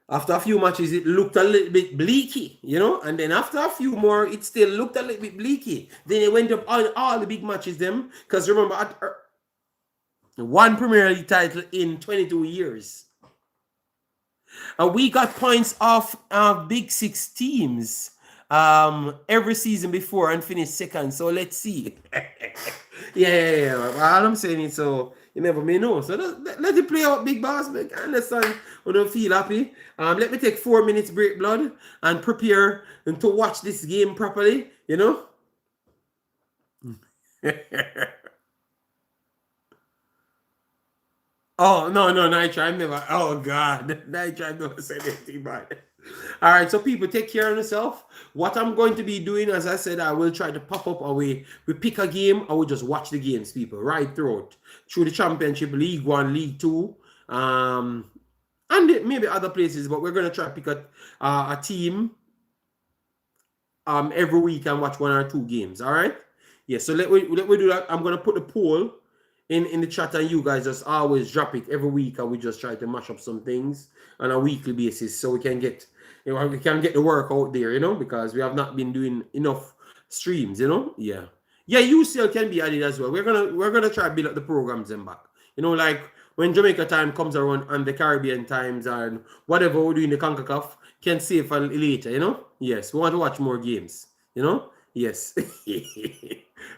after a few matches, it looked a little bit bleaky, you know. And then after a few more, it still looked a little bit bleaky. Then it went up on all the big matches, them. Because remember, one Premier League title in 22 years. We got points off Big Six teams every season before and finished second. So let's see. yeah. All I'm saying is, so you never may know. So let it play out, big boss. I understand when you feel happy. Let me take 4 minutes break, blood, and prepare and to watch this game properly. You know. Oh, no, Nitro, I've never, oh, God. Nitro, I've never said anything about it. All right, so people, take care of yourself. What I'm going to be doing, as I said, I will try to pop up away. We pick a game, I will just watch the games, people, right through the Championship, League One, League Two, and maybe other places, but we're going to try to pick a team every week and watch 1 or 2 games, all right? Yeah, so let me do that. I'm going to put the poll in the chat, and you guys just always drop it every week, and we just try to mash up some things on a weekly basis so we can get the work out there, you know, because we have not been doing enough streams, you know. Yeah, you still can be added as well. We're gonna try to build up the programs and back, you know, like when Jamaica time comes around and the Caribbean times and whatever we're doing the Concacaf can save for later, you know. Yes, we want to watch more games, you know. Yes.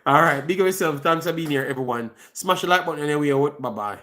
All right. Big up yourself. Thanks for being here, everyone. Smash the like button anyway. Bye bye.